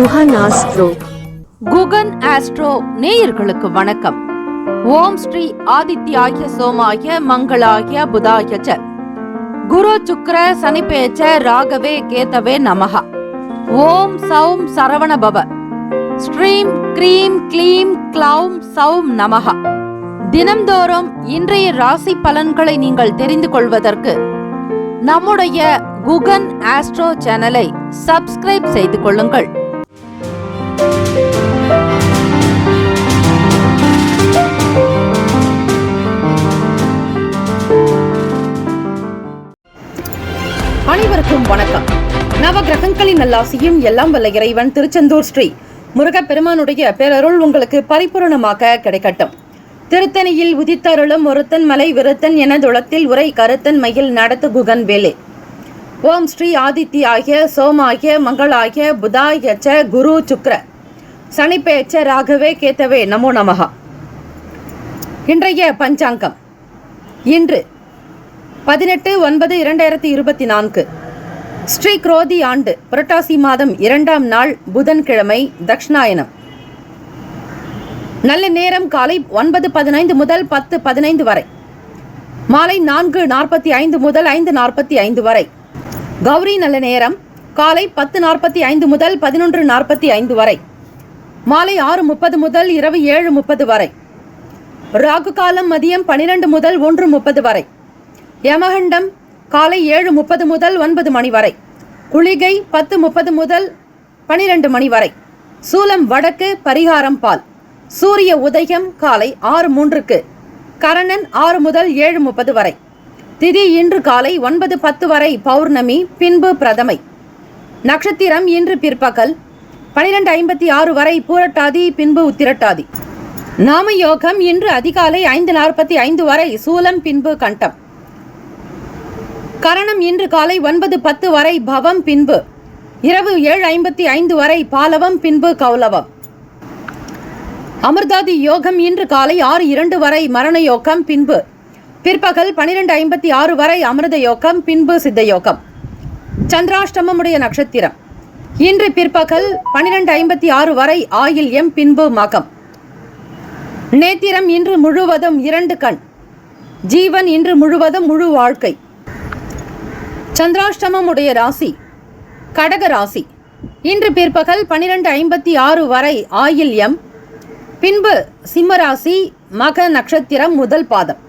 Guhan astro. Guhan astro நேயர்களுக்கு வணக்கம். ஓம் ஸ்ரீ ஆதித்யாய சோமாய மங்களாய புதாய ச குரு சுக்ர சனிபேச்ச ராகவே கேதவே நமஹ. ஓம் சௌம் சரவண பவ. ஸ்ரீம் க்ரீம் க்ளீம் க்ளௌம் சௌம் நமஹ. தினம்தோறும் இன்றைய ராசி பலன்களை நீங்கள் தெரிந்து கொள்வதற்கு நம்முடைய குகன் ஆஸ்ட்ரோ சேனலை சப்ஸ்கிரைப் செய்து கொள்ளுங்கள். அனைவருக்கும் வணக்கம். நவகிரகங்களின் நல்லாசியும் எல்லாம் வல்ல இறைவன் திருச்செந்தூர் ஸ்ரீ முருகப்பெருமானுடைய பேரருள் உங்களுக்கு பரிபூரணமாக கிடைக்கட்டும். திருத்தணியில் உதித்தருளும் ஒருத்தன் மலை விருத்தன் என துளத்தில் உரை கருத்தன் மயில் நடத்து குகன் வேலே. ஓம் ஸ்ரீ ஆதித்யாய சோமாய மங்களாய புதாய ச குரு சுக்ர சனிபேச்ச ராகவே கேத்தவே நமோ நமஹ. இன்றைய பஞ்சாங்கம் இன்று 18/9/2024 ஸ்ரீ குரோதி ஆண்டு புரட்டாசி மாதம் 2ஆம் நாள் புதன்கிழமை தக்ஷணாயனம். நல்ல நேரம் காலை 9:15 முதல் 10:15 வரை, மாலை 4:45 முதல் 5:45 வரை. கௌரி நல்ல நேரம் காலை 10:45 முதல் 11:45 வரை, மாலை 6:30 முதல் இரவு 7:30 வரை. ராகு காலம் மதியம் 12 முதல் 1:30 வரை. யமகண்டம் காலை 7:30 முதல் 9 மணி வரை. குளிகை 10:30 முதல் 12 மணி வரை. சூலம் வடக்கு, பரிகாரம் பால். சூரிய உதயம் காலை 6:03க்கு. கரணன் 6 முதல் 7:30 வரை. திதி இன்று காலை 9:10 வரை பௌர்ணமி, பின்பு பிரதமை. நட்சத்திரம் இன்று பிற்பகல் 12:56 வரை பூரட்டாதி, பின்பு உத்திரட்டாதி. நாம யோகம் இன்று அதிகாலை 5:45 வரை சூலம், பின்பு கண்டம். கரணம் இன்று காலை 9:10 வரை பவம், பின்பு இரவு 7:55 வரை பாலவம், பின்பு கௌலவம். அமிர்தாதி யோகம் இன்று காலை 6:02 வரை மரண யோகம், பின்பு பிற்பகல் 12:56 வரை அமிர்த யோகம், பின்பு சித்த யோகம். சந்திராஷ்டமமுடைய நட்சத்திரம் இன்று பிற்பகல் 12:56 வரை ஆயில்யம், பின்பு மகம். நேத்திரம் இன்று முழுவதும் 2 கண். ஜீவன் இன்று முழுவதும் முழு வாழ்க்கை. சந்திராஷ்டமமுடைய ராசி கடக ராசி. இன்று பிற்பகல் 12:56 வரை ஆயில்யம், பின்பு சிம்மராசி, மக நட்சத்திரம் முதல் பாதம்.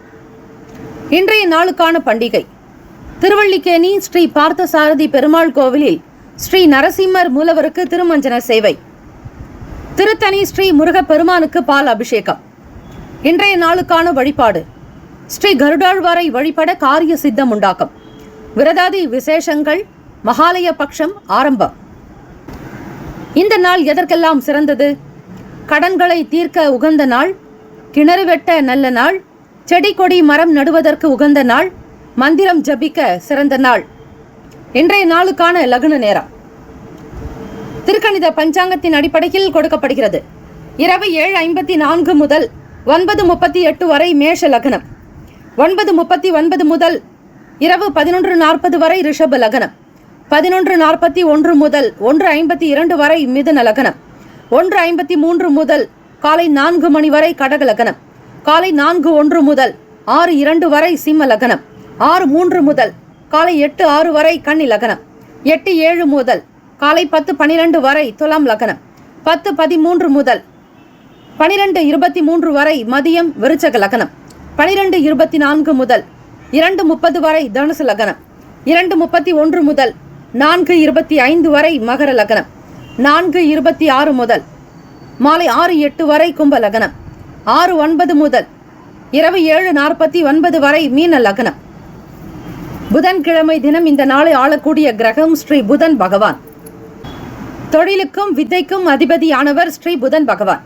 இன்றைய நாளுக்கான பண்டிகை திருவள்ளிக்கேணி ஸ்ரீ பார்த்தசாரதி பெருமாள் கோவிலில் ஸ்ரீ நரசிம்மர் மூலவருக்கு திருமஞ்சன சேவை. திருத்தணி ஸ்ரீ முருகப்பெருமானுக்கு பால் அபிஷேகம். இன்றைய நாளுக்கான வழிபாடு ஸ்ரீ கருடாழ்வாரை வழிபட காரிய சித்தம் உண்டாக்கும். விரதாதி விசேஷங்கள் மகாலய பட்சம் ஆரம்பம். இந்த நாள் எதற்கெல்லாம் சிறந்தது? கடன்களை தீர்க்க உகந்த நாள், கிணறு வெட்ட நல்ல நாள், செடி கொடி மரம் நடுவதற்கு உகந்த நாள், மந்திரம் ஜபிக்க சிறந்த நாள். இன்றைய நாளுக்கான லக்ன நேரம் திருக்கணித பஞ்சாங்கத்தின் அடிப்படையில் கொடுக்கப்படுகிறது. இரவு 7:54 முதல் 9:38 வரை மேஷ லக்னம். 9:39 முதல் இரவு 11:40 வரை ரிஷப லக்னம். 11:41 முதல் 1:52 வரை மிதுன லக்னம். 1:53 முதல் காலை 4 மணி வரை கடக லக்னம். காலை 4:01 முதல் 6:02 வரை சிம்ம லக்னம். 6:03 முதல் காலை 8:06 வரை கன்னி லக்னம். 8:07 முதல் காலை 10:12 வரை துலாம் லக்னம். 10:13 முதல் 12:23 வரை மதியம் விருச்சக லக்னம். 12:24 முதல் 2:30 வரை தனுசு லக்னம். 2:31 முதல் 4:25 வரை மகர லக்னம். 4:26 முதல் மாலை 6:08 வரை கும்ப லக்னம். 6:09 முதல் இரவு 7:49 வரை மீன லக்னம். புதன்கிழமை தினம் இந்த நாளை ஆளக்கூடிய கிரகம் ஸ்ரீ புதன் பகவான். தொழிலுக்கும் வித்தைக்கும் அதிபதியானவர் ஸ்ரீ புதன் பகவான்.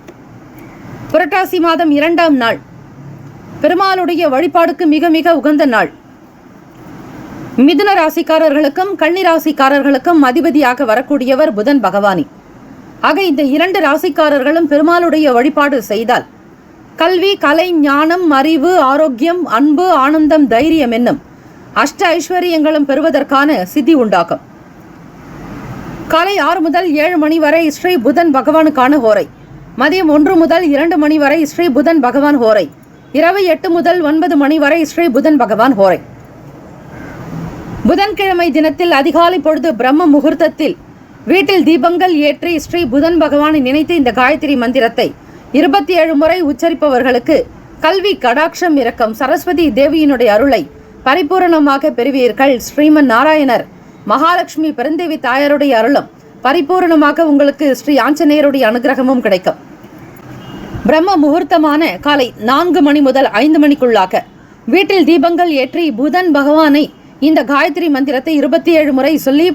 புரட்டாசி மாதம் 2ஆம் நாள் பெருமாளுடைய வழிபாடுக்கு மிக மிக உகந்த நாள். மிதுன ராசிக்காரர்களுக்கும் கன்னி ராசிக்காரர்களுக்கும் அதிபதியாக வரக்கூடியவர் புதன் பகவானி. ஆக இந்த 2 ராசிக்காரர்களும் பெருமாளுடைய வழிபாடு செய்தால் கல்வி, கலை, ஞானம், அறிவு, ஆரோக்கியம், அன்பு, ஆனந்தம், தைரியம் என்னும் அஷ்ட ஐஸ்வர்யங்களும் பெறுவதற்கான சித்தி உண்டாகும். காலை 6 முதல் 7 மணி வரை ஸ்ரீ புதன் பகவானுக்கான ஹோரை. மதியம் 1 முதல் 2 மணி வரை ஸ்ரீ புதன் பகவான் ஹோரை. இரவு 8 முதல் 9 மணி வரை ஸ்ரீ புதன் பகவான் ஹோரை. புதன்கிழமை தினத்தில் அதிகாலை பொழுது பிரம்ம முகூர்த்தத்தில் வீட்டில் தீபங்கள் ஏற்றி ஸ்ரீ புதன் பகவானை நினைத்து இந்த காயத்ரி மந்திரத்தை 27 முறை உச்சரிப்பவர்களுக்கு கல்வி கடாட்சம் இரக்கம் சரஸ்வதி தேவியினுடைய அருளை பரிபூரணமாக பெறுவீர்கள். ஸ்ரீமன் நாராயணர் மகாலட்சுமி பெருந்தேவி தாயாருடைய அருளும் பரிபூரணமாக உங்களுக்கு ஸ்ரீ ஆஞ்சநேயருடைய அனுகிரகமும் கிடைக்கும். பிரம்ம முகூர்த்தமான காலை 4 மணி முதல் 5 மணிக்குள்ளாக வீட்டில் தீபங்கள் ஏற்றி புதன் பகவானை இந்த காயத்ரி மந்திரத்தை 27 முறை சொல்லி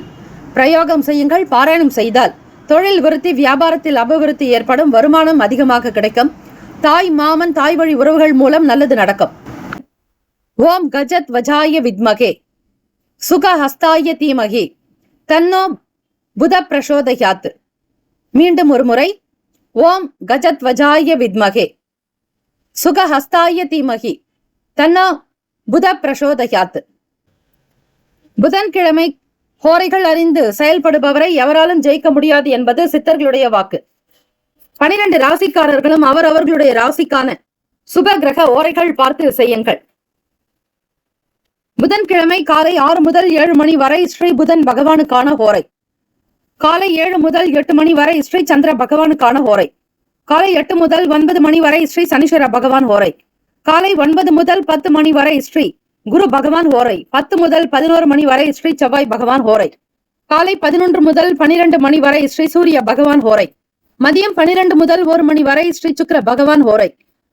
பிரயோகம் செய்யுங்கள். பாராயணம் செய்தால் தொழில் விருத்தி, வியாபாரத்தில் அபிவிருத்தி ஏற்படும், வருமானம் அதிகமாக கிடைக்கும். தாய் மாமன் தாய் வழி உறவுகள் மூலம் நல்லது நடக்கும். ஓம் கஜத் வஜாய வித்மகே சுகஹஸ்தாய தீமகி தன்னோ புத பிரசோதயாத். மீண்டும் ஒரு முறை, ஓம் கஜத் வஜாய வித்மகே சுகஹஸ்தாய தீமகி தன்னோ புத பிரசோதயாத். புதன்கிழமை ஹோரைகள் அறிந்து செயல்படுபவரை எவராலும் ஜெயிக்க முடியாது என்பது சித்தர்களுடைய வாக்கு. 12 ராசிக்காரர்களும் அவர்களுடைய ராசிக்கான சுப கிரக ஓரைகள் பார்த்து செய்யுங்கள். புதன்கிழமை காலை 6 முதல் 7 மணி வரை ஸ்ரீ புதன் பகவானுக்கான ஹோரை. காலை 7 முதல் 8 மணி வரை ஸ்ரீ சந்திர பகவானுக்கான ஹோரை. காலை 8 முதல் 9 மணி வரை ஸ்ரீ சனீஸ்வர பகவான் ஹோரை. காலை 9 முதல் 10 மணி வரை ஸ்ரீ குரு பகவான் ஹோரை. 10 முதல் 11 மணி வரை ஸ்ரீ செவ்வாய் பகவான் ஹோரை. காலை 11 முதல் 12 மணி வரை ஸ்ரீ சூரிய பகவான் ஹோரை. மதியம் 12 முதல் 1 மணி வரை ஸ்ரீ சுக்கிர பகவான் ஹோரை.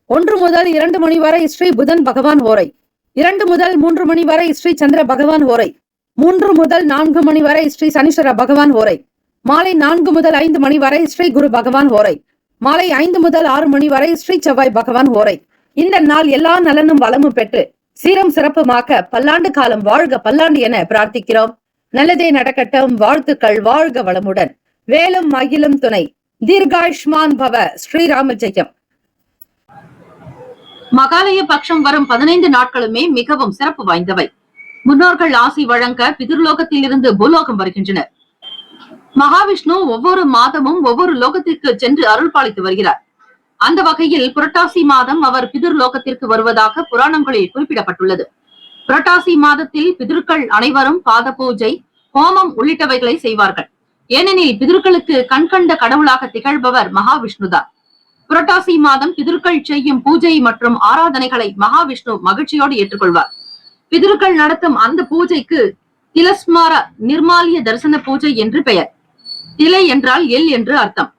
1 முதல் 2 மணி வரை ஸ்ரீ புதன் பகவான் ஹோரை. 2 முதல் 3 மணி வரை ஸ்ரீ சந்திர பகவான் ஹோரை. 3 முதல் 4 மணி வரை ஸ்ரீ சனீஸ்வர பகவான் ஹோரை. மாலை 4 முதல் 5 மணி வரை ஸ்ரீ குரு பகவான் ஹோரை. மாலை 5 முதல் 6 மணி வரை ஸ்ரீ செவ்வாய் பகவான் ஹோரை. இந்த நாள் எல்லா நலனும் வளமும் பெற்று சீரம் சிறப்புமாக்க பல்லாண்டு காலம் வாழ்க பல்லாண்டு என பிரார்த்திக்கிறோம். நல்லதே நடக்கட்டும். வாழ்த்துக்கள். வாழ்க வளமுடன். வேலும் மகிழும் துணை. தீர்காயுஷ்மான் பவ. ஸ்ரீராம ஜெயம். மகாலய பட்சம் வரும் 15 நாட்களுமே மிகவும் சிறப்பு வாய்ந்தவை. முன்னோர்கள் ஆசி வழங்க பிதிர்லோகத்தில் இருந்து பூலோகம் வருகின்றனர். மகாவிஷ்ணு ஒவ்வொரு மாதமும் ஒவ்வொரு லோகத்திற்கு சென்று அருள் பாலித்து வருகிறார். அந்த வகையில் புரட்டாசி மாதம் அவர் பிதிர்லோகத்திற்கு வருவதாக புராணங்களில் குறிப்பிடப்பட்டுள்ளது. புரட்டாசி மாதத்தில் பிதிர்கள் அனைவரும் பாத பூஜை, ஹோமம் உள்ளிட்டவைகளை செய்வார்கள். ஏனெனில் பிதிர்களுக்கு கண்கண்ட கடவுளாக திகழ்பவர் மகாவிஷ்ணுதான். புரட்டாசி மாதம் பிதிர்கள் செய்யும் பூஜை மற்றும் ஆராதனைகளை மகாவிஷ்ணு மகிழ்ச்சியோடு ஏற்றுக்கொள்வார். பிதிர்கள் நடத்தும் அந்த பூஜைக்கு திலஸ்மார நிர்மாலிய தரிசன பூஜை என்று பெயர். திலை என்றால் எள் என்று அர்த்தம்.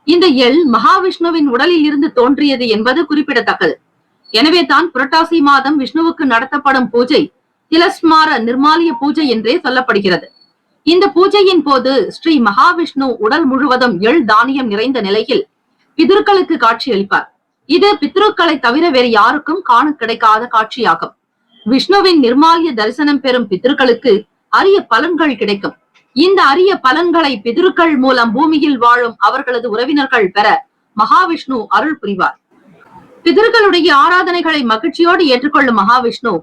இந்த எள் மகாவிஷ்ணுவின் உடலில் இருந்து தோன்றியது என்பது குறிப்பிடத்தக்கது. எனவே தான் புரட்டாசி மாதம் விஷ்ணுவுக்கு நடத்தப்படும் பூஜை திலஸ்மார நிர்மாலிய பூஜை என்றே சொல்லப்படுகிறது. இந்த பூஜையின் போது ஸ்ரீ மகாவிஷ்ணு உடல் முழுவதும் எள் தானியம் நிறைந்த நிலையில் பிதர்களுக்கு காட்சியளிப்பார். இது பித்ருக்களை தவிர வேறு யாருக்கும் காண கிடைக்காத காட்சியாகும். விஷ்ணுவின் நிர்மாலிய தரிசனம் பெறும் பித்ருக்களுக்கு அரிய பலன்கள் கிடைக்கும். இந்த அரிய பலன்களை பிதிர்கள் மூலம் பூமியில் வாழும் அவர்களது உறவினர்கள் பெற மகாவிஷ்ணு அருள் புரிவார். பிதிர்களுடைய ஆராதனைகளை மகிழ்ச்சியோடு ஏற்றுக்கொள்ளும் மகாவிஷ்ணு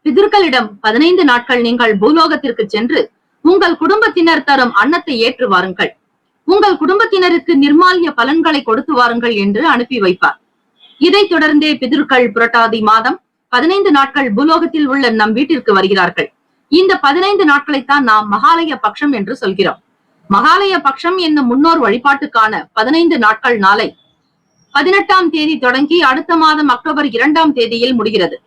பிதிர்களிடம் 15 நாட்கள் நீங்கள் பூலோகத்திற்கு சென்று உங்கள் குடும்பத்தினர் தரும் அன்னத்தை ஏற்று வாருங்கள், உங்கள் குடும்பத்தினருக்கு நிர்மாலிய பலன்களை கொடுத்து வாருங்கள் என்று அனுப்பி வைப்பார். இதைத் தொடர்ந்தே பிதிர்கள் புரட்டாதி மாதம் 15 நாட்கள் பூலோகத்தில் உள்ள நம் வீட்டிற்கு வருகிறார்கள். இந்த 15 நாட்களைத்தான் நாம் மகாலய பட்சம் என்று சொல்கிறோம். மகாலய பட்சம் என்னும் முன்னோர் வழிபாட்டுக்கான 15 நாட்கள் நாளை 18ஆம் தேதி தொடங்கி அடுத்த மாதம் அக்டோபர் 2ஆம் தேதியில் முடிகிறது.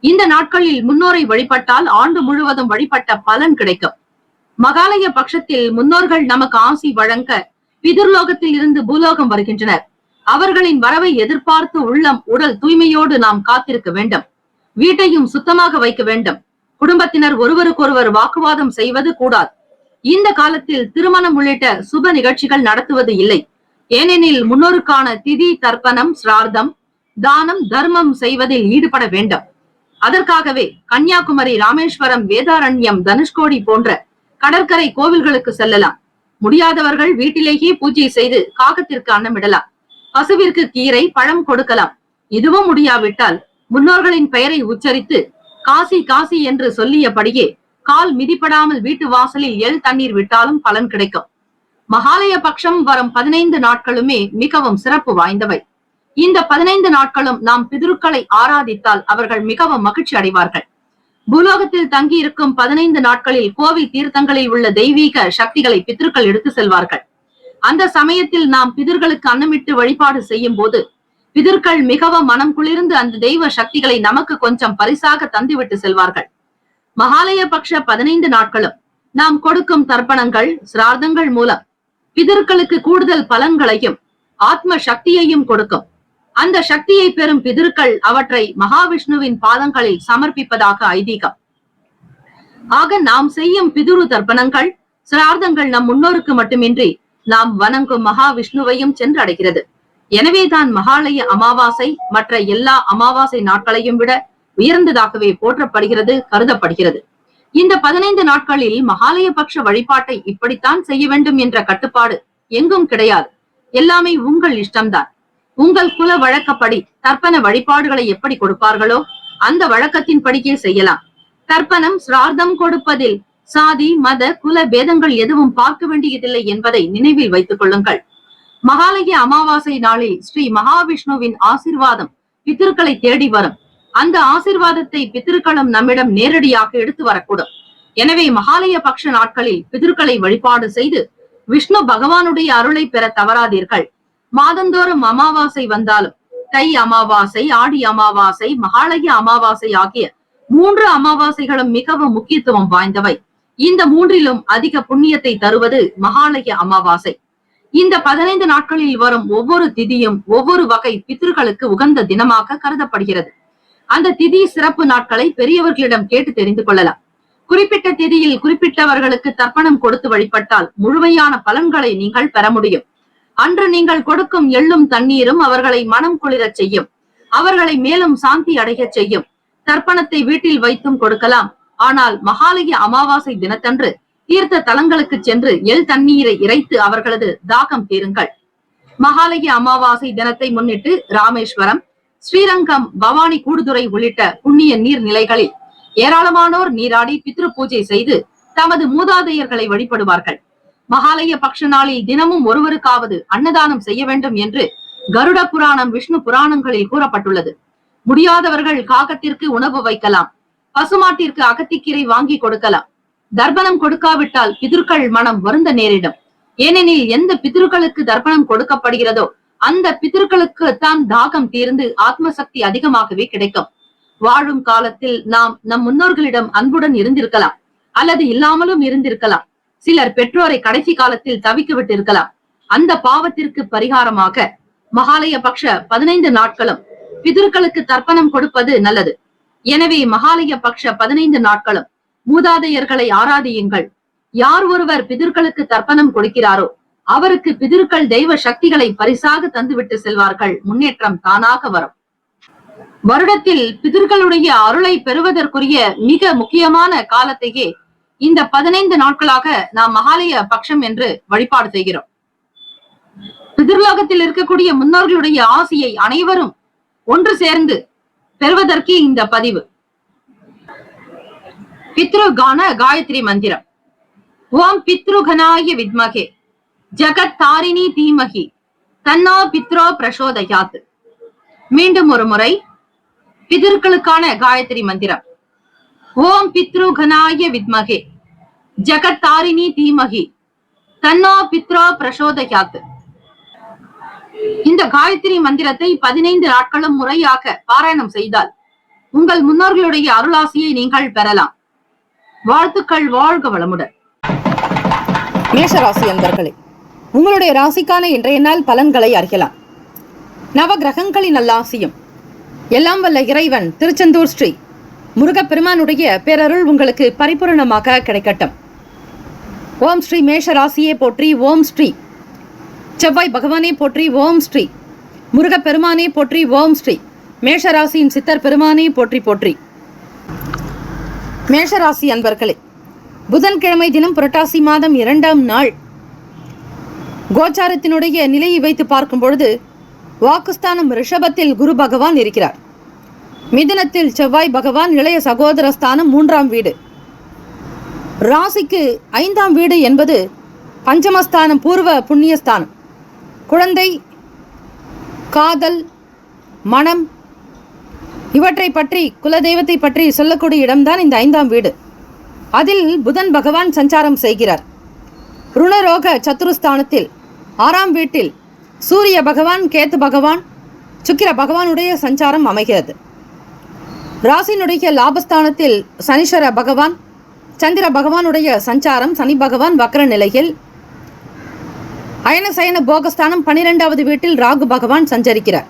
இந்த நாட்களில் முன்னோரை வழிபட்டால் ஆண்டு முழுவதும் வழிபட்ட பலன் கிடைக்கும். மகாலய பட்சத்தில் முன்னோர்கள் நமக்கு ஆசி வழங்க பிதிர்லோகத்தில் இருந்து பூலோகம் வருகின்றனர். அவர்களின் வரவை எதிர்பார்த்து உள்ளம் உடல் தூய்மையோடு நாம் காத்திருக்க வேண்டும். வீட்டையும் சுத்தமாக வைக்க வேண்டும். குடும்பத்தினர் ஒருவருக்கொருவர் வாக்குவாதம் செய்வது கூடாது. இந்த காலத்தில் திருமணம் உள்ளிட்ட சுப நிகழ்ச்சிகள் நடத்துவது இல்லை. ஏனெனில் முன்னோருக்கான திதி, தர்ப்பணம், சிரார்த்தம், தானம், தர்மம் செய்வதில் ஈடுபட வேண்டும். அதற்காகவே கன்னியாகுமரி, ராமேஸ்வரம், வேதாரண்யம், தனுஷ்கோடி போன்ற கடற்கரை கோவில்களுக்கு செல்லலாம். முடியாதவர்கள் வீட்டிலேயே பூஜை செய்து காகத்திற்கு அன்னமிடலாம். பசுவிற்கு கீரை, பழம் கொடுக்கலாம். இதுவும் முடியாவிட்டால் முன்னோர்களின் பெயரை உச்சரித்து காசி காசி என்று சொல்லியபடியே கால் மிதிப்படாமல் வீட்டு வாசலில் எள் தண்ணீர் விட்டாலும் பலன் கிடைக்கும். மகாலய பட்சம் வரும் 15 நாட்களுமே மிகவும் சிறப்பு வாய்ந்தவை. இந்த 15 நாட்களும் நாம் பிதுருக்களை ஆராதித்தால் அவர்கள் மிகவும் மகிழ்ச்சி அடைவார்கள். பூலோகத்தில் தங்கி இருக்கும் 15 நாட்களில் கோவில் தீர்த்தங்களில் உள்ள தெய்வீக சக்திகளை பித்ருக்கள் எடுத்து செல்வார்கள். அந்த சமயத்தில் நாம் பிதர்களுக்கு அன்னமிட்டு வழிபாடு செய்யும் போது பிதர்கள் மிகவும் மனம் குளிர்ந்து அந்த தெய்வ சக்திகளை நமக்கு கொஞ்சம் பரிசாக தந்துவிட்டு செல்வார்கள். மகாலய பட்ச 15 நாட்களும் நாம் கொடுக்கும் தர்ப்பணங்கள் சிரார்த்தங்கள் மூலம் பிதர்களுக்கு கூடுதல் பலன்களையும் ஆத்ம சக்தியையும் கொடுக்கும். அந்த சக்தியை பெறும் பிதர்கள் அவற்றை மகாவிஷ்ணுவின் பாதங்களில் சமர்ப்பிப்பதாக ஐதீகம். ஆக நாம் செய்யும் பிதுரு தர்ப்பணங்கள் சிரார்த்தங்கள் நம் முன்னோருக்கு மட்டுமின்றி நாம் வணங்கும் மகாவிஷ்ணுவையும் சென்றடைகிறது. எனவேதான் மகாலய அமாவாசை மற்ற எல்லா அமாவாசை நாட்களையும் விட உயர்ந்ததாகவே போற்றப்படுகிறது, கருதப்படுகிறது. இந்த 15 நாட்களில் மகாலய பட்ச வழிபாட்டை இப்படித்தான் செய்ய வேண்டும் என்ற கட்டுப்பாடு எங்கும் கிடையாது. எல்லாமே உங்கள் இஷ்டம்தான். உங்கள் குல வழக்கப்படி தர்ப்பண வழிபாடுகளை எப்படி கொடுப்பார்களோ அந்த வழக்கத்தின் படிக்கே செய்யலாம். தர்ப்பணம் சிரார்த்தம் கொடுப்பதில் சாதி மத குல பேதங்கள் எதுவும் பார்க்க வேண்டியதில்லை என்பதை நினைவில் வைத்துக் கொள்ளுங்கள். மகாலய அமாவாசை நாளில் ஸ்ரீ மகாவிஷ்ணுவின் ஆசீர்வாதம் பித்திருக்களை தேடி வரும். அந்த ஆசீர்வாதத்தை பித்திருக்களும் நம்மிடம் நேரடியாக எடுத்து வரக்கூடும். எனவே மகாலய பட்ச நாட்களில் பித்திருக்களை வழிபாடு செய்து விஷ்ணு பகவானுடைய அருளை பெற தவறாதீர்கள். மாதந்தோறும் அமாவாசை வந்தாலும் தை அமாவாசை, ஆடி அமாவாசை, மகாலய அமாவாசை ஆகிய 3 அமாவாசைகளும் மிகவும் முக்கியத்துவம் வாய்ந்தவை. இந்த 3லும் அதிக புண்ணியத்தை தருவது மகாலய அமாவாசை. இந்த 15 நாட்களில் வரும் ஒவ்வொரு திதியும் ஒவ்வொரு வகை பித்ருக்களுக்கு உகந்த தினமாக கருதப்படுகிறது. அந்த திதி சிறப்பு நாட்களை பெரியவர்களிடம் கேட்டு தெரிந்து கொள்ளலாம். குறிப்பிட்ட திதியில் குறிப்பிட்டவர்களுக்கு தர்ப்பணம் கொடுத்து வழிபட்டால் முழுமையான பலன்களை நீங்கள் பெற முடியும். அன்று நீங்கள் கொடுக்கும் எள்ளும் தண்ணீரும் அவர்களை மனம் குளிரச் செய்யும். அவர்களை மேலும் சாந்தி அடைய செய்யும். தர்ப்பணத்தை வீட்டில் வைத்தும் கொடுக்கலாம். ஆனால் மகாலய அமாவாசை தினத்தன்று தீர்த்த தலங்களுக்கு சென்று எள் தண்ணீரை இறைத்து அவர்களது தாகம் தீருங்கள். மகாலய அமாவாசை தினத்தை முன்னிட்டு ராமேஸ்வரம், ஸ்ரீரங்கம், பவானி, கூடுதுறை உள்ளிட்ட புண்ணிய நீர் நிலைகளில் ஏராளமானோர் நீராடி பித்ரு பூஜை செய்து தமது மூதாதையர்களை வழிபடுவார்கள். மகாலய பட்ச நாளில் தினமும் ஒருவருக்காவது அன்னதானம் செய்ய வேண்டும் என்று கருட புராணம், விஷ்ணு புராணங்களில் கூறப்பட்டுள்ளது. முடியாதவர்கள் காகத்திற்கு உணவு வைக்கலாம். பசுமாட்டிற்கு அகத்திக்கீரை வாங்கி கொடுக்கலாம். தர்ப்பணம் கொடுக்காவிட்டால் பிதுர்கள் மனம் வருந்த நேரிடும். ஏனெனில் எந்த பிதுர்களுக்கு தர்ப்பணம் கொடுக்கப்படுகிறதோ அந்த பிதுர்களுக்கு தான் தாகம் தீர்ந்து ஆத்ம சக்தி அதிகமாகவே கிடைக்கும். வாழும் காலத்தில் நாம் நம் முன்னோர்களிடம் அன்புடன் இருந்திருக்கலாம் அல்லது இல்லாமலும் இருந்திருக்கலாம். சிலர் பெற்றோரை கடைசி காலத்தில் தவிக்க விட்டு இருக்கலாம். அந்த பாவத்திற்கு பரிகாரமாக மகாலய பட்ச 15 நாட்களும் பிதுர்களுக்கு தர்ப்பணம் கொடுப்பது நல்லது. எனவே மகாலய பட்ச 15 நாட்களும் மூதாதையர்களை ஆராதியுங்கள். யார் ஒருவர் பிதுர்களுக்கு தர்ப்பணம் கொடுக்கிறாரோ அவருக்கு பிதுர்கள் தெய்வ சக்திகளை பரிசாக தந்துவிட்டு செல்வார்கள். முன்னேற்றம் தானாக வரும். வருடத்தில் பிதுர்களுடைய அருளை பெறுவதற்குரிய மிக முக்கியமான காலத்தையே இந்த 15 நாட்களாக நாம் மகாலய பட்சம் என்று வழிபாடு செய்கிறோம். பிதுர்லோகத்தில் இருக்கக்கூடிய முன்னோர்களுடைய ஆசியை அனைவரும் ஒன்று சேர்ந்து பெறுவதற்கு இந்த பதிவு. பித்ருகான காயத்ரி மந்திரம். ஓம் பித்ருகனாய வித்மகே ஜகத் தாரிணி தீமகி தன்னோ பித்ரோ பிரசோதயாத். மீண்டும் ஒரு முறை பிதர்களுக்கான காயத்ரி மந்திரம். ஓம் பித்ருகனாய வித்மகே ஜகத் தாரிணி தீமகி தன்னோ பித்ரோ பிரசோதயாத். இந்த காயத்ரி மந்திரத்தை 15 நாட்களும் முறையாக பாராயணம் செய்தால் உங்கள் முன்னோர்களுடைய அருளாசியை நீங்கள் பெறலாம். வாழ்த்துக்கள். வாழ்க வளமுடன். மேஷராசி அன்பர்களே, உங்களுடைய ராசிக்கான இன்றைய நாள் பலன்களை அறியலாம். நவ கிரகங்களின் நல்லாசியும் எல்லாம் வல்ல இறைவன் திருச்செந்தூர் ஸ்ரீ முருகப்பெருமானுடைய பேரருள் உங்களுக்கு பரிபூரணமாக கிடைக்கட்டும். ஓம் ஸ்ரீ மேஷராசியே போற்றி. ஓம் ஸ்ரீ செவ்வாய் பகவானே போற்றி. ஓம் ஸ்ரீ முருகப்பெருமானே போற்றி. ஓம் ஸ்ரீ மேஷராசியின் சித்தர் பெருமானே போற்றி போற்றி. மேஷராசி அன்பர்களே, புதன்கிழமை தினம் புரட்டாசி மாதம் 2ஆம் நாள் கோச்சாரத்தினுடைய நிலையை வைத்து பார்க்கும் பொழுது வாக்குஸ்தானம் ரிஷபத்தில் குரு பகவான் இருக்கிறார். மிதுனத்தில் செவ்வாய் பகவான், இளைய சகோதர ஸ்தானம் 3ஆம் வீடு. ராசிக்கு 5ஆம் வீடு என்பது பஞ்சமஸ்தானம் பூர்வ புண்ணியஸ்தானம். குழந்தை, காதல், மனம் இவற்றை பற்றி, குலதெய்வத்தை பற்றி சொல்லக்கூடிய இடம்தான் இந்த 5ஆம் வீடு. அதில் புதன் பகவான் சஞ்சாரம் செய்கிறார். ருணரோக சத்துருஸ்தானத்தில் 6ஆம் வீட்டில் சூரிய பகவான், கேத்து பகவான், சுக்கிர பகவானுடைய சஞ்சாரம் அமைகிறது. ராசினுடைய லாபஸ்தானத்தில் சனீஸ்வர பகவான், சந்திர பகவானுடைய சஞ்சாரம், சனி பகவான் வக்ர நிலையில். அயன சயன போகஸ்தானம் 12வது வீட்டில் ராகு பகவான் சஞ்சரிக்கிறார்.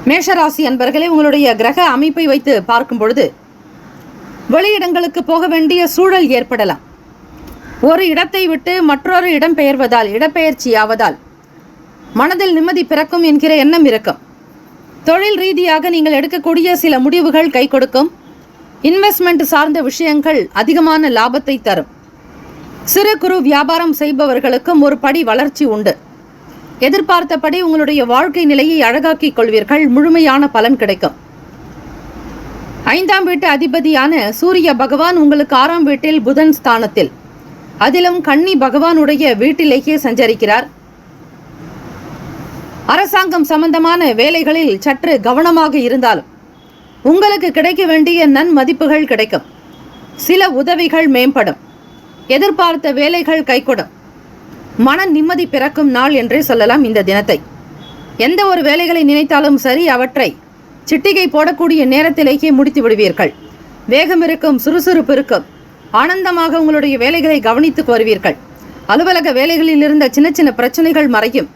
மேஷராசி அன்பர்களே, உங்களுடைய கிரக அமைப்பை வைத்து பார்க்கும் பொழுது வெளியிடங்களுக்கு போக வேண்டிய சூழல் ஏற்படலாம். ஒரு இடத்தை விட்டு மற்றொரு இடம் பெயர்வதால், இடப்பெயர்ச்சியாவதால் மனதில் நிம்மதி பிறக்கும் என்கிற எண்ணம் இருக்கும். தொழில் ரீதியாக நீங்கள் எடுக்கக்கூடிய சில முடிவுகள் கை கொடுக்கும். இன்வெஸ்ட்மெண்ட் சார்ந்த விஷயங்கள் அதிகமான லாபத்தை தரும். சிறு குறு வியாபாரம் செய்பவர்களுக்கும் ஒரு படி வளர்ச்சி உண்டு. எதிர்பார்த்தபடி உங்களுடைய வாழ்க்கை நிலையை அழகாக்கிக் கொள்வீர்கள். முழுமையான பலன் கிடைக்கும். 5ஆம் வீட்டு அதிபதியான சூரிய பகவான் உங்களுக்கு 6ஆம் வீட்டில் புதன் ஸ்தானத்தில், அதிலும் கன்னி பகவானுடைய வீட்டிலேயே சஞ்சரிக்கிறார். அரசாங்கம் சம்பந்தமான வேலைகளில் சற்று கவனமாக இருந்தாலும் உங்களுக்கு கிடைக்க வேண்டிய நன்மதிப்புகள் கிடைக்கும். சில உதவிகள் மேம்படும். எதிர்பார்த்த வேலைகள் கைகூடும். மன நிம்மதி பிறக்கும் நாள் என்றே சொல்லலாம் இந்த தினத்தை. எந்த ஒரு வேலைகளை நினைத்தாலும் சரி, அவற்றை சிட்டிகை போடக்கூடிய நேரத்திலேயே முடித்து விடுவீர்கள். வேகம் இருக்கும், சுறுசுறுப்பு இருக்கும். ஆனந்தமாக உங்களுடைய வேலைகளை கவனித்துக் வருவீர்கள். அலுவலக வேலைகளில் இருந்த சின்ன சின்ன பிரச்சனைகள் மறையும்.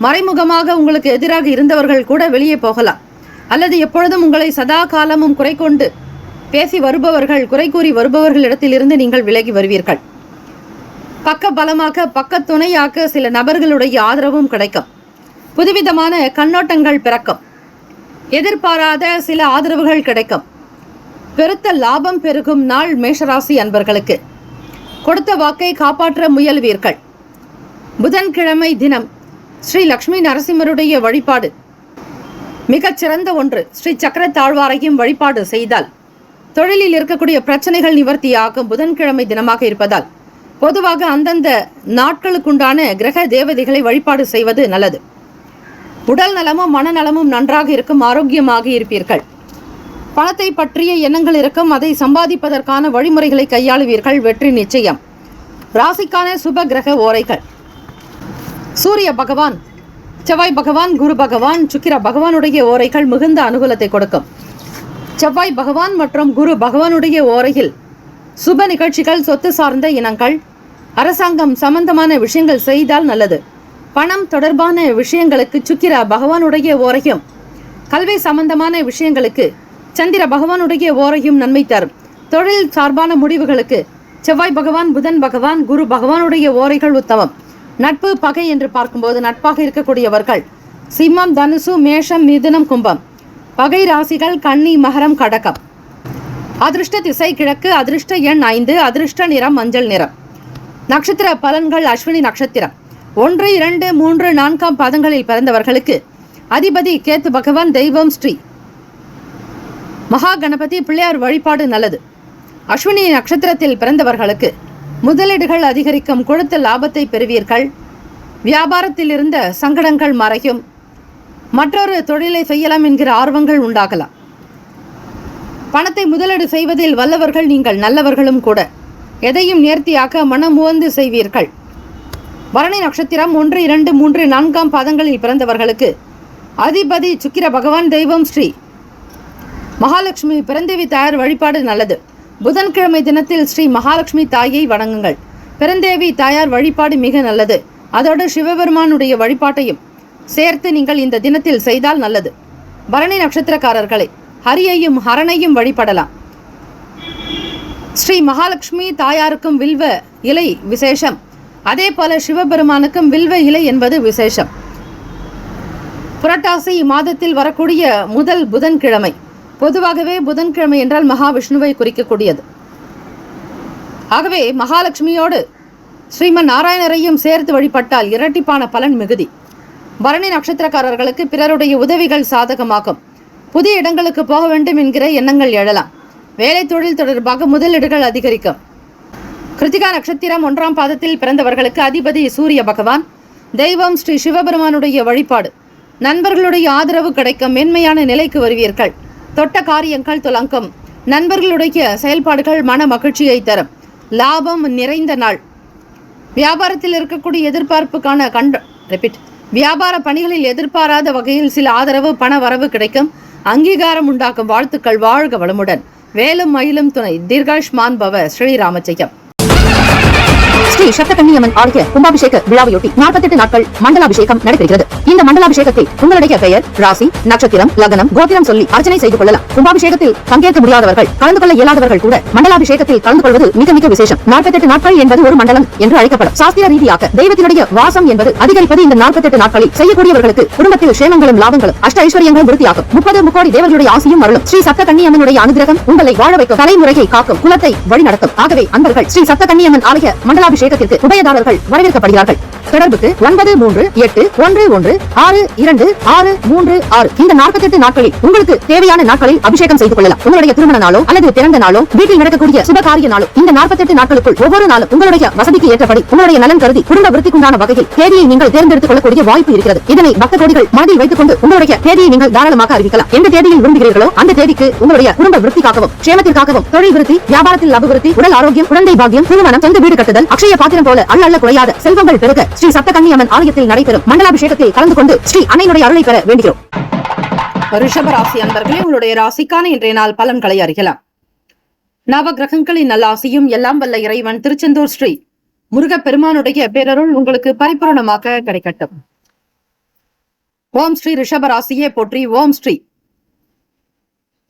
மறைமுகமாக உங்களுக்கு எதிராக இருந்தவர்கள் கூட வெளியே போகலாம். அல்லது எப்பொழுதும் உங்களை சதா காலமும் குறை கொண்டு பேசி வருபவர்கள், குறை கூறி வருபவர்களிடத்திலிருந்து நீங்கள் விலகி வருவீர்கள். பக்க பலமாக, பக்க துணையாக சில நபர்களுடைய ஆதரவும் கிடைக்கும். புதுவிதமான கண்ணோட்டங்கள் பிறக்கும். எதிர்பாராத சில ஆதரவுகள் கிடைக்கும். பெருத்த லாபம் பெருகும் நாள் மேஷராசி அன்பர்களுக்கு. கொடுத்த வாக்கை காப்பாற்ற முயல்வீர்கள். புதன்கிழமை தினம் ஸ்ரீ லக்ஷ்மி நரசிம்மருடைய வழிபாடு மிகச்சிறந்த ஒன்று. ஸ்ரீ சக்கர தாழ்வாரையும் வழிபாடு செய்தால் தொழிலில் இருக்கக்கூடிய பிரச்சனைகள் நிவர்த்தியாகும். புதன்கிழமை தினமாக இருப்பதால் பொதுவாக அந்தந்த நாட்களுக்குண்டான கிரக தேவதைகளை வழிபாடு செய்வது நல்லது. உடல் நலமும் மனநலமும் நன்றாக இருக்கும். ஆரோக்கியமாக இருப்பீர்கள். பணத்தை பற்றிய எண்ணங்கள் இருக்கும். அதை சம்பாதிப்பதற்கான வழிமுறைகளை கையாளுவீர்கள். வெற்றி நிச்சயம். ராசிக்கான சுப கிரக ஓரைகள்: சூரிய பகவான், செவ்வாய் பகவான், குரு பகவான், சுக்கிர பகவானுடைய ஓரைகள் மிகுந்த அனுகூலத்தை கொடுக்கும். செவ்வாய் பகவான் மற்றும் குரு பகவானுடைய ஓரையில் சுப நிகழ்ச்சிகள், சொத்து சார்ந்த இனங்கள், அரசாங்கம் சம்பந்தமான விஷயங்கள் செய்தால் நல்லது. பணம் தொடர்பான விஷயங்களுக்கு சுக்கிர பகவானுடைய ஓரையும், கல்வி சம்பந்தமான விஷயங்களுக்கு சந்திர பகவானுடைய ஓரையும் நன்மை தரும். தொழில் சார்பான முடிவுகளுக்கு செவ்வாய் பகவான், புதன் பகவான், குரு பகவானுடைய ஓரைகள் உத்தமம். நட்பு பகை என்று பார்க்கும்போது நட்பாக இருக்கக்கூடியவர்கள் சிம்மம், தனுசு, மேஷம், மிதுனம், கும்பம். பகை ராசிகள் கன்னி, மகரம், கடகம். அதிர்ஷ்ட திசை கிழக்கு. அதிர்ஷ்ட எண் 5. அதிர்ஷ்ட நிறம் மஞ்சள் நிறம். நட்சத்திர பலன்கள்: அஸ்வினி நட்சத்திரம் 1, 2, 3, 4 பாதங்களில் பிறந்தவர்களுக்கு அதிபதி கேத்து பகவான். தெய்வம் ஸ்ரீ மகா கணபதி பிள்ளையார் வழிபாடு நல்லது. அஸ்வினி நட்சத்திரத்தில் பிறந்தவர்களுக்கு முதலீடுகள் அதிகரிக்கும். கொடுத்த லாபத்தை பெறுவீர்கள். வியாபாரத்தில் இருந்த சங்கடங்கள் மறையும். மற்றொரு தொழிலை செய்யலாம் என்கிற ஆர்வங்கள் உண்டாகலாம். பணத்தை முதலீடு செய்வதில் வல்லவர்கள் நீங்கள், நல்லவர்களும் கூட. எதையும் நேர்த்தியாக மனம் உவந்து செய்வீர்கள். பரணி நட்சத்திரம் 1, 2, 3, 4 பாதங்களில் பிறந்தவர்களுக்கு அதிபதி சுக்கிர பகவான். தெய்வம் ஸ்ரீ மகாலட்சுமி பிறந்தேவி தாயார் வழிபாடு நல்லது. புதன்கிழமை தினத்தில் ஸ்ரீ மகாலட்சுமி தாயை வணங்குங்கள். பிறந்தேவி தாயார் வழிபாடு மிக நல்லது. அதோடு சிவபெருமானுடைய வழிபாட்டையும் சேர்த்து நீங்கள் இந்த தினத்தில் செய்தால் நல்லது. பரணி நட்சத்திரக்காரர்களை ஹரியையும் ஹரணையும் வழிபடலாம். ஸ்ரீ மகாலட்சுமி தாயாருக்கும் வில்வ இலை விசேஷம். அதே போல சிவபெருமானுக்கும் வில்வ இலை என்பது விசேஷம். புரட்டாசி மாதத்தில் வரக்கூடிய முதல் புதன்கிழமை. பொதுவாகவே புதன்கிழமை என்றால் மகாவிஷ்ணுவை குறிக்கக்கூடியது. ஆகவே மகாலட்சுமியோடு ஸ்ரீமன் நாராயணரையும் சேர்த்து வழிபட்டால் இரட்டிப்பான பலன் மிகுதி. பரணி நட்சத்திரக்காரர்களுக்கு பிறருடைய உதவிகள் சாதகமாகும். புதிய இடங்களுக்கு போக வேண்டும் என்கிற எண்ணங்கள் எழலாம். வேலை தொழில் தொடர்பாக முதலீடுகள் அதிகரிக்கும். கிருத்திகா நட்சத்திரம் 1ஆம் பாதத்தில் பிறந்தவர்களுக்கு அதிபதி சூரிய பகவான். தெய்வம் ஸ்ரீ சிவபெருமானுடைய வழிபாடு. நண்பர்களுடைய ஆதரவு கிடைக்கும். மென்மையான நிலைக்கு வருவீர்கள். தொட்ட காரியங்கள் துலங்கும். நண்பர்களுடைய செயல்பாடுகள் மன மகிழ்ச்சியை தரும். லாபம் நிறைந்த நாள். வியாபாரத்தில் இருக்கக்கூடிய எதிர்பார்ப்புக்கான வியாபார பணிகளில் எதிர்பாராத வகையில் சில ஆதரவு பண வரவு கிடைக்கும். அங்கீகாரம் உண்டாக்கும். வாழ்த்துக்கள். வாழ்க வளமுடன். வேலும் மயிலும் துணை. தீர்காஷ்மான் பவ. ஸ்ரீராமஜெயம். ஸ்ரீ சப்தகன்னியம்மன் ஆலய கும்பாபிஷேக விழாவையொட்டி 48 நாட்கள் மண்டலாபிஷேகம் நடைபெறுகிறது. இந்த மண்டலாபிஷேகத்தில் உங்களுடைய பெயர், ராசி, நட்சத்திரம், லக்னம், கோத்திரம் சொல்லி அர்ச்சனை செய்து கொள்ளலாம். கும்பாபிஷேகத்தில் பங்கேற்க முடியாதவர்கள், கலந்து கொள்ள இயலாதவர்கள் கூட மண்டலாபிஷேகத்தில் கலந்து கொள்வது மிக மிக விசேஷம். 48 நாட்கள் என்பது ஒரு மண்டலம் என்று அழைக்கப்படும். சாஸ்திர ரீதியாக தெய்வத்தினுடைய வாசம் என்பது அதிகரிப்பது இந்த 48 நாட்களில். செய்யக்கூடியவர்களுக்கு குடும்பத்தில் சேமங்களும் லாபங்களும் அஷ்ட ஐஸ்வர்யங்களும் விருத்தியாகும். 30 முக்கோடி தேவர்களுடைய ஆசியும் அருளும். ஸ்ரீ சப்தகன்னியம்மனுடைய அனுகிரகம் உங்களை வாழ வைக்கும். தலைமுறையை காக்கும். குலத்தை வழிநடத்தும். ஆகவே அன்பர்கள் ஸ்ரீ சப்தகன்னியம்மன் ஆலய மண்டலாபிஷேகத்திற்கு உபயதாரர்கள் வரவேற்கப்படுகிறார்கள். தொடர்புக்கு 9381626236. இந்த 48 நாட்களில் உங்களுக்கு தேவையான நாட்களில் அபிஷேகம் செய்து கொள்ளலாம். உங்களுடைய திருமண நாளோ அல்லது பிறந்த நாளோ வீட்டில் நடக்கக்கூடிய சுபகாரிய நாளோ இந்த 48 நாட்களுக்குள் ஒவ்வொரு நாளும் உங்களுடைய வசதிக்கு ஏற்றபடி உங்களுடைய நலன் கருதி குடும்ப விருத்திக்குண்டான வகையில் தேதியை நீங்கள் தேர்ந்தெடுத்துக் கொள்ளக்கூடிய வாய்ப்பு இருக்கிறது. இதனை பக்த கோடிகள் மனதில் வைத்துக் கொண்டு உங்களுடைய தேதியை நீங்கள் தாராளமாக அறிவிக்கலாம். எந்த தேதியில் விரும்புகிறீர்களோ அந்த தேதிக்கு உங்களுடைய குடும்ப விருத்திக்காகவும் சேமத்திற்காகவும் தொழில் விருத்தி, வியாபாரத்தில் அபிவிருத்தி, உடல் ஆரோக்கியம், குழந்தை பாக்கியம், திருமணம், சொந்த வீடு கட்டுதல், அக்ஷய பாத்திரம் போல அல்ல குறையாத செல்வங்கள் பெருக ஸ்ரீ சப்தகன்னியம்மன் ஆலயத்தில் நடைபெறும் மண்டலாபிஷேகத்தில் கலந்து கொண்டு ஸ்ரீ அன்னையினுடைய அருளை பெற வேண்டுகிறோம். ரிஷப ராசி அன்பர்களே, உங்களுடைய ராசிக்கான இன்றைய நாள் பலன்களை அறியலாம். நவ கிரகங்களின் நல்ல ஆசியும் எல்லாம் வல்ல இறைவன் திருச்செந்தூர் ஸ்ரீ முருகப்பெருமானுடைய பேரருள் உங்களுக்கு பரிபூரணமாக கிடைக்கட்டும். ஓம் ஸ்ரீ ரிஷப ராசியே போற்றி. ஓம் ஸ்ரீ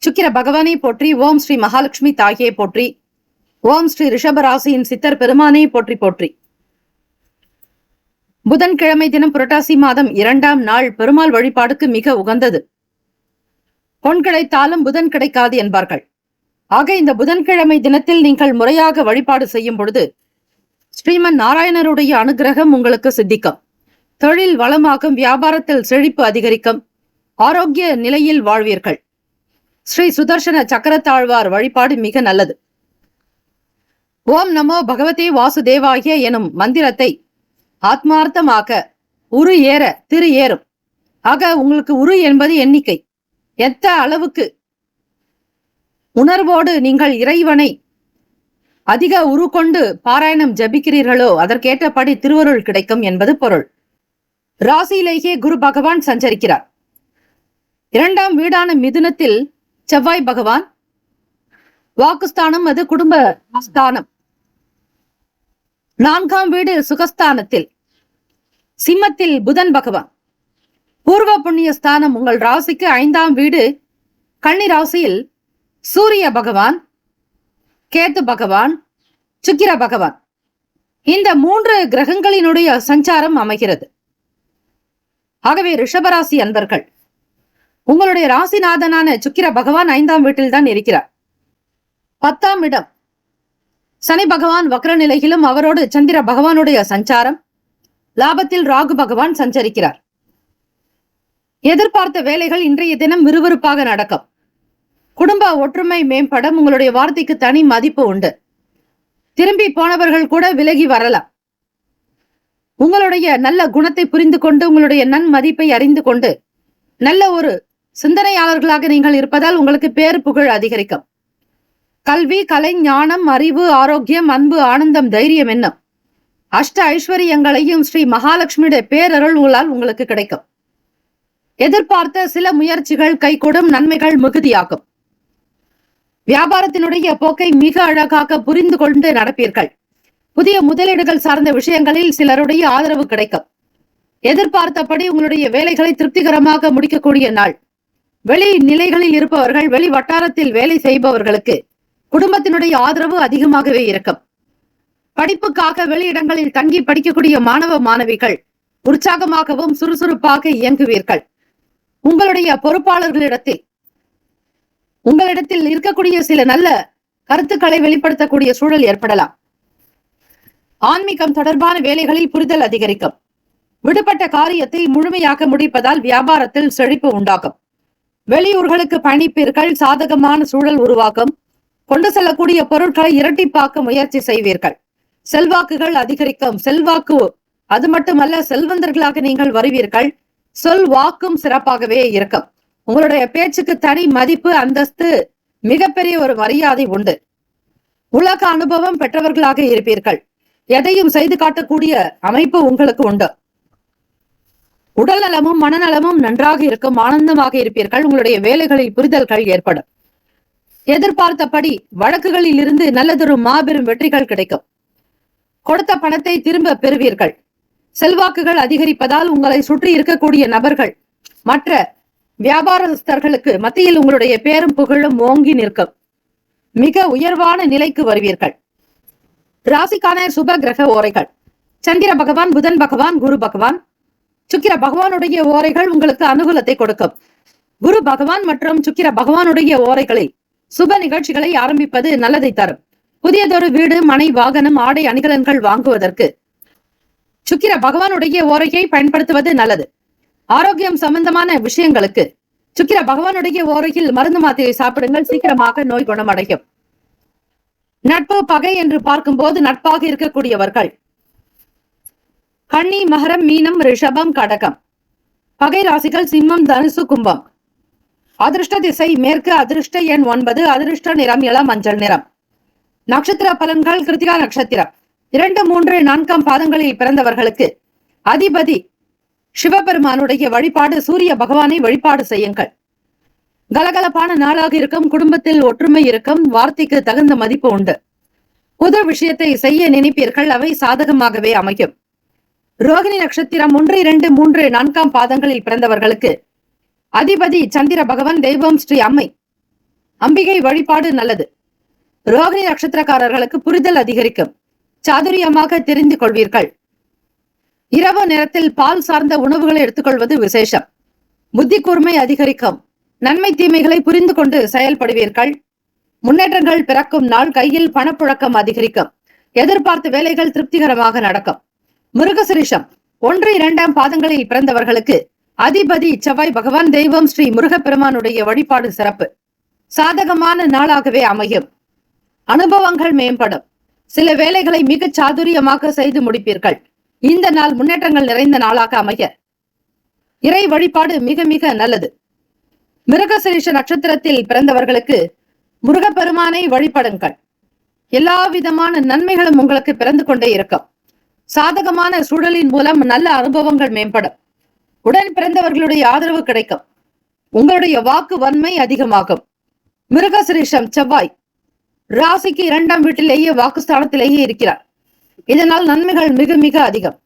சுக்கிர பகவானை போற்றி. ஓம் ஸ்ரீ மகாலட்சுமி தாயே போற்றி. ஓம் ஸ்ரீ ரிஷப ராசியின் சித்தர் பெருமானை போற்றி போற்றி. புதன்கிழமை தினம் புரட்டாசி மாதம் 2ஆம் நாள் பெருமாள் வழிபாடுக்கு மிக உகந்தது. பொன் கிடைத்தாலும் புதன் கிடைக்காது என்பார்கள். ஆக இந்த புதன்கிழமை தினத்தில் நீங்கள் முறையாக வழிபாடு செய்யும் பொழுது ஸ்ரீமன் நாராயணருடைய அனுகிரகம் உங்களுக்கு சித்திக்கும். தொழில் வளமாகும். வியாபாரத்தில் செழிப்பு அதிகரிக்கும். ஆரோக்கிய நிலையில் வாழ்வீர்கள். ஸ்ரீ சுதர்சன சக்கரத்தாழ்வார் வழிபாடு மிக நல்லது. ஓம் நமோ பகவதே வாசுதேவாய எனும் மந்திரத்தை ஆத்மார்த்தமாக உரு ஏற திரு ஏறும். ஆக உங்களுக்கு உரு என்பது எண்ணிக்கை. எந்த அளவுக்கு உணர்வோடு நீங்கள் இறைவனை அதிக உரு கொண்டு பாராயணம் ஜபிக்கிறீர்களோ அதற்கேற்றபடி திருவருள் கிடைக்கும் என்பது பொருள். ராசியிலேயே குரு பகவான் சஞ்சரிக்கிறார். 2ஆம் வீடான மிதுனத்தில் செவ்வாய் பகவான். வாக்குஸ்தானம் அது குடும்ப ஸ்தானம். 4ஆம் வீடு சுகஸ்தானத்தில் சிம்மத்தில் புதன் பகவான். பூர்வ புண்ணிய ஸ்தானம் உங்கள் ராசிக்கு 5ஆம் வீடு கன்னி ராசியில் சூரிய பகவான், கேத்து பகவான், சுக்கிர பகவான். இந்த 3 கிரகங்களினுடைய சஞ்சாரம் அமைகிறது. ஆகவே ரிஷபராசி அன்பர்கள் உங்களுடைய ராசிநாதனான சுக்கிர பகவான் 5ஆம் வீட்டில் தான் இருக்கிறார். 10ஆம் இடம் சனி பகவான் வக்ர நிலையிலும் அவரோடு சந்திர பகவானுடைய சஞ்சாரம். லாபத்தில் ராகு பகவான் சஞ்சரிக்கிறார். எதிர்பார்த்த வேலைகள் இன்றைய தினம் விறுவிறுப்பாக நடக்கும். குடும்ப ஒற்றுமை மேம்படும். உங்களுடைய வார்த்தைக்கு தனி மதிப்பு உண்டு. திரும்பி போனவர்கள் கூட விலகி வரலாம். உங்களுடைய நல்ல குணத்தை புரிந்து கொண்டு உங்களுடைய நன்மதிப்பை அறிந்து கொண்டு நல்ல ஒரு சிந்தனையாளர்களாக நீங்கள் இருப்பதால் உங்களுக்கு பேர் புகழ் அதிகரிக்கும். கல்வி, கலை, ஞானம், அறிவு, ஆரோக்கியம், அன்பு, ஆனந்தம், தைரியம் என்னும் அஷ்ட ஐஸ்வர்யங்களையும் ஸ்ரீ மகாலட்சுமியுடைய பேரருள் உங்களுக்கு கிடைக்கும். எதிர்பார்த்த சில முயற்சிகள் கைகூடும். நன்மைகள் மிகுதியாகும். வியாபாரத்தினுடைய போக்கை மிக அழகாக புரிந்து கொண்டு நடப்பீர்கள். புதிய முதலீடுகள் சார்ந்த விஷயங்களில் சிலருடைய ஆதரவு கிடைக்கும். எதிர்பார்த்தபடி உங்களுடைய வேலைகளை திருப்திகரமாக முடிக்கக்கூடிய நாள். வெளி நிலைகளில் இருப்பவர்கள், வெளி வட்டாரத்தில் வேலை செய்பவர்களுக்கு குடும்பத்தினுடைய ஆதரவு அதிகமாகவே இருக்கும். படிப்புக்காக வெளியிடங்களில் தங்கி படிக்கக்கூடிய மாணவ மாணவிகள் உற்சாகமாகவும் சுறுசுறுப்பாக இயங்குவீர்கள். உங்களுடைய பொறுப்பாளர்களிடத்தில் உங்களிடத்தில் இருக்கக்கூடிய சில நல்ல கருத்துக்களை வெளிப்படுத்தக்கூடிய சூழல் ஏற்படலாம். ஆன்மீகம் தொடர்பான வேலைகளில் புரிதல் அதிகரிக்கும். விடுபட்ட காரியத்தை முழுமையாக முடிப்பதால் வியாபாரத்தில் செழிப்பு உண்டாகும். வெளியூர்களுக்கு பயணிப்பீர்கள். சாதகமான சூழல் உருவாக்கும். கொண்டு செல்லக்கூடிய பொருட்களை இரட்டிப்பாக்க முயற்சி செய்வீர்கள். செல்வாக்குகள் அதிகரிக்கும். செல்வாக்கு அது மட்டுமல்ல, செல்வந்தர்களாக நீங்கள் வருவீர்கள். சொல் வாக்கும் சிறப்பாகவே இருக்கும். உங்களுடைய பேச்சுக்கு தனி மதிப்பு, அந்தஸ்து, மிகப்பெரிய ஒரு மரியாதை உண்டு. உலக அனுபவம் பெற்றவர்களாக இருப்பீர்கள். எதையும் செய்து காட்டக்கூடிய அமைப்பு உங்களுக்கு உண்டு. உடல் நலமும் மனநலமும் நன்றாக இருக்கும். ஆனந்தமாக இருப்பீர்கள். உங்களுடைய வேலைகளில் புரிதல்கள் ஏற்படும். எதிர்பார்த்தபடி வழக்குகளில் இருந்து நல்லதொரு மாபெரும் வெற்றிகள் கிடைக்கும். கொடுத்த பணத்தை திரும்ப பெறுவீர்கள். செல்வாக்குகள் அதிகரிப்பதால் உங்களை சுற்றி இருக்கக்கூடிய நபர்கள், மற்ற வியாபாரஸ்தர்களுக்கு மத்தியில் உங்களுடைய பேரும் புகழும் ஓங்கி நிற்கும். மிக உயர்வான நிலைக்கு வருவீர்கள். ராசிக்கான சுப கிரக ஓரைகள்: சந்திர பகவான், புதன் பகவான், குரு பகவான். சுக்கிர பகவானுடைய ஓரைகள் உங்களுக்கு அனுகூலத்தை கொடுக்கும். குரு பகவான் மற்றும் சுக்கிர பகவானுடைய ஓரைகளில் சுப நிகழ்ச்சிகளை ஆரம்பிப்பது நல்லதை தரும். புதியதொரு வீடு, மனை, வாகனம், ஆடை, அணிகலன்கள் வாங்குவதற்கு சுக்கிர பகவானுடைய ஓரையை பயன்படுத்துவது நல்லது. ஆரோக்கியம் சம்பந்தமான விஷயங்களுக்கு சுக்கிர பகவானுடைய ஓரையில் மருந்து மாத்திரை சாப்பிடுங்கள். சீக்கிரமாக நோய் குணமடையும். நட்பு பகை என்று பார்க்கும்போது நட்பாக இருக்கக்கூடியவர்கள் கன்னி, மகரம், மீனம், ரிஷபம், கடகம். பகை ராசிகள் சிம்மம், தனுசு, கும்பம். அதிர்ஷ்ட திசை மேற்கு. அதிர்ஷ்ட எண் 9. அதிர்ஷ்ட நிறம் இளம் மஞ்சள் நிறம். நட்சத்திர பலன்கள்: கிருத்திகா நட்சத்திரம் 2, 3, 4 பாதங்களில் பிறந்தவர்களுக்கு அதிபதி சிவபெருமானுடைய வழிபாடு, சூரிய பகவானை வழிபாடு செய்யுங்கள். கலகலப்பான நாளாக இருக்கும். குடும்பத்தில் ஒற்றுமை இருக்கும். வார்த்தைக்கு தகுந்த மதிப்பு உண்டு. புது விஷயத்தை செய்ய நினைப்பீர்கள். அவை சாதகமாகவே அமையும். ரோகிணி நட்சத்திரம் 1, 2, 3, 4 பாதங்களில் பிறந்தவர்களுக்கு அதிபதி சந்திர பகவான், தெய்வம் ஸ்ரீ அம்மை அம்பிகை வழிபாடு நல்லது. ரோகிணி நட்சத்திரக்காரர்களுக்கு புரிதல் அதிகரிக்கும். சாதுரியமாக தெரிந்து கொள்வீர்கள். இரவு நேரத்தில் பால் சார்ந்த உணவுகளை எடுத்துக்கொள்வது விசேஷம். புத்தி கூர்மை அதிகரிக்கும். நன்மை தீமைகளை புரிந்து கொண்டு செயல்படுவீர்கள். முன்னேற்றங்கள் பிறக்கும் நாள். கையில் பணப்புழக்கம் அதிகரிக்கும். எதிர்பார்த்த வேலைகள் திருப்திகரமாக நடக்கும். மிருகசிரிஷம் 1, 2 பாதங்களில் பிறந்தவர்களுக்கு அதிபதி செவ்வாய் பகவான், தெய்வம் ஸ்ரீ முருகப்பெருமானுடைய வழிபாடு சிறப்பு. சாதகமான நாளாகவே அமையும். அனுபவங்கள் மேம்படும். சில வேலைகளை மிக சாதுரியமாக செய்து முடிப்பீர்கள். இந்த நாள் முன்னேற்றங்கள் நிறைந்த நாளாக அமைய இறை வழிபாடு மிக மிக நல்லது. மிருகசிரிஷ நட்சத்திரத்தில் பிறந்தவர்களுக்கு முருகப்பெருமானை வழிபடுங்கள். எல்லா விதமான நன்மைகளும் உங்களுக்கு பிறந்து கொண்டே இருக்கும். சாதகமான சூழலின் மூலம் நல்ல அனுபவங்கள் மேம்படும். உடன் பிறந்தவர்களுடைய ஆதரவு கிடைக்கும். உங்களுடைய வாக்கு வன்மை அதிகமாகும். மிருகசிரிஷம் செவ்வாய் ராசிக்கு 2ஆம் வீட்டிலேயே வாக்குஸ்தானத்திலேயே இருக்கிறார். இதனால் நன்மைகள் மிக மிக அதிகம்.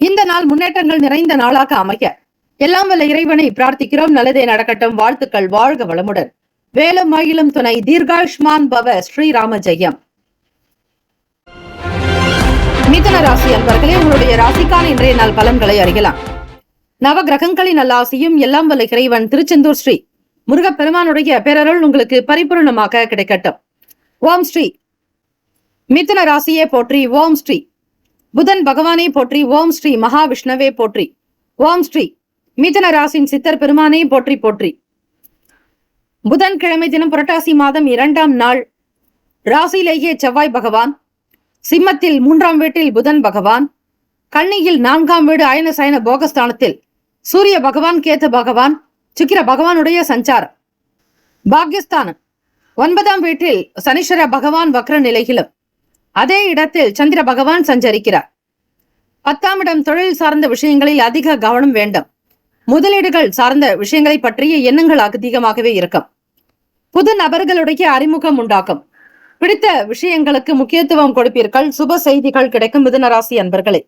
இந்த நாள் முன்னேற்றங்கள் நிறைந்த நாளாக அமைய எல்லாம் வல்ல இறைவனை பிரார்த்திக்கிறோம். நல்லதே நடக்கட்டும். வாழ்த்துக்கள். வாழ்க வளமுடன். வேலும் மயிலும் துணை. தீர்காயுஷ்மான் பவ. ஸ்ரீராம ஜெயம். மிதுன ராசி அன்பர்களே, உங்களுடைய ராசிக்கான இன்றைய நாள் பலன்களை அறியலாம். நவ கிரகங்களின் நல்லாசியும் எல்லாம் வல்ல இறைவன் திருச்செந்தூர் ஸ்ரீ முருகப்பெருமானுடைய பேரருள் உங்களுக்கு பரிபூர்ணமாக கிடைக்கட்டும். ஓம் ஸ்ரீ மிதுன ராசியே போற்றி. ஓம் ஸ்ரீ புதன் பகவானே போற்றி. ஓம் ஸ்ரீ மகாவிஷ்ணவே போற்றி. ஓம் ஸ்ரீ மிதுன ராசின் சித்தர் பெருமானே போற்றி போற்றி. புதன்கிழமை தினம் புரட்டாசி மாதம் 2ஆம் நாள் ராசியிலேயே செவ்வாய் பகவான், சிம்மத்தில் 3ஆம் வீட்டில் புதன் பகவான், கன்னியில் 4ஆம் வீடு அயன சயன போகஸ்தானத்தில் சூரிய பகவான், கேது பகவான், சுக்கிர பகவானுடைய சஞ்சாரம். பாக்யஸ்தானம் 9ஆம் வீட்டில் சனீஸ்வர பகவான் வக்ர நிலையிலும் அதே இடத்தில் சந்திர பகவான் சஞ்சரிக்கிறார். 10ஆம் இடம் தொழில் சார்ந்த விஷயங்களில் அதிக கவனம் வேண்டும். முதலீடுகள் சார்ந்த விஷயங்களை பற்றிய எண்ணங்கள் அதிகமாகவே இருக்கும். புது நபர்களுடைய அறிமுகம் உண்டாகும். பிடித்த விஷயங்களுக்கு முக்கியத்துவம் கொடுப்பீர்கள். சுப செய்திகள் கிடைக்கும். மிதுனராசி அன்பர்களே,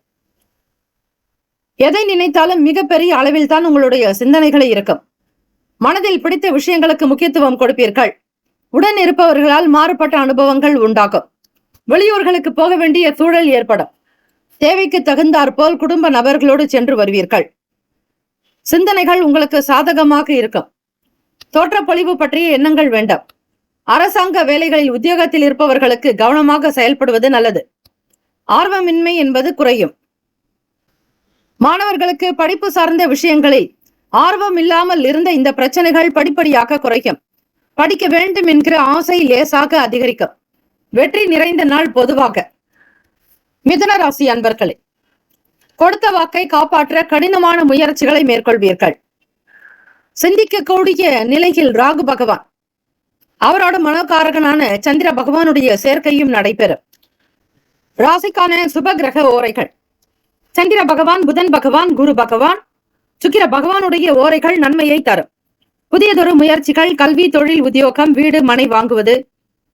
எதை நினைத்தாலும் மிகப்பெரிய அளவில் தான் உங்களுடைய சிந்தனைகளை இருக்கும். மனதில் பிடித்த விஷயங்களுக்கு முக்கியத்துவம் கொடுப்பீர்கள். உடன் இருப்பவர்களால் மாறுபட்ட அனுபவங்கள் உண்டாகும். வெளியூர்களுக்கு போக வேண்டிய சூழல் ஏற்படும். தேவைக்கு தகுந்தாற் போல் குடும்ப நபர்களோடு சென்று வருவீர்கள். சிந்தனைகள் உங்களுக்கு சாதகமாக இருக்கும். தோற்றப்பொழிவு பற்றிய எண்ணங்கள் வேண்டாம். அரசாங்க வேலைகளில் உத்தியோகத்தில் இருப்பவர்களுக்கு கவனமாக செயல்படுவது நல்லது. ஆர்வமின்மை என்பது குறையும். மாணவர்களுக்கு படிப்பு சார்ந்த விஷயங்களில் ஆர்வம் இல்லாமல் இருந்த இந்த பிரச்சனைகள் படிப்படியாக குறையும். படிக்க வேண்டும் என்கிற ஆசை லேசாக அதிகரிக்கும். வெற்றி நிறைந்த நாள் பொதுவாக. மிதுன ராசி அன்பர்களே, கொடுத்த வாக்கை காப்பாற்ற கடினமான முயற்சிகளை மேற்கொள்வீர்கள். சிந்திக்கக்கூடிய நிலையில் ராகு பகவான் அவரோட மனோகாரகனான சந்திர பகவானுடைய சேர்க்கையும் நடைபெறும். ராசிக்கான சுப கிரக ஓரைகள்: சந்திர பகவான், புதன் பகவான், குரு பகவான், சுக்கிர பகவானுடைய ஓரைகள் நன்மையை தரும். புதியதொரு முயற்சிகள், கல்வி, தொழில், உத்தியோகம், வீடு, மனை வாங்குவது,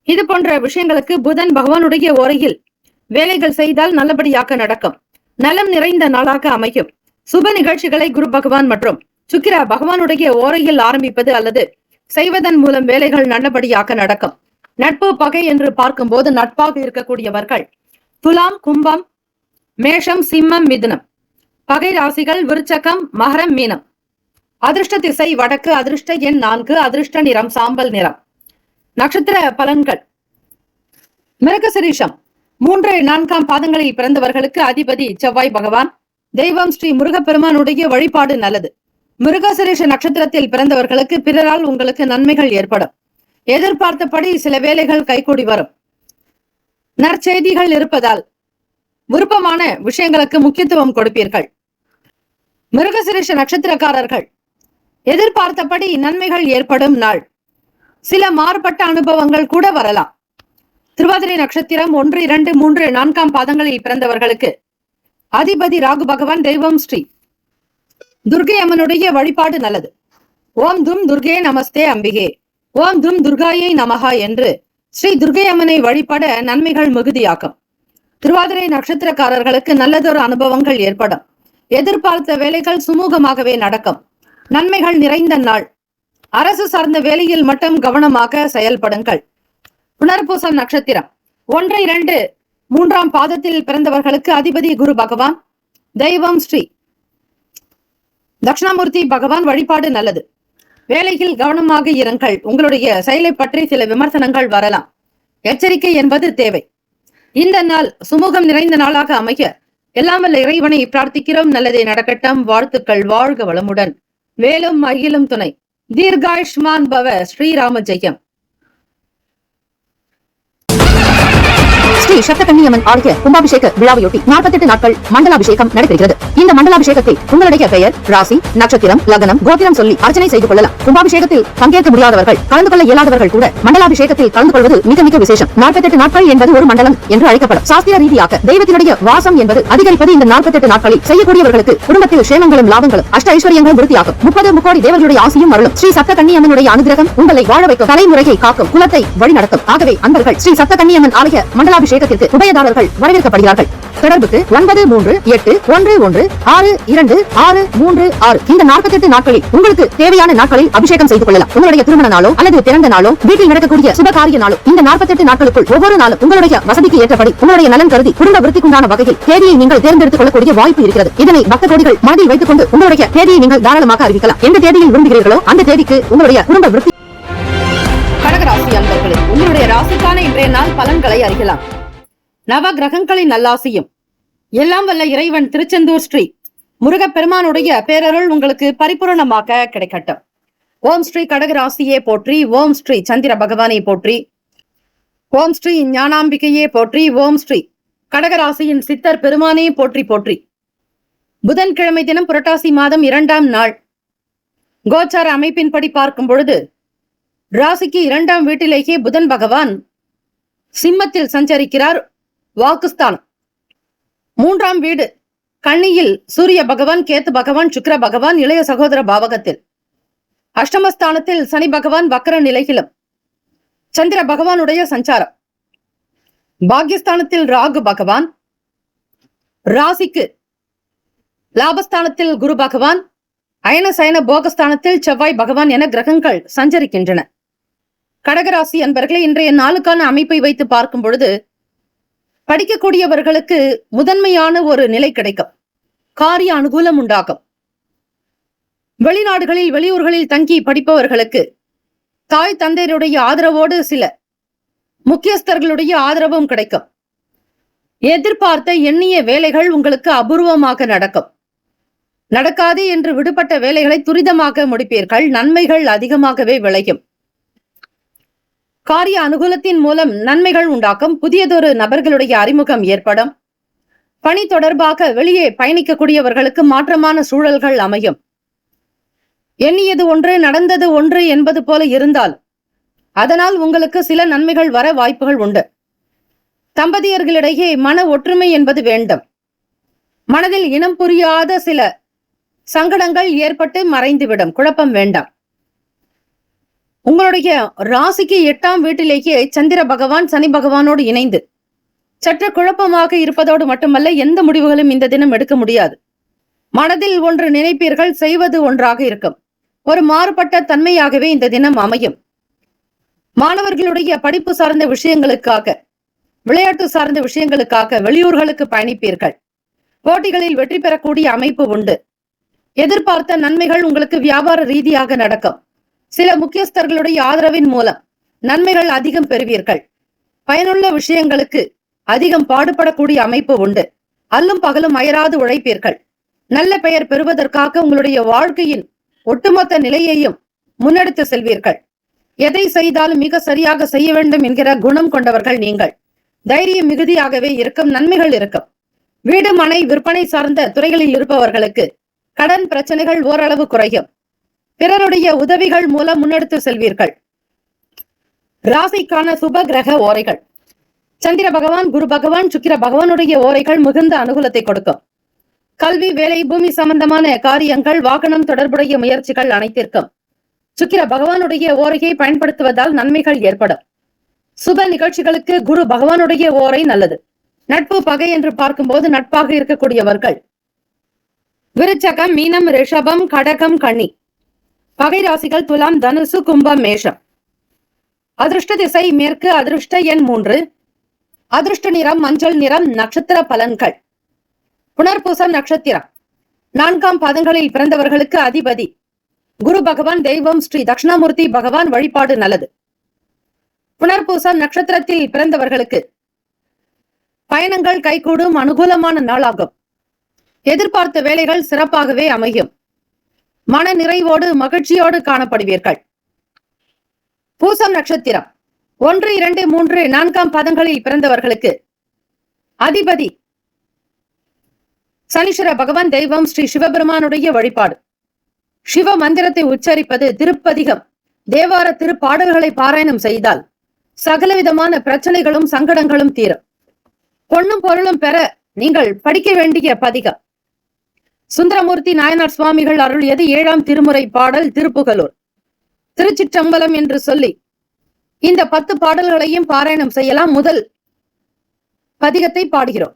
இது போன்ற விஷயங்களுக்கு புதன் பகவானுடைய ஓரையில் வேலைகள் செய்தால் நல்லபடியாக நடக்கும். நலம் நிறைந்த நாளாக அமையும். சுப நிகழ்ச்சிகளை குரு பகவான் மற்றும் சுக்கிர பகவானுடைய ஓரையில் ஆரம்பிப்பது அல்லது செய்வதன் மூலம் வேலைகள் நல்லபடியாக நடக்கும். நட்பு, பகை என்று பார்க்கும்போது நட்பாக இருக்கக்கூடியவர்கள் துலாம், கும்பம், மேஷம், சிம்மம், மிதுனம். பகை ராசிகள் விருச்சகம், மகரம், மீனம். அதிர்ஷ்ட திசை வடக்கு. அதிர்ஷ்ட எண் 4. அதிர்ஷ்ட நிறம் சாம்பல் நிறம். நட்சத்திர பலன்கள்: மிருகசிரீஷம் 3, 4 பாதங்களில் பிறந்தவர்களுக்கு அதிபதி செவ்வாய் பகவான். தெய்வம் ஸ்ரீ முருகப்பெருமானுடைய வழிபாடு நல்லது. மிருகசிரீஷ நட்சத்திரத்தில் பிறந்தவர்களுக்கு பிறரால் உங்களுக்கு நன்மைகள் ஏற்படும். எதிர்பார்த்தபடி சில வேலைகள் கைகூடி வரும். நற்செய்திகள் இருப்பதால் விருப்பமான விஷயங்களுக்கு முக்கியத்துவம் கொடுப்பீர்கள். மிருகசிரீஷ நட்சத்திரக்காரர்கள் எதிர்பார்த்தபடி நன்மைகள் ஏற்படும் நாள். சில மாறுபட்ட அனுபவங்கள் கூட வரலாம். திருவாதிரை நட்சத்திரம் 1, 2, 3, 4 பாதங்களில் பிறந்தவர்களுக்கு அதிபதி ராகு பகவான். தெய்வம் ஸ்ரீ துர்கை அம்மனுடைய வழிபாடு நல்லது. ஓம் தும் துர்கே நமஸ்தே அம்பிகே, ஓம் தும் துர்காயை நமகா என்று ஸ்ரீ துர்கை அம்மனை வழிபட நன்மைகள் மிகுதியாக்கும். திருவாதிரை நட்சத்திரக்காரர்களுக்கு நல்லதொரு அனுபவங்கள் ஏற்படும். எதிர்பார்த்த வேலைகள் சுமூகமாகவே நடக்கும். நன்மைகள் நிறைந்த நாள். அரசு சார்ந்த வேலையில் மட்டும் கவனமாக செயல்படுங்கள். புனர்பூசம் நட்சத்திரம் 1, 2, 3 பாதத்தில் பிறந்தவர்களுக்கு அதிபதி குரு பகவான். தெய்வம் ஸ்ரீ தட்சிணாமூர்த்தி பகவான் வழிபாடு நல்லது. வேலையில் கவனமாக இருங்கள். உங்களுடைய செயலை பற்றி சில விமர்சனங்கள் வரலாம். எச்சரிக்கை என்பது தேவை. இந்த நாள் சுமூகம் நிறைந்த நாளாக அமைய எல்லாம் வல்ல இறைவனை பிரார்த்திக்கிறோம். நல்லதே நடக்கட்டும். வாழ்த்துக்கள். வாழ்க வளமுடன். வேலும் மகிழும் துணை. தீர்காயுஷ்மான் பவ. ஸ்ரீராம ஜெயம். ஸ்ரீ சப்தகன்னியம்மன் ஆலய கும்பாபிஷேக விழாவையொட்டி 48 நாட்கள் மண்டலாபிஷேகம் நடைபெறுகிறது. இந்த மண்டலாபிஷேகத்தில் உங்களுடைய பெயர், ராசி, நட்சத்திரம், லக்னம், கோத்திரம் சொல்லி அர்ச்சனை செய்து கொள்ளலாம். கும்பாபிஷேகத்தில் பங்கேற்க முடியாதவர்கள், கலந்து கொள்ள இயலாதவர்கள் கூட மண்டலாபிஷேகத்தில் கலந்து கொள்வது மிக மிக விசேஷம். 48 நாட்கள் என்பது ஒரு மண்டலம் என்று அழைக்கப்படும். சாஸ்திர ரீதியாக தெய்வத்தினுடைய வாசம் என்பது அதிகரிப்பது இந்த 48 நாட்களில். செய்யக்கூடியவர்களுக்கு குடும்பத்தில் சேமங்களும் லாபங்களும் அஷ்ட ஐஸ்வர்யங்களும் விருத்தியாகும். 30 முக்கோடி தேவர்களுடைய ஆசியும் அருளும். ஸ்ரீ சப்தகன்னியம்மனுடைய அனுகிரகம் உங்களை வாழ வைக்கும். தலைமுறையை காக்கும். குலத்தை வழிநடத்தும். ஆகவே அன்பர்கள் ஸ்ரீ சப்தகன்னியம்மன் ஆலய மண்டலாபிஷேகத்திற்கு உபயதாரர்கள் வரவேற்கப்படுகிறார்கள். தொடர்புக்கு 9381626236. இந்த 48 நாட்களில் உங்களுக்கு தேவையான நாட்களில் அபிஷேகம் செய்து கொள்ளலாம். உங்களுடைய திருமண நாளோ அல்லது பிறந்த நாளோ, வீட்டில் நடக்கக்கூடிய சுபகாரிய நாளோ, இந்த 48 நாட்களுக்குள் ஒவ்வொரு நாளும் உங்களுடைய வசதிக்கு ஏற்றபடி உங்களுடைய நலன் கருதி குடும்ப விருத்திக்குண்டான வகையில் தேதியை நீங்கள் தேர்ந்தெடுத்துக் கொள்ளக்கூடிய வாய்ப்பு இருக்கிறது. இதனை பக்த கோடிகள் மனதில் வைத்துக் கொண்டு உங்களுடைய தேதியை நீங்கள் தாராளமாக அறிவிக்கலாம். எந்த தேதியில் விரும்புகிறீர்களோ அந்த தேதிக்கு உங்களுடைய குடும்ப விருத்தி. கடகராசி அன்பர்களே, உங்களுடைய ராசிக்கான இன்றைய நாள் பலன்களை அறியலாம். நவ கிரகங்களின் நல்லாசியும் எல்லாம் வல்ல இறைவன் திருச்செந்தூர் ஸ்ரீ முருகப்பெருமானுடைய பேரருள் உங்களுக்கு பரிபூரணமாக கிடைக்கட்டும். ஓம் ஸ்ரீ கடகராசியே போற்றி. ஓம் ஸ்ரீ சந்திர பகவானை போற்றி. ஓம் ஸ்ரீ ஞானாம்பிகையே போற்றி. ஓம் ஸ்ரீ கடகராசியின் சித்தர் பெருமானே போற்றி போற்றி. புதன்கிழமை தினம் புரட்டாசி மாதம் 2ஆம் நாள். கோச்சார அமைப்பின்படி பார்க்கும் பொழுது ராசிக்கு 2ஆம் வீட்டிலேயே புதன் பகவான் சிம்மத்தில் சஞ்சரிக்கிறார். வாக்குஸ்தானம் 3ஆம் வீடு கன்னியில் சூரிய பகவான், கேத்து பகவான், சுக்கிர பகவான் இளைய சகோதர பாவகத்தில். அஷ்டமஸ்தானத்தில் சனி பகவான் வக்கர நிலையிலும். சந்திர பகவானுடைய சஞ்சாரம். பாக்யஸ்தானத்தில் ராகு பகவான். ராசிக்கு லாபஸ்தானத்தில் குரு பகவான், அயன சயன போகஸ்தானத்தில் செவ்வாய் பகவான் என கிரகங்கள் சஞ்சரிக்கின்றன. கடகராசி அன்பர்களே, இன்றைய நாளுக்கான அமைப்பை வைத்து பார்க்கும் பொழுது படிக்கக்கூடியவர்களுக்கு முதன்மையான ஒரு நிலை கிடைக்கும். காரிய அனுகூலம் உண்டாகும். வெளிநாடுகளில், வெளியூர்களில் தங்கி படிப்பவர்களுக்கு தாய் தந்தையருடைய ஆதரவோடு சில முக்கியஸ்தர்களுடைய ஆதரவும் கிடைக்கும். எதிர்பார்த்த எண்ணிய வேலைகள் உங்களுக்கு அபூர்வமாக நடக்கும். நடக்காது என்று விடுபட்ட வேலைகளை துரிதமாக முடிப்பீர்கள். நன்மைகள் அதிகமாகவே விளையும். காரிய அனுகூலத்தின் மூலம் நன்மைகள் உண்டாக்கும். புதியதொரு நபர்களுடைய அறிமுகம் ஏற்படும். பணி தொடர்பாக வெளியே பயணிக்கக்கூடியவர்களுக்கு மாற்றமான சூழல்கள் அமையும். எண்ணியது ஒன்று நடந்தது ஒன்று என்பது போல இருந்தால் அதனால் உங்களுக்கு சில நன்மைகள் வர வாய்ப்புகள் உண்டு. தம்பதியர்களிடையே மன ஒற்றுமை என்பது வேண்டும். மனதில் இனம் புரியாத சில சங்கடங்கள் ஏற்பட்டு மறைந்துவிடும். குழப்பம் வேண்டாம். உங்களுடைய ராசிக்கு 8ஆம் வீட்டிலேயே சந்திர பகவான் சனி பகவானோடு இணைந்து சற்று குழப்பமாக இருப்பதோடு மட்டுமல்ல, எந்த முடிவுகளும் இந்த தினம் எடுக்க முடியாது. மனதில் ஒன்று நினைப்பீர்கள், செய்வது ஒன்றாக இருக்கும். ஒரு மாறுபட்ட தன்மையாகவே இந்த தினம் அமையும். மாணவர்களுடைய படிப்பு சார்ந்த விஷயங்களுக்காக, விளையாட்டு சார்ந்த விஷயங்களுக்காக வெளியூர்களுக்கு பயணிப்பீர்கள். போட்டிகளில் வெற்றி பெறக்கூடிய அமைப்பு உண்டு. எதிர்பார்த்த நன்மைகள் உங்களுக்கு வியாபார ரீதியாக நடக்கும். சில முக்கியஸ்தர்களுடைய ஆதரவின் மூலம் நன்மைகள் அதிகம் பெறுவீர்கள். பயனுள்ள விஷயங்களுக்கு அதிகம் பாடுபடக்கூடிய அமைப்பு உண்டு. அல்லும் பகலும் அயராது உழைப்பீர்கள். நல்ல பெயர் பெறுவதற்காக உங்களுடைய வாழ்க்கையின் ஒட்டுமொத்த நிலையையும் முன்னெடுத்து செல்வீர்கள். எதை செய்தாலும் மிக சரியாக செய்ய வேண்டும் என்கிற குணம் கொண்டவர்கள் நீங்கள். தைரியம் மிகுதியாகவே இருக்கும். நன்மைகள் இருக்கும். வீடு மனை விற்பனை சார்ந்த துறைகளில் இருப்பவர்களுக்கு கடன் பிரச்சனைகள் ஓரளவு குறையும். பிறருடைய உதவிகள் மூலம் முன்னெடுத்து செல்வீர்கள். ராசிக்கான சுப கிரக ஓரைகள். சந்திர பகவான், குரு பகவான், சுக்கிர பகவானுடைய ஓரைகள் மிகுந்த அனுகூலத்தை கொடுக்கும். கல்வி, வேலை, பூமி சம்பந்தமான காரியங்கள், வாகனம் தொடர்புடைய முயற்சிகள் அனைத்திற்கும் சுக்கிர பகவானுடைய ஓரையை பயன்படுத்துவதால் நன்மைகள் ஏற்படும். சுப நிகழ்ச்சிகளுக்கு குரு பகவானுடைய ஓரை நல்லது. நட்பு பகை என்று பார்க்கும்போது நட்பாக இருக்கக்கூடியவர்கள் விருச்சகம், மீனம், ரிஷபம், கடகம், கன்னி. பகை ராசிகள் துலாம், தனுசு, கும்பம், மேஷம். அதிர்ஷ்ட திசை மேற்கு. அதிர்ஷ்ட எண் 3. அதிர்ஷ்ட நிறம் மஞ்சள் நிறம். நட்சத்திர பலன்கள். புனர்பூசம் நட்சத்திரம் 4ஆம் பாதங்களில் பிறந்தவர்களுக்கு அதிபதி குரு பகவான். தெய்வம் ஸ்ரீ தட்சிணாமூர்த்தி பகவான். வழிபாடு நல்லது. புனர்பூசம் நட்சத்திரத்தில் பிறந்தவர்களுக்கு பயணங்கள் கைகூடும். அனுகூலமான நாளாகும். எதிர்பார்த்த வேலைகள் சிறப்பாகவே அமையும். மன நிறைவோடு மகிழ்ச்சியோடு காணப்படுவீர்கள். பூசம் நட்சத்திரம் 1, 2, 3, 4ஆம் பாதங்களில் பிறந்தவர்களுக்கு அதிபதி சனீஸ்வர பகவான். தெய்வம் ஸ்ரீ சிவபெருமானுடைய வழிபாடு. சிவ மந்திரத்தை உச்சரிப்பது, திருப்பதிகம், தேவார திருப்பாடல்களை பாராயணம் செய்தால் சகலவிதமான பிரச்சனைகளும் சங்கடங்களும் தீரும். பொன்னும் பொருளும் பெற நீங்கள் படிக்க வேண்டிய பதிகம் சுந்தரமூர்த்தி நாயனார் சுவாமிகள் அருளியது 7ஆம் திருமுறை பாடல் திருப்புகலூர். திருச்சிற்றம்பலம் என்று சொல்லி இந்த 10 பாடல்களையும் பாராயணம் செய்யலாம். முதல் பதிகத்தை பாடுகிறோம்.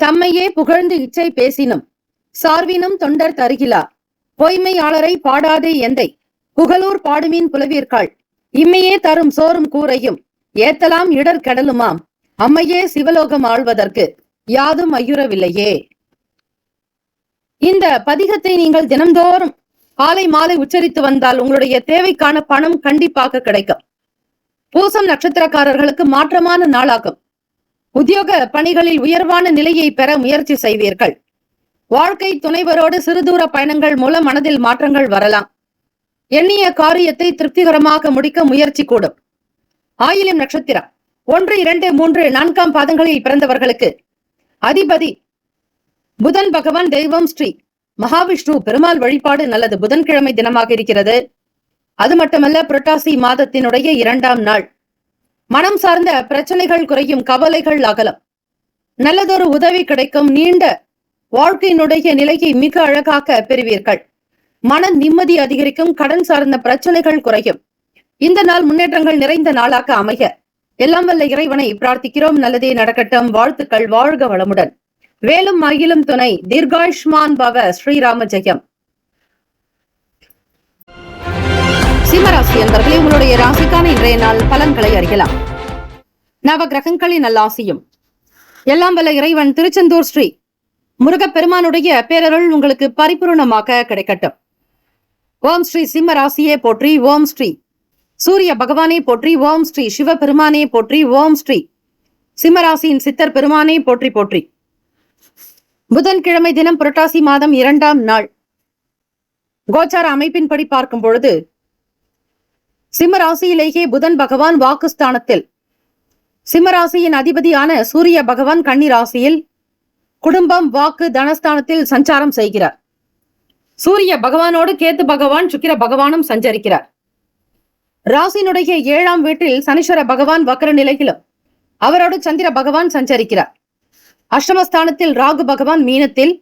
தம்மையே புகழ்ந்து இச்சை பேசினும் சார்வினும் தொண்டர் தருகிலா பொய்மையாளரை பாடாதே எந்தை புகழூர் பாடுமீன் புலவீர்காள் இம்மையே தரும் சோறும் கூரையும் ஏத்தலாம் இடர் கெடலுமாம் அம்மையே சிவலோகம் ஆள்வதற்கு யாதும் ஐயுறவில்லையே. இந்த பதிகத்தை நீங்கள் தினம்தோறும் காலை மாலை உச்சரித்து வந்தால் உங்களுடைய தேவைக்கான பணம் கண்டிப்பாக கிடைக்கும். பூசம் நட்சத்திரக்காரர்களுக்கு மாற்றமான நாளாகும். உத்தியோக பணிகளில் உயர்வான நிலையை பெற முயற்சி செய்வீர்கள். வாழ்க்கை துணைவரோடு சிறுதூர பயணங்கள் மூலம் மனதில் மாற்றங்கள் வரலாம். எண்ணிய காரியத்தை திருப்திகரமாக முடிக்க முயற்சி கூடும். ஆயில்யம் நட்சத்திரம் 1, 2, 3, 4ஆம் பாதங்களில் பிறந்தவர்களுக்கு அதிபதி புதன் பகவான். தெய்வம் ஸ்ரீ மகாவிஷ்ணு பெருமாள். வழிபாடு நல்லது. புதன்கிழமை தினமாக இருக்கிறது. அது மட்டுமல்ல, புரட்டாசி மாதத்தினுடைய 2ஆம் நாள். மனம் சார்ந்த பிரச்சனைகள் குறையும். கவலைகள் அகலம். நல்லதொரு உதவி கிடைக்கும். நீண்ட வாழ்க்கையினுடைய நிலையை மிக அழகாக பெறுவீர்கள். மன நிம்மதி அதிகரிக்கும். கடன் சார்ந்த பிரச்சனைகள் குறையும். இந்த நாள் முன்னேற்றங்கள் நிறைந்த நாளாக அமைய எல்லாம் வல்ல இறைவனை பிரார்த்திக்கிறோம். நல்லதே நடக்கட்டும். வாழ்த்துக்கள். வாழ்க வளமுடன். வேலும் மகிழும் துணை. தீர்காயுஷ்மான் பவ. ஸ்ரீராம ஜெயம். சிம்மராசி என்பவர்களே, உங்களுடைய ராசிக்கான இன்றைய நாள் பலன்களை அறியலாம். நவ கிரகங்களின் நல்லாசியும் எல்லாம் வல்ல இறைவன் திருச்செந்தூர் ஸ்ரீ முருகப்பெருமானுடைய பேரருள் உங்களுக்கு பரிபூர்ணமாக கிடைக்கட்டும். ஓம் ஸ்ரீ சிம்ம ராசியே போற்றி. ஓம் ஸ்ரீ சூரிய பகவானே போற்றி. ஓம் ஸ்ரீ சிவபெருமானே போற்றி. ஓம் ஸ்ரீ சிம்மராசியின் சித்தர் பெருமானே போற்றி போற்றி. புதன்கிழமை தினம் புரட்டாசி மாதம் 2ஆம் நாள். கோச்சார அமைப்பின்படி பார்க்கும் பொழுது சிம்மராசியிலேயே புதன் பகவான் வாக்குஸ்தானத்தில், சிம்மராசியின் அதிபதியான சூரிய பகவான் கன்னி ராசியில், குடும்பம், வாக்கு, தனஸ்தானத்தில் சஞ்சாரம் செய்கிறார். சூரிய பகவானோடு கேத்து பகவான், சுக்கிர பகவானும் சஞ்சரிக்கிறார். ராசியினுடைய 7ஆம் வீட்டில் சனீஸ்வர பகவான் வக்ர நிலையிலும் அவரோடு சந்திர பகவான் சஞ்சரிக்கிறார். அஷ்டமஸ்தானத்தில் ராகு பகவான் மீனத்தில்,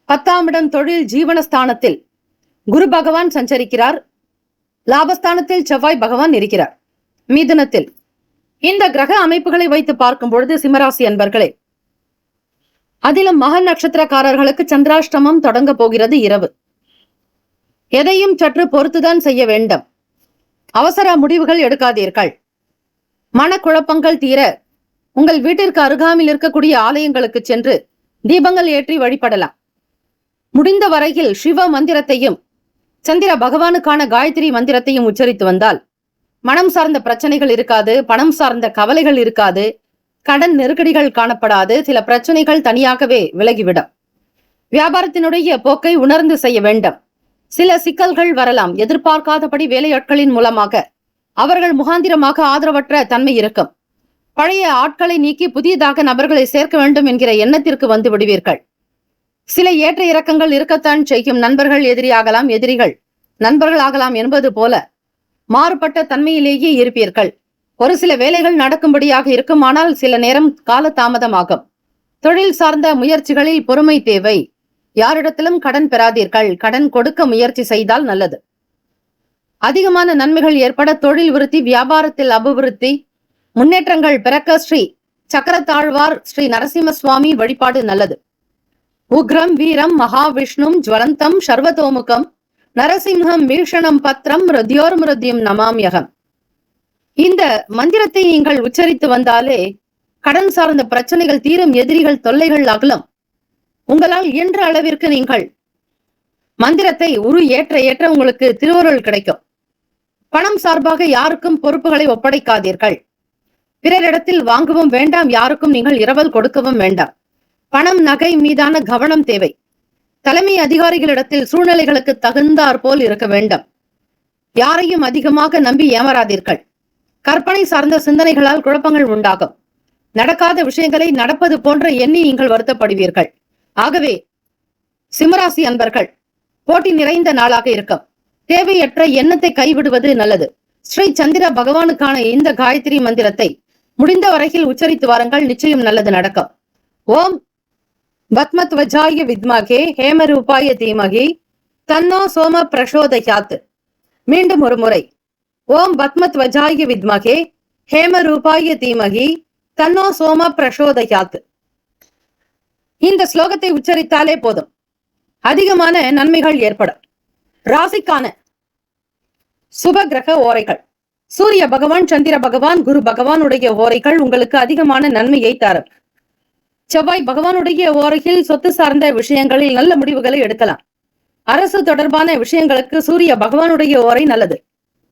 10ஆம் இடம் தொழில் ஜீவனஸ்தானத்தில் குரு பகவான் சஞ்சரிக்கிறார். லாபஸ்தானத்தில் செவ்வாய் பகவான் இருக்கிறார். மிதுனத்தில் இந்த கிரக அமைப்புகளை வைத்து பார்க்கும் பொழுது சிம்மராசி அன்பர்களே, அதிலும் மக நட்சத்திரக்காரர்களுக்கு சந்திராஷ்டமம் தொடங்க போகிறது. இரவு எதையும் சற்று பொறுத்துதான் செய்ய வேண்டும். அவசர முடிவுகள் எடுக்காதீர்கள். மனக்குழப்பங்கள் தீர உங்கள் வீட்டிற்கு அருகாமையில் இருக்கக்கூடிய ஆலயங்களுக்கு சென்று தீபங்கள் ஏற்றி வழிபடலாம். முடிந்த வரையில் சிவ மந்திரத்தையும் சந்திர பகவானுக்கான காயத்ரி மந்திரத்தையும் உச்சரித்து வந்தால் மனம் சார்ந்த பிரச்சனைகள் இருக்காது, பணம் சார்ந்த கவலைகள் இருக்காது, கடன் நெருக்கடிகள் காணப்படாது, சில பிரச்சனைகள் தனியாகவே விலகிவிடும். வியாபாரத்தினுடைய போக்கை உணர்ந்து செய்ய வேண்டும். சில சிக்கல்கள் வரலாம். எதிர்பார்க்காதபடி வேலையாட்களின் மூலமாக அவர்கள் முகாந்திரமாக ஆதரவற்ற தன்மை இருக்கும். பழைய ஆட்களை நீக்கி புதியதாக நபர்களை சேர்க்க வேண்டும் என்கிற எண்ணத்திற்கு வந்து விடுவீர்கள். சில ஏற்ற இறக்கங்கள் இருக்கத்தான் செய்யும். நண்பர்கள் எதிரியாகலாம், எதிரிகள் நண்பர்கள் ஆகலாம் என்பது போல மாறுபட்ட தன்மையிலேயே இருப்பீர்கள். ஒரு சில வேலைகள் நடக்கும்படியாக இருக்கும், ஆனால் சில நேரம் கால தாமதமாகும். தொழில் சார்ந்த முயற்சிகளில் பொறுமை தேவை. யாரிடத்திலும் கடன் பெறாதீர்கள். கடன் கொடுக்க முயற்சி செய்தால் நல்லது. அதிகமான நன்மைகள் ஏற்பட தொழில் விருத்தி, வியாபாரத்தில் அபிவிருத்தி, முன்னேற்றங்கள் பிறக்க ஸ்ரீ சக்கரத்தாழ்வார் ஸ்ரீ நரசிம்ம சுவாமி வழிபாடு நல்லது. உக்ரம் வீரம் மகாவிஷ்ணும் ஜுவலந்தம் சர்வதோமுகம் நரசிம்ஹம் வீஷணம் பத்ரம் மிருத்யோர்மிருத்யும் நமாம்யகம். இந்த மந்திரத்தை நீங்கள் உச்சரித்து வந்தாலே கடன் சார்ந்த பிரச்சனைகள் தீரும், எதிரிகள் தொல்லைகள் அகலும். உங்களால் இயன்ற அளவிற்கு நீங்கள் மந்திரத்தை ஏற்ற உங்களுக்கு திருவருள் கிடைக்கும். பணம் சார்பாக யாருக்கும் பொறுப்புகளை ஒப்படைக்காதீர்கள். பிறரிடத்தில் வாங்கவும் வேண்டாம், யாருக்கும் நீங்கள் இரவல் கொடுக்கவும் வேண்டாம். பணம் நகை மீதான கவனம் தேவை. தலைமை அதிகாரிகளிடத்தில் சூழ்நிலைகளுக்கு தகுந்தாற் போல் இருக்க வேண்டும். யாரையும் அதிகமாக நம்பி ஏமாறாதீர்கள். கற்பனை சார்ந்த சிந்தனைகளால் குழப்பங்கள் உண்டாகும். நடக்காத விஷயங்களை நடப்பது போன்ற எண்ணி நீங்கள் வருத்தப்படுவீர்கள். ஆகவே சிம்மராசி அன்பர்கள், போட்டி நிறைந்த நாளாக இருக்கும். தேவையற்ற எண்ணத்தை கைவிடுவது நல்லது. ஸ்ரீ சந்திர பகவானுக்கான இந்த காயத்ரி மந்திரத்தை முடிந்த வரையில் உச்சரித்து வாருங்கள், நிச்சயம் நல்லது நடக்கும். ஓம் பத்மத்வஜாய வித்மகே ஹேமரூபாய தீமகி தன்னோ சோம பிரசோதயாத். மீண்டும் ஒரு முறை, ஓம் பத்மத்வஜாய வித்மகே ஹேமரூபாய தீமகி தன்னோ சோம பிரசோதயாத். இந்த ஸ்லோகத்தை உச்சரித்தாலே போதும், அதிகமான நன்மைகள் ஏற்படும். ராசிக்கான சுப கிரக ஓரைகள். சூரிய பகவான், சந்திர பகவான், குரு பகவானுடைய ஓரைகள் உங்களுக்கு அதிகமான நன்மையை தரும். செவ்வாய் பகவானுடைய ஓரையில் சொத்து சார்ந்த விஷயங்களில் நல்ல முடிவுகளை எடுக்கலாம். அரசு தொடர்பான விஷயங்களுக்கு சூரிய பகவானுடைய ஓரை நல்லது.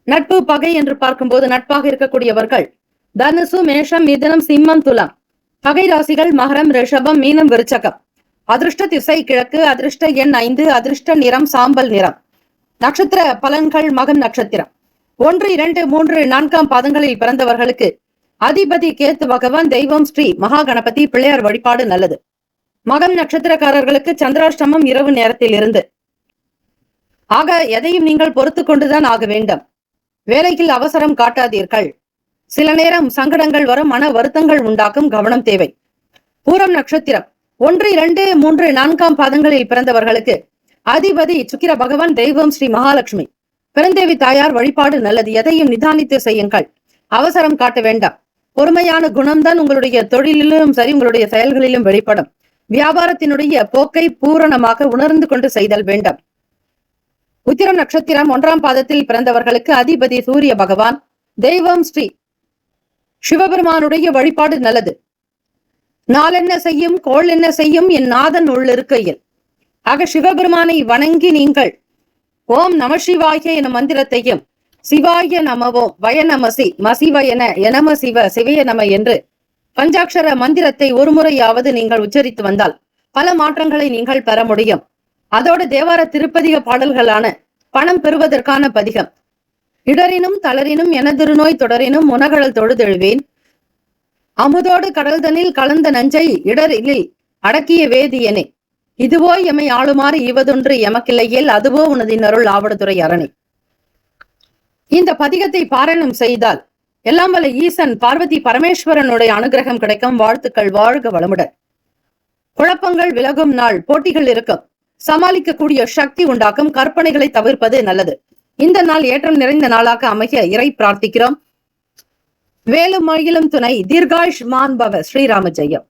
நட்பு பகை என்று பார்க்கும்போது நட்பாக இருக்கக்கூடியவர்கள் தனுசு, மேஷம், மிதுனம், சிம்மம், துலாம். பகை ராசிகள் மகரம், ரிஷபம், மீனம், விருச்சகம். அதிர்ஷ்ட திசை கிழக்கு. அதிர்ஷ்ட எண் 5. அதிர்ஷ்ட நிறம் சாம்பல் நிறம். நட்சத்திர பலன்கள் மகம் நட்சத்திரம் 1, 2, 3, 4ஆம் பாதங்களில் பிறந்தவர்களுக்கு அதிபதி கேத்து பகவான், தெய்வம் ஸ்ரீ மகா கணபதி பிள்ளையார் வழிபாடு நல்லது. மகம் நட்சத்திரக்காரர்களுக்கு சந்திராஷ்டமம் இரவு நேரத்தில் இருந்து. ஆக எதையும் நீங்கள் பொறுத்து கொண்டுதான் ஆக வேண்டும். வேலையில் அவசரம் காட்டாதீர்கள். சில நேரம் சங்கடங்கள் வரும், மன வருத்தங்கள் உண்டாக்கும், கவனம் தேவை. பூரம் நட்சத்திரம் 1, 2, 3, 4ஆம் பாதங்களில் பிறந்தவர்களுக்கு அதிபதி சுக்கிர பகவான், தெய்வம் ஸ்ரீ மகாலட்சுமி பெருந்தேவி தாயார் வழிபாடு நல்லது. எதையும் நிதானித்து செய்யுங்கள், அவசரம் காட்ட வேண்டாம். பொறுமையான குணம்தான் உங்களுடைய தொழிலிலும் சரி, உங்களுடைய செயல்களிலும் வெளிப்படும். வியாபாரத்தினுடைய போக்கை பூரணமாக உணர்ந்து கொண்டு செய்தல் வேண்டும். உத்திரம் நட்சத்திரம் 1ஆம் பாதத்தில் பிறந்தவர்களுக்கு அதிபதி சூரிய பகவான், தெய்வம் ஸ்ரீ சிவபெருமானுடைய வழிபாடு நல்லது. நாளென்ன செய்யும் கோள் என்ன செய்யும் என் நாதன் உள்ளிருக்கையில். ஆக சிவபெருமானை வணங்கி நீங்கள் ஓம் நம சிவாய என மந்திரத்தையும் சிவாய நமவோம் வயநமசி மசிவயன எனம சிவ சிவய நம என்று பஞ்சாட்சர மந்திரத்தை ஒரு முறையாவது நீங்கள் உச்சரித்து வந்தால் பல மாற்றங்களை நீங்கள் பெற முடியும். அதோடு தேவார திருப்பதிக பாடல்களான பணம் பெறுவதற்கான பதிகம் இடரினும் தளரினும் எனதிருநோய் தொடரினும் முனகழல் தொழுதெழுவேன் அமுதோடு கடல்தனில் கலந்த நஞ்சை இடரில் அடக்கிய வேதியனே, இதுவோ எமை ஆளுமாறு ஈவதொன்று எமக்கில்லையேல் அதுவோ உனதின் அருள் ஆவடுதுறை அரணே. இந்த பதிகத்தை பாராயணம் செய்தால் எல்லாம் வல்ல ஈசன் பார்வதி பரமேஸ்வரனுடைய அனுகிரகம் கிடைக்கும். வாழ்த்துக்கள். வாழ்க வளமுடன். குழப்பங்கள் விலகும் நாள். போட்டிகள் இருக்கும். சமாளிக்கக்கூடிய சக்தி உண்டாக்கும். கற்பனைகளை தவிர்ப்பது நல்லது. இந்த நாள் ஏற்றம் நிறைந்த நாளாக அமைய இறை பிரார்த்திக்கிறோம். வேலும் மயிலும் துணை தீர்காயுஷ் மான்பவ ஸ்ரீராம ஜெயம்.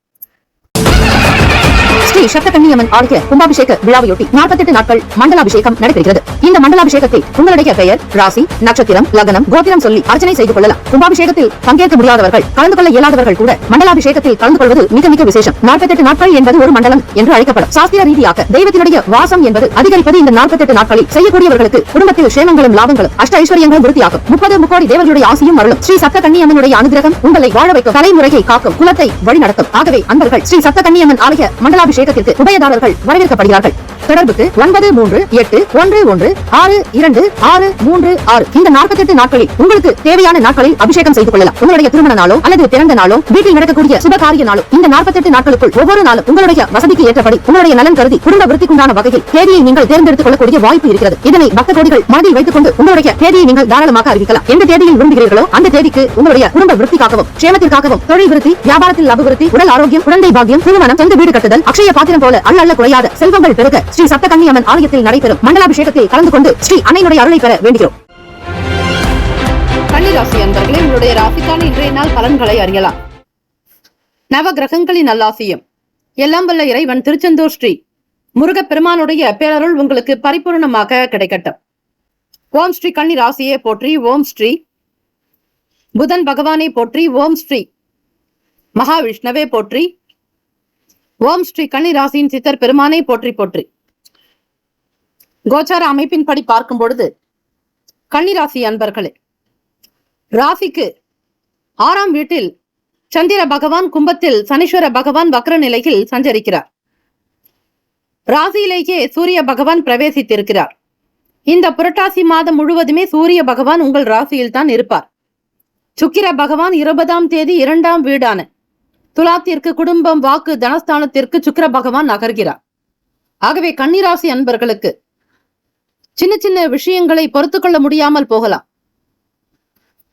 ஸ்ரீ சப்தகன்னியம்மன் ஆலய கும்பாபிஷேக விழாவையொட்டி 48 நாட்கள் மண்டலாபிஷேகம் நடைபெறுகிறது. இந்த மண்டலாபிஷேகத்தில் உங்களுடைய பெயர், ராசி, நட்சத்திரம், லக்னம், கோத்திரம் சொல்லி அர்ச்சனை செய்து கொள்ளலாம். கும்பாபிஷேகத்தில் பங்கேற்க முடியாதவர்கள், கலந்து கொள்ள இயலாதவர்கள் கூட மண்டலாபிஷேகத்தில் கலந்து கொள்வது மிக மிக விசேஷம். 48 நாட்கள் என்பது ஒரு மண்டலம் என்று அழைக்கப்படும். சாஸ்திர ரீதியாக தெய்வத்தினுடைய வாசம் என்பது அதிகரிப்பது இந்த 48 நாட்களில். செய்யக்கூடியவர்களுக்கு குடும்பத்தில் சேமங்களும் லாபங்களும் அஷ்ட ஐஸ்வர்யங்களும் விருத்தியாகும். 30 முக்கோடி தேவர்களுடைய ஆசியும் அருளும். ஸ்ரீ சப்தகன்னியம்மனுடைய அனுகிரகம் உங்களை வாழ வைக்கும். தலைமுறையை காக்கும். குலத்தை வழிநடத்தும். ஆகவே அன்பர்கள் ஸ்ரீ சப்தகன்னியம்மன் ஆலய மண்டலாபிஷேகத்திற்கு உபயதாரர்கள் வரவேற்கப்படுகிறார்கள். தொடர்புக்கு 9381626236. இந்த 48 நாட்களில் உங்களுக்கு தேவையான நாட்களில் அபிஷேகம் செய்து கொள்ளலாம். உங்களுடைய திருமண நாளோ அல்லது பிறந்த நாளோ, வீட்டில் நடக்கக்கூடிய சுபகாரிய நாளோ, இந்த 48 நாட்களுக்குள் ஒவ்வொரு நாளும் உங்களுடைய வசதிக்கு ஏற்றபடி உங்களுடைய நலன் கருதி குடும்ப விருத்திக்குண்டான வகையில் தேதியை நீங்கள் தேர்ந்தெடுத்துக் கொள்ளக்கூடிய வாய்ப்பு இருக்கிறது. இதனை பக்த கோடிகள் மனதில் வைத்துக் கொண்டு உங்களுடைய தேதியை நீங்கள் தாராளமாக அறிவிக்கலாம். எந்த தேதியில் விரும்புகிறீர்களோ அந்த தேதிக்கு உங்களுடைய குடும்ப விருத்திக்காகவும், சேமத்திற்காகவும், தொழில் விருத்தி, வியாபாரத்தில் அபிவிருத்தி, உடல் ஆரோக்கியம், குழந்தை பாக்கியம், திருமணம், சொந்த வீடு கட்டுதல், அக்ஷய பாத்திரம் போல அள்ள குறையாத செல்வங்கள் பெருக ஸ்ரீ சப்தகன்னியம்மன் ஆலயத்தில் நடைபெறும் மண்டலாபிஷேகத்தில் கலந்து கொண்டு ஸ்ரீ அன்னையினுடைய அருளை பெற வேண்டுகிறோம். கன்னிராசி அன்பர்களே, உங்களுடைய ராசிக்கான இன்றைய நாள் பலன்களை அறியலாம். நவ கிரகங்களின் நல்லாசியம் எல்லாம் வல்ல இறைவன் திருச்செந்தூர் ஸ்ரீ முருகப்பெருமானுடைய பேரருள் உங்களுக்கு பரிபூர்ணமாக கிடைக்கட்டும். ஓம் ஸ்ரீ கன்னிராசியே போற்றி. ஓம் ஸ்ரீ புதன் பகவானே போற்றி. ஓம் ஸ்ரீ மகாவிஷ்ணவே போற்றி. ஓம் ஸ்ரீ கன்னிராசியின் சித்தர் பெருமானை போற்றி போற்றி. கோச்சார அமைப்பின்படி பார்க்கும் பொழுது கன்னிராசி அன்பர்களே, ராசிக்கு 6ஆம் வீட்டில் சந்திர பகவான், கும்பத்தில் சனீஸ்வர பகவான் வக்ர நிலையில் சஞ்சரிக்கிறார். ராசியிலேயே சூரிய பகவான் பிரவேசித்திருக்கிறார். இந்த புரட்டாசி மாதம் முழுவதுமே சூரிய பகவான் உங்கள் ராசியில் தான் இருப்பார். சுக்கிர பகவான் 20ஆம் தேதி 2ஆம் வீடான துலாத்திற்கு, குடும்பம், வாக்கு, தனஸ்தானத்திற்கு சுக்கிர பகவான் நகர்கிறார். ஆகவே கன்னிராசி அன்பர்களுக்கு சின்ன சின்ன விஷயங்களை பொறுத்துக்கொள்ள முடியாமல் போகலாம்.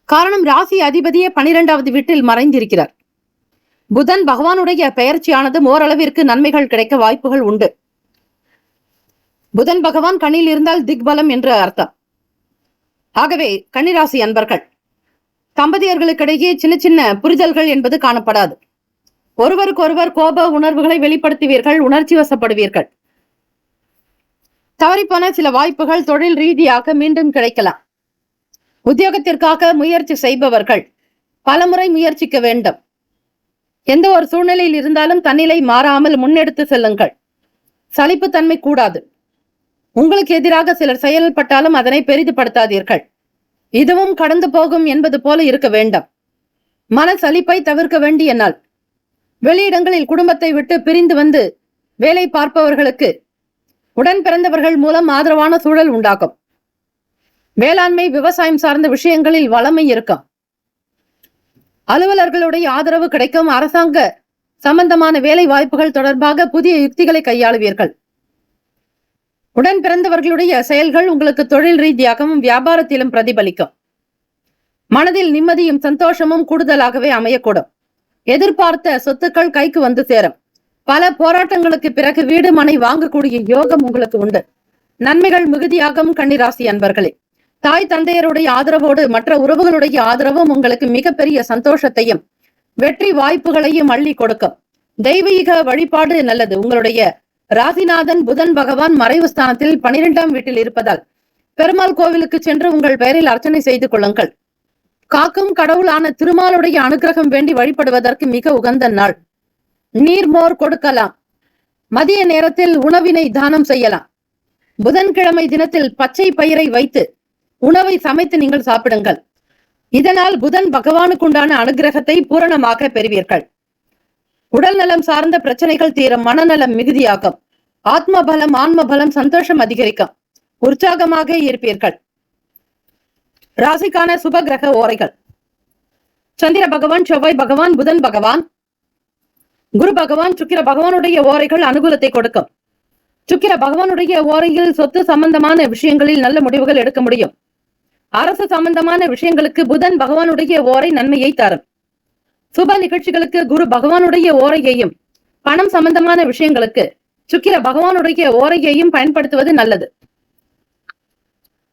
காரணம், ராசி அதிபதியே 12ஆவது வீட்டில் மறைந்திருக்கிறார். புதன் பகவானுடைய பெயர்ச்சியானது ஓரளவிற்கு நன்மைகள் கிடைக்க வாய்ப்புகள் உண்டு. புதன் பகவான் கண்ணில் இருந்தால் திக்பலம் என்று அர்த்தம். ஆகவே கன்னிராசி அன்பர்கள், தம்பதியர்களுக்கிடையே சின்ன சின்ன புரிதல்கள் என்பது காணப்படாது. ஒருவருக்கொருவர் கோப உணர்வுகளை வெளிப்படுத்துவீர்கள், உணர்ச்சி வசப்படுவீர்கள். தவறிப்போன சில வாய்ப்புகள் தொழில் ரீதியாக மீண்டும் கிடைக்கலாம். உத்தியோகத்திற்காக முயற்சி செய்பவர்கள் பலமுறை முயற்சிக்க வேண்டும். எந்த ஒரு சூழ்நிலையில் இருந்தாலும் தன்னிலை மாறாமல் முன்னெடுத்து செல்லுங்கள். சலிப்புத்தன்மை கூடாது. உங்களுக்கு எதிராக சிலர் செயல்பட்டாலும் அதனை பெரிதுபடுத்தாதீர்கள். இதுவும் கடந்து போகும் என்பது போல இருக்க வேண்டாம். மன சலிப்பை தவிர்க்க வேண்டிய நாள். வெளியிடங்களில் குடும்பத்தை விட்டு பிரிந்து வந்து வேலை பார்ப்பவர்களுக்கு உடன் பிறந்தவர்கள் மூலம் ஆதரவான சூழல் உண்டாகும். வேளாண்மை, விவசாயம் சார்ந்த விஷயங்களில் வளமை இருக்கும். அலுவலர்களுடைய ஆதரவு கிடைக்கும். அரசாங்க சம்பந்தமான வேலை வாய்ப்புகள் தொடர்பாக புதிய யுக்திகளை கையாளுவீர்கள். உடன் பிறந்தவர்களுடைய செயல்கள் உங்களுக்கு தொழில் ரீதியாகவும் வியாபாரத்திலும் பிரதிபலிக்கும். மனதில் நிம்மதியும் சந்தோஷமும் கூடுதலாகவே அமையக்கூடும். எதிர்பார்த்த சொத்துக்கள் கைக்கு வந்து சேரும். பல போராட்டங்களுக்கு பிறகு வீடு மனை வாங்கக்கூடிய யோகம் உங்களுக்கு உண்டு. நன்மைகள் மிகுதியாகும். கன்னிராசி அன்பர்களே, தாய் தந்தையருடைய ஆதரவோடு மற்ற உறவுகளுடைய ஆதரவும் உங்களுக்கு மிகப்பெரிய சந்தோஷத்தையும் வெற்றி வாய்ப்புகளையும் அள்ளி கொடுக்கும். தெய்வீக வழிபாடு நல்லது. உங்களுடைய ராசிநாதன் புதன் பகவான் மறைவு ஸ்தானத்தில் 12ஆம் வீட்டில் இருப்பதால் பெருமாள் கோவிலுக்கு சென்று உங்கள் பெயரில் அர்ச்சனை செய்து கொள்ளுங்கள். காக்கும் கடவுளான திருமாலுடைய அனுகிரகம் வேண்டி வழிபடுவதற்கு மிக உகந்த நாள். நீர்மோர் கொடுக்கலாம். மதிய நேரத்தில் உணவினை தானம் செய்யலாம். புதன்கிழமை தினத்தில் பச்சை பயிரை வைத்து உணவை சமைத்து நீங்கள் சாப்பிடுங்கள். இதனால் புதன் பகவானுக்குண்டான அனுகிரகத்தை பூரணமாக பெறுவீர்கள். உடல் நலம் சார்ந்த பிரச்சனைகள் தீரும். மனநலம் மிகுதியாகும். ஆத்ம பலம், ஆன்ம பலம், சந்தோஷம் அதிகரிக்கும். உற்சாகமாக இருப்பீர்கள். ராசிக்கான சுப கிரக ஓரைகள்: சந்திர பகவான், செவ்வாய் பகவான், புதன் பகவான், குரு பகவான் சுக்கிர பகவானுடைய ஓரைகள் அனுகூலத்தை கொடுக்கும். சுக்கிர பகவானுடைய ஓரையில் சொத்து சம்பந்தமான விஷயங்களில் நல்ல முடிவுகள் எடுக்க முடியும். அரசு சம்பந்தமான விஷயங்களுக்கு புதன் பகவானுடைய ஓரை நன்மையை தரும். சுப நிகழ்ச்சிகளுக்கு குரு பகவானுடைய ஓரையையும், பணம் சம்பந்தமான விஷயங்களுக்கு சுக்கிர பகவானுடைய ஓரையையும் பயன்படுத்துவது நல்லது.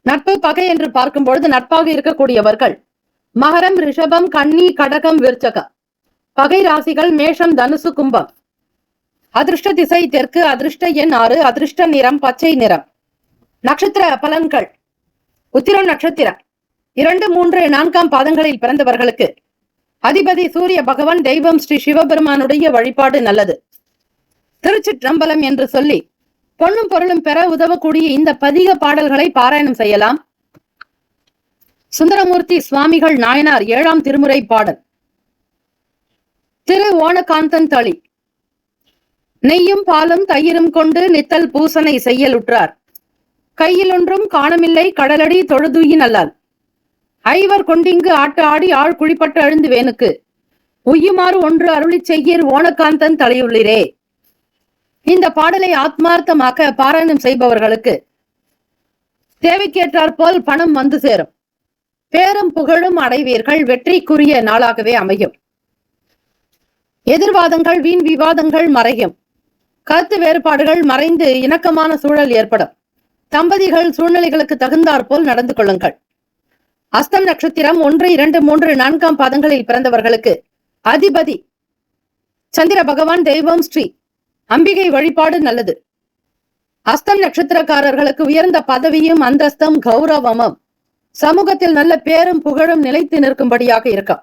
நட்பு பகை என்று பார்க்கும் பொழுது நட்பாக இருக்கக்கூடியவர்கள் மகரம், ரிஷபம், கன்னி, கடகம், விருச்சகம். பகை ராசிகள் மேஷம், தனுசு, கும்பம். அதிர்ஷ்ட திசை தெற்கு, அதிர்ஷ்ட எண் 6, அதிர்ஷ்ட நிறம் பச்சை நிறம். நட்சத்திர பலன்கள். உத்திரம் நட்சத்திரம் 2, 3, 4 பாதங்களில் பிறந்தவர்களுக்கு அதிபதி சூரிய பகவான், தெய்வம் ஸ்ரீ சிவபெருமானுடைய வழிபாடு நல்லது. திருச்சிற்றம்பலம் என்று சொல்லி பொன்னும் பொருளும் பெற உதவக்கூடிய இந்த பதிக பாடல்களை பாராயணம் செய்யலாம். சுந்தரமூர்த்தி சுவாமிகள் நாயனார் 7ஆம் திருமுறை பாடல். திரு ஓணகாந்தன் தளி. நெய்யும் பாலும் தயிரும் கொண்டு நித்தல் பூசனை செய்யலுற்றார். கையில் ஒன்றும் காணமில்லை கடலடி தொழுதுயின் அல்லால். ஐவர் கொண்டிங்கு ஆட்டு ஆடி ஆள் குழிப்பட்டு அழுந்து வேனுக்கு உய்யுமாறு ஒன்று அருளி செய்யீர் ஓணகாந்தன் தலையுள்ளிரே. இந்த பாடலை ஆத்மார்த்தமாக பாராயணம் செய்பவர்களுக்கு தேவைக்கேற்றாற் போல் பணம் வந்து சேரும். பேரும் புகழும் அடைவீர்கள். வெற்றிக்குரிய நாளாகவே அமையும். எதிர்வாதங்கள், வீண் விவாதங்கள் மறையும். கருத்து வேறுபாடுகள் மறைந்து இணக்கமான சூழல் ஏற்படும். தம்பதிகள் சூழ்நிலைகளுக்கு தகுந்தாற் போல் நடந்து கொள்ளுங்கள். அஸ்தம் நட்சத்திரம் 1, 2, 3, 4 பாதங்களில் பிறந்தவர்களுக்கு அதிபதி சந்திர பகவான், தெய்வம் ஸ்ரீ அம்பிகை வழிபாடு நல்லது. அஸ்தம் நட்சத்திரக்காரர்களுக்கு உயர்ந்த பதவியும் அந்தஸ்தும் கௌரவமும் சமூகத்தில் நல்ல பேரும் புகழும் நிலைத்து நிற்கும்படியாக இருக்கும்.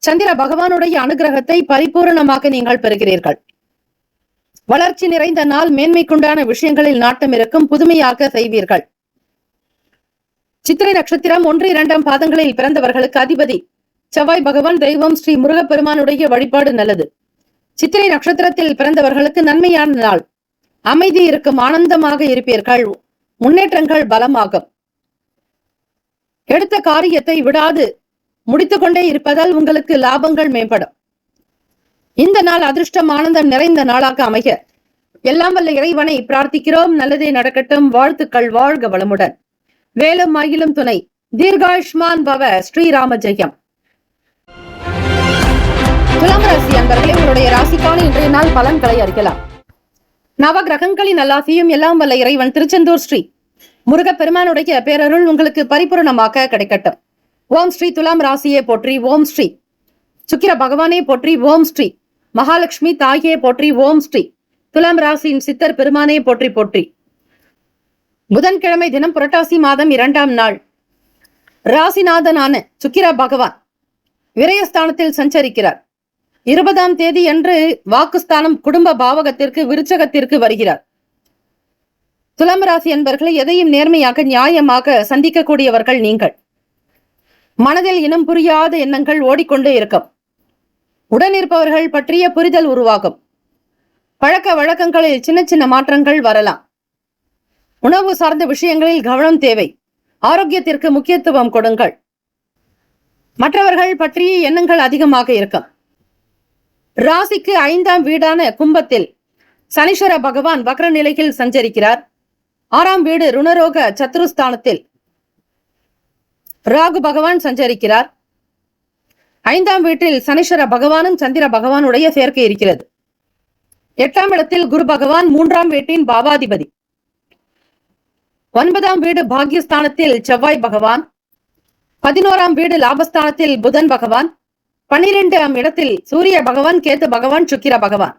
சந்திர பகவானுடைய அனுகிரகத்தை பரிபூரணமாக நீங்கள் பெறுகிறீர்கள். வளர்ச்சி நிறைந்த நாள். மேன்மைக்குண்டான விஷயங்களில் நாட்டம் இருக்கும். புதுமையாக செய்வீர்கள். சித்திரை நட்சத்திரம் 1, 2 பாதங்களில் பிறந்தவர்களுக்கு அதிபதி செவ்வாய் பகவான், தெய்வம் ஸ்ரீ முருகப்பெருமானுடைய வழிபாடு நல்லது. சித்திரை நட்சத்திரத்தில் பிறந்தவர்களுக்கு நன்மையான நாள். அமைதி இருக்கும். ஆனந்தமாக இருப்பீர்கள். முன்னேற்றங்கள் பலமாகும். எடுத்த காரியத்தை விடாது முடித்துக்கொண்டே இருப்பதால் உங்களுக்கு லாபங்கள் மேம்படும். இந்த நாள் அதிர்ஷ்டம், ஆனந்தம் நிறைந்த நாளாக அமைய எல்லாம் வல்ல இறைவனை பிரார்த்திக்கிறோம். நல்லதே நடக்கட்டும். வாழ்த்துக்கள். வாழ்க வளமுடன். வேலும் மயிலும் துணை. தீர்காயுஷ்மான் பவ. ஸ்ரீராம ஜெயம். துலாம் ராசி அன்பர்களே, உங்களுடைய ராசிக்கான இன்றைய நாள் பலன்களை அறியலாம். நவ கிரகங்களின் நல்லாசியும் எல்லாம் வல்ல இறைவன் திருச்செந்தூர் ஸ்ரீ முருகப்பெருமானுடைய பேரருள் உங்களுக்கு பரிபூரணமாக கிடைக்கட்டும். ஓம் ஸ்ரீ துலாம் ராசியே போற்றி. ஓம் ஸ்ரீ சுக்கிர பகவானே போற்றி. ஓம் ஸ்ரீ மகாலட்சுமி தாயே போற்றி. ஓம் ஸ்ரீ துலாம் ராசியின் சித்தர் பெருமானே போற்றி போற்றி. புதன்கிழமை தினம் புரட்டாசி மாதம் 2ஆம் நாள். ராசிநாதனான சுக்கிர பகவான் விரயஸ்தானத்தில் சஞ்சரிக்கிறார். 20ஆம் தேதி அன்று வாக்குஸ்தானம் குடும்ப பாவகத்திற்கு விருச்சகத்திற்கு வருகிறார். துலாம் ராசி என்பர்களை எதையும் நேர்மையாக நியாயமாக சந்திக்கக்கூடியவர்கள் நீங்கள். மனதில் இனம் புரியாத எண்ணங்கள் ஓடிக்கொண்டே இருக்கும். உடனிருப்பவர்கள் பற்றிய புரிதல் உருவாகும். பழக்க வழக்கங்களில் சின்ன சின்ன மாற்றங்கள் வரலாம். உணவு சார்ந்த விஷயங்களில் கவனம் தேவை. ஆரோக்கியத்திற்கு முக்கியத்துவம் கொடுங்கள். மற்றவர்கள் பற்றிய எண்ணங்கள் அதிகமாக இருக்கும். ராசிக்கு 5ஆம் வீடான கும்பத்தில் சனீஸ்வர பகவான் வக்ர நிலையில் சஞ்சரிக்கிறார். 6ஆம் வீடு ருணரோக சத்துருஸ்தானத்தில் ராகு பகவான் சஞ்சரிக்கிறார். 5ஆம் வீட்டில் சனீஸ்வர பகவானும் சந்திர பகவானுடைய சேர்க்கை இருக்கிறது. 8ஆம் இடத்தில் குரு பகவான் 3ஆம் வீட்டின் பாவாதிபதி. 9ஆம் வீடு பாக்யஸ்தானத்தில் செவ்வாய் பகவான். 11ஆம் வீடு லாபஸ்தானத்தில் புதன் பகவான். 12ஆம் இடத்தில் சூரிய பகவான், கேத்து பகவான், சுக்கிர பகவான்.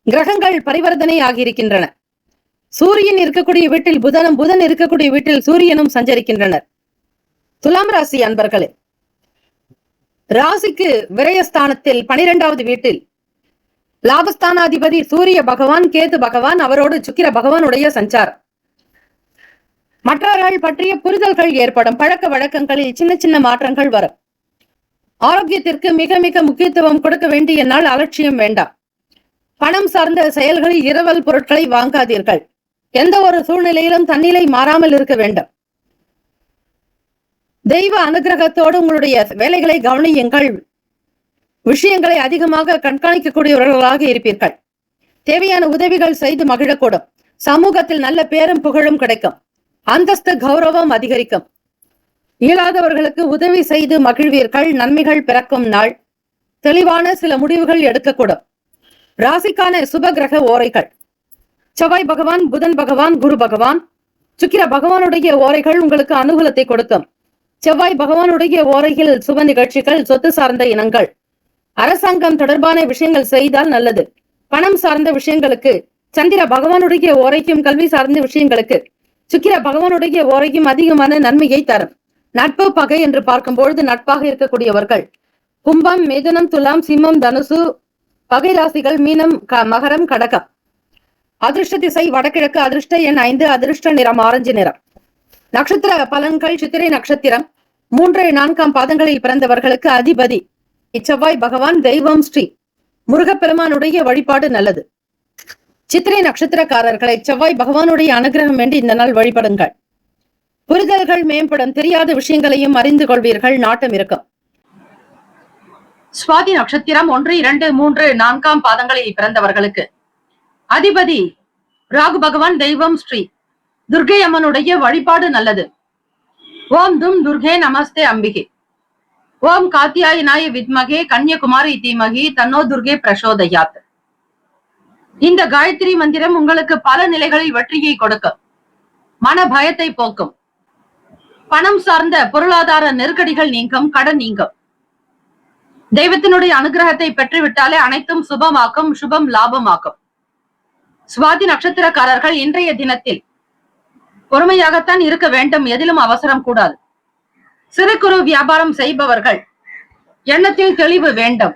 கிரகங்கள் பரிவர்த்தனை ஆகியிருக்கின்றன. சூரியன் இருக்கக்கூடிய வீட்டில் புதனும், புதன் இருக்கக்கூடிய வீட்டில் சூரியனும் சஞ்சரிக்கின்றனர். துலாம் ராசி அன்பர்களே, ராசிக்கு விரயஸ்தானத்தில் 12வது வீட்டில் லாபஸ்தானாதிபதி சூரிய பகவான், கேத்து பகவான், அவரோடு சுக்கிர பகவானுடைய சஞ்சாரம். மற்றவர்கள் பற்றிய புரிதல்கள் ஏற்படும். பழக்க வழக்கங்களில் சின்ன சின்ன மாற்றங்கள் வரும். ஆரோக்கியத்திற்கு மிக மிக முக்கியத்துவம் கொடுக்க வேண்டிய நாள். அலட்சியம் வேண்டாம். பணம் சார்ந்த செயல்களில் இரவல் பொருட்களை வாங்காதீர்கள். எந்த ஒரு சூழ்நிலையிலும் தன்னிலை மாறாமல் இருக்க வேண்டும். தெய்வ அனுகிரகத்தோடு உங்களுடைய வேலைகளை கவனியுங்கள். விஷயங்களை அதிகமாக கண்காணிக்கக்கூடியவர்களாக இருப்பீர்கள். தேவையான உதவிகள் செய்து மகிழக்கூடும். சமூகத்தில் நல்ல பேரும் புகழும் கிடைக்கும். அந்தஸ்து கௌரவம் அதிகரிக்கும். இயலாதவர்களுக்கு உதவி செய்து மகிழ்வீர்கள். நன்மைகள் பிறக்கும் நாள். தெளிவான சில முடிவுகள் எடுக்கக்கூடும். ராசிக்கான சுப கிரக ஓரைகள்: செவ்வாய் பகவான், புதன் பகவான், குரு பகவான், சுக்கிர பகவானுடைய ஓரைகள் உங்களுக்கு அனுகூலத்தை கொடுக்கும். செவ்வாய் பகவானுடைய ஓரையில் சுப நிகழ்ச்சிகள், சொத்து சார்ந்த இனங்கள், அரசாங்கம் தொடர்பான விஷயங்கள் செய்தால் நல்லது. பணம் சார்ந்த விஷயங்களுக்கு சந்திர பகவானுடைய ஓரைக்கும், கல்வி சார்ந்த விஷயங்களுக்கு சுக்கிர பகவானுடைய ஓரைக்கும் அதிகமான நன்மையை தரும். நட்பு பகை என்று பார்க்கும்பொழுது நட்பாக இருக்கக்கூடியவர்கள் கும்பம், மிதுனம், துலாம், சிம்மம், தனுசு. பகை ராசிகள் மீனம், மகரம், கடகம். அதிர்ஷ்ட திசை வடகிழக்கு. அதிர்ஷ்ட எண் 5. அதிர்ஷ்ட நிறம் ஆரஞ்சு நிறம். நட்சத்திர பலன்கள்: சித்திரை நட்சத்திரம் 3, 4 பாதங்களில் பிறந்தவர்களுக்கு அதிபதி செவ்வாய் பகவான். தெய்வம் ஸ்ரீ முருகப்பெருமானுடைய வழிபாடு நல்லது. சித்திரை நட்சத்திரக்காரர்களை செவ்வாய் பகவானுடைய அனுகிரகம் வேண்டி இந்த நாள் வழிபடுங்கள். புரிதல்கள் மேம்படும். தெரியாத விஷயங்களையும் அறிந்து கொள்வீர்கள். நாட்டம் இருக்கும். சுவாதி நட்சத்திரம் 1, 2, 3, 4 பாதங்களில் பிறந்தவர்களுக்கு அதிபதி ராகு பகவான். தெய்வம் ஸ்ரீ துர்கை அம்மனுடைய வழிபாடு நல்லது. ஓம் தும் துர்கே நமஸ்தே அம்பிகே. ஓம் காத்தியாயனாய வித்மகே கன்யகுமாரி தீமகி தன்னோ துர்கே பிரசோதயாத். இந்த காயத்ரி மந்திரம் உங்களுக்கு பல நிலைகளில் வெற்றியை கொடுக்கும். மன பயத்தை போக்கும். பணம் சார்ந்த பொருளாதார நெருக்கடிகள் நீங்கும். கடன் நீங்கும். தெய்வத்தினுடைய அனுகிரகத்தை பெற்றுவிட்டாலே அனைத்தும் சுபமாக்கும். சுபம் லாபமாக்கும். சுவாதி நட்சத்திரக்காரர்கள் இன்றைய தினத்தில் பொறுமையாகத்தான் இருக்க வேண்டும். எதிலும் அவசரம் கூடாது. சிறு குறு வியாபாரம் செய்பவர்கள் எண்ணத்தில் தெளிவு வேண்டும்.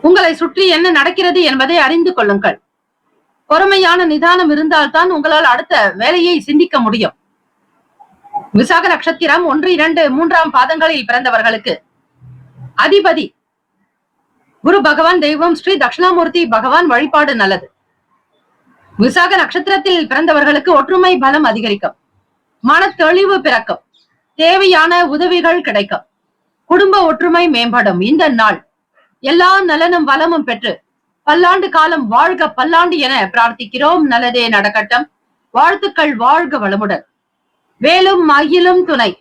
உங்களை சுற்றி என்ன நடக்கிறது என்பதை அறிந்து கொள்ளுங்கள். பொறுமையான நிதானம் இருந்தால்தான் உங்களால் அடுத்த வேலையை சிந்திக்க முடியும். விசாக நட்சத்திரம் 1, 2, 3 பாதங்களில் பிறந்தவர்களுக்கு அதிபதி குரு பகவான். தெய்வம் ஸ்ரீ தட்சிணாமூர்த்தி பகவான். வழிபாடு நல்லது. விசாக நட்சத்திரத்தில் பிறந்தவர்களுக்கு ஒற்றுமை பலம் அதிகரிக்கும். மன தெளிவு பிறக்கும். தேவையான உதவிகள் கிடைக்கும். குடும்ப ஒற்றுமை மேம்படும். இந்த நாள் எல்லா நலனும் வளமும் பெற்று பல்லாண்டு காலம் வாழ்க பல்லாண்டு என பிரார்த்திக்கிறோம். நல்லதே நடக்கட்டும். வாழ்த்துக்கள். வாழ்க வளமுடன். வேலும் மயிலும் துணை.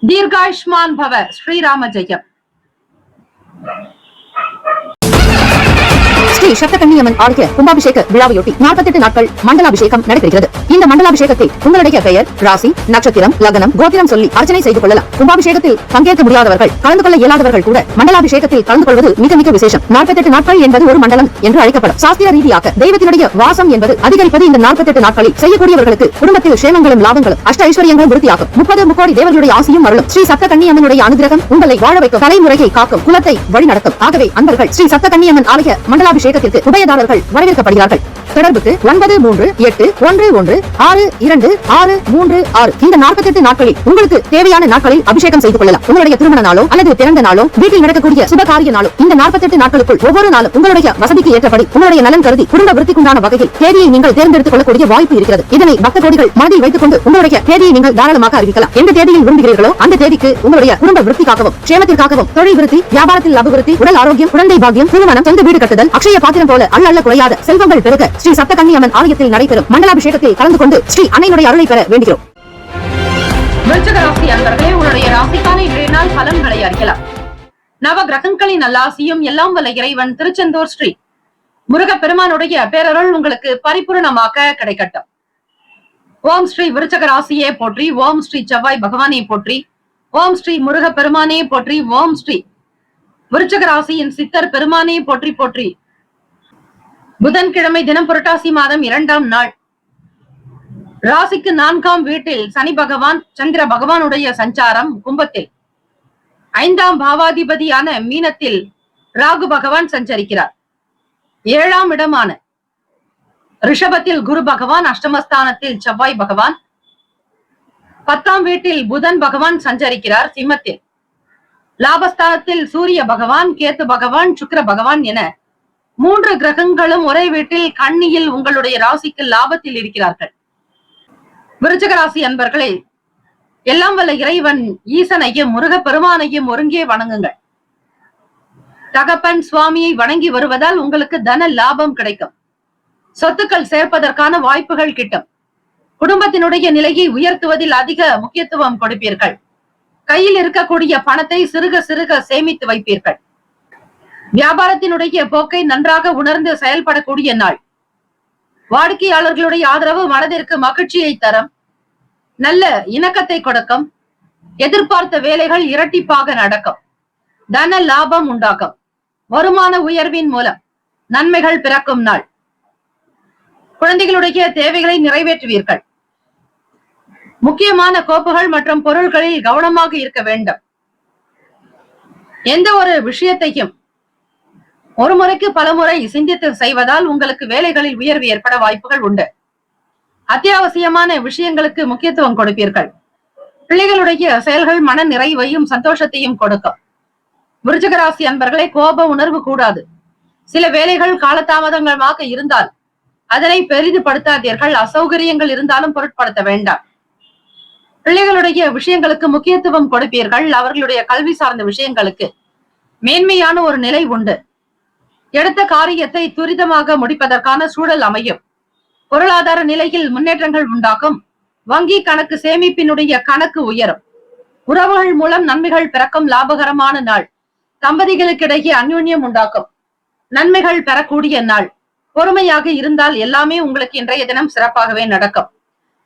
தீர்காயுஷ்மான் பவ. ஸ்ரீராம ஜெயம். ஸ்ரீ சப்தகன்னியம்மன் ஆலய கும்பாபிஷேக விழாவையொட்டி 48 நாட்கள் மண்டலாபிஷேகம் நடைபெறுகிறது. இந்த மண்டலாபிஷேகத்தில் உங்களுடைய பெயர், ராசி, நட்சத்திரம், லக்னம், கோத்திரம் சொல்லி அர்ச்சனை செய்து கொள்ளலாம். கும்பாபிஷேகத்தில் பங்கேற்க முடியாதவர்கள், கலந்து கொள்ள இயலாதவர்கள் கூட மண்டலாபிஷேகத்தில் கலந்து கொள்வது மிக மிக விசேஷம். 48 நாட்கள் என்பது ஒரு மண்டலம் என்று அழைக்கப்படும். சாஸ்திர ரீதியாக தெய்வத்தினுடைய வாசம் என்பது அதிகரிப்பது இந்த 48 நாட்களில். செய்யக்கூடியவர்களுக்கு குடும்பத்தில் சேமங்களும் லாபங்களும் அஷ்ட ஐஸ்வர்யங்களும் விருத்தியாகும். 30 முக்கோடி தேவர்களுடைய ஆசியும் அருளும். ஸ்ரீ சப்தகன்னியம்மனுடைய அனுகிரகம் உங்களை வாழ வைக்கும். தலைமுறையை காக்கும். குலத்தை வழிநடத்தும். ஆகவே அன்பர்கள் ஸ்ரீ சப்தகன்னியம்மன் ஆலய மண்டலாபிஷேகத்திற்கு உபயதாரர்கள் வரவேற்கப்படுகிறார்கள். தொடர்புக்கு 9381626236. இந்த 48 நாட்களில் உங்களுக்கு தேவையான நாட்களில் அபிஷேகம் செய்து கொள்ளலாம். உங்களுடைய திருமண நாளோ அல்லது பிறந்த நாளோ, வீட்டில் நடக்கக்கூடிய சுபகாரிய நாளோ, இந்த 48 நாட்களுக்குள் ஒவ்வொரு நாளும் உங்களுடைய வசதிக்கு ஏற்றபடி உங்களுடைய நலன் கருதி குடும்ப விருத்திக்குண்டான வகையில் தேதியை நீங்கள் தேர்ந்தெடுத்துக் கொள்ளக்கூடிய வாய்ப்பு இருக்கிறது. இதனை பக்த கோடிகள் மனதில் வைத்துக் கொண்டு உங்களுடைய தேதியை நீங்கள் தாராளமாக அறிவிக்கலாம். எந்த தேதியில் விரும்புகிறீர்களோ அந்த தேதிக்கு உங்களுடைய குடும்ப விருத்திக்காகவும், சேமத்திற்காகவும், தொழில் விருத்தி, வியாபாரத்தில் அபிவிருத்தி, உடல் ஆரோக்கியம், குழந்தை பாக்கியம், திருமணம், சொந்த வீடு கட்டுதல், அக்ஷய பாத்திரம் போல அல்ல குறையாத செல்வங்கள் பெருக ஸ்ரீ சப்தகன்னியம்மன் ஆலயத்தில் நடைபெறும் மண்டலாபிஷேகத்தில் கலந்து கொண்டு ஸ்ரீ அன்னையினுடைய அருளை பெற வேண்டுகிறோம். விருச்சிக ராசி அன்பர்களே, உங்களுடைய ராசிக்கான இன்றைய நாள் பலன்களை அறியலாம். நவ கிரகங்களின் நல்லாசியும் எல்லாம் வல்ல இறைவன் திருச்செந்தூர் ஸ்ரீ முருகப்பெருமானுடைய பேரருள் உங்களுக்கு பரிபூர்ணமாக கிடைக்கட்டும். ஓம் ஸ்ரீ விருச்சிக ராசியே போற்றி. ஓம் ஸ்ரீ செவ்வாய் பகவானே போற்றி. ஓம் ஸ்ரீ முருகப்பெருமானே போற்றி. ஓம் ஸ்ரீ விருச்சிக ராசியின் சித்தர் பெருமானே போற்றி போற்றி. புதன்கிழமை தினம் புரட்டாசி மாதம் 2ஆம் நாள். ராசிக்கு 4ஆம் வீட்டில் சனி பகவான், சந்திர பகவானுடைய சஞ்சாரம். கும்பத்தில் 5ஆம் பாவாதிபதியான மீனத்தில் ராகு பகவான் சஞ்சரிக்கிறார். 7ஆம் இடமான ரிஷபத்தில் குரு பகவான், அஷ்டமஸ்தானத்தில் செவ்வாய் பகவான், 10ஆம் வீட்டில் புதன் பகவான் சஞ்சரிக்கிறார். சிம்மத்தில் லாபஸ்தானத்தில் சூரிய பகவான், கேத்து பகவான், சுக்கிர பகவான் என 3 கிரகங்களும் ஒரே வீட்டில் கன்னியில் உங்களுடைய ராசிக்கு லாபத்தில் இருக்கிறார்கள். விருச்சிக ராசி அன்பர்களே, எல்லாம் வல்ல இறைவன் ஈசனையும் முருகப்பெருமானையும் ஒருங்கே வணங்குங்கள். தகப்பன் சுவாமியை வணங்கி வருவதால் உங்களுக்கு தன லாபம் கிடைக்கும். சொத்துக்கள் சேர்ப்பதற்கான வாய்ப்புகள் கிட்டும். குடும்பத்தினுடைய நிலையை உயர்த்துவதில் அதிக முக்கியத்துவம் கொடுப்பீர்கள். கையில் இருக்கக்கூடிய பணத்தை சிறுக சிறுக சேமித்து வைப்பீர்கள். வியாபாரத்தினுடைய போக்கை நன்றாக உணர்ந்து செயல்படக்கூடிய நாள். வாடிக்கையாளர்களுடைய ஆதரவு மனதிற்கு மகிழ்ச்சியை தரும். நல்ல இணக்கத்தை கொடுக்கும். எதிர்பார்த்த வேலைகள் இரட்டிப்பாக நடக்கும். தன லாபம் உண்டாகும். வருமான உயர்வின் மூலம் நன்மைகள் பிறக்கும் நாள். குழந்தைகளுடைய தேவைகளை நிறைவேற்றுவீர்கள். முக்கியமான கோப்புகள் மற்றும் பொருள்களில் கவனமாக இருக்க வேண்டும். எந்த ஒரு விஷயத்தையும் ஒரு முறைக்கு பல முறை சிந்தித்து செய்வதால் உங்களுக்கு வேலைகளில் உயர்வு ஏற்பட வாய்ப்புகள் உண்டு. அத்தியாவசியமான விஷயங்களுக்கு முக்கியத்துவம் கொடுப்பீர்கள். பிள்ளைகளுடைய செயல்கள் மன நிறைவையும் சந்தோஷத்தையும் கொடுக்கும். விருச்சிக ராசி அன்பர்களே, கோப உணர்வு கூடாது. சில வேலைகள் காலதாமதமாக இருந்தால் அதனை பெரிதுபடுத்தாதீர்கள். அசௌகரியங்கள் இருந்தாலும் பொருட்படுத்த வேண்டாம். பிள்ளைகளுடைய விஷயங்களுக்கு முக்கியத்துவம் கொடுப்பீர்கள். அவர்களுடைய கல்வி சார்ந்த விஷயங்களுக்கு மேன்மையான ஒரு நிலை உண்டு. எடுத்த காரியத்தை துரிதமாக முடிப்பதற்கான சூழல் அமையும். பொருளாதார நிலையில் முன்னேற்றங்கள் உண்டாகும். வங்கி கணக்கு சேமிப்பினுடைய கணக்கு உயரும். உறவுகள் மூலம் நன்மைகள் பிறக்கும். லாபகரமான நாள். தம்பதிகளுக்கிடையே அந்யோன்யம் உண்டாக்கும். நன்மைகள் பெறக்கூடிய நாள். பொறுமையாக இருந்தால் எல்லாமே உங்களுக்கு இன்றைய தினம் சிறப்பாகவே நடக்கும்.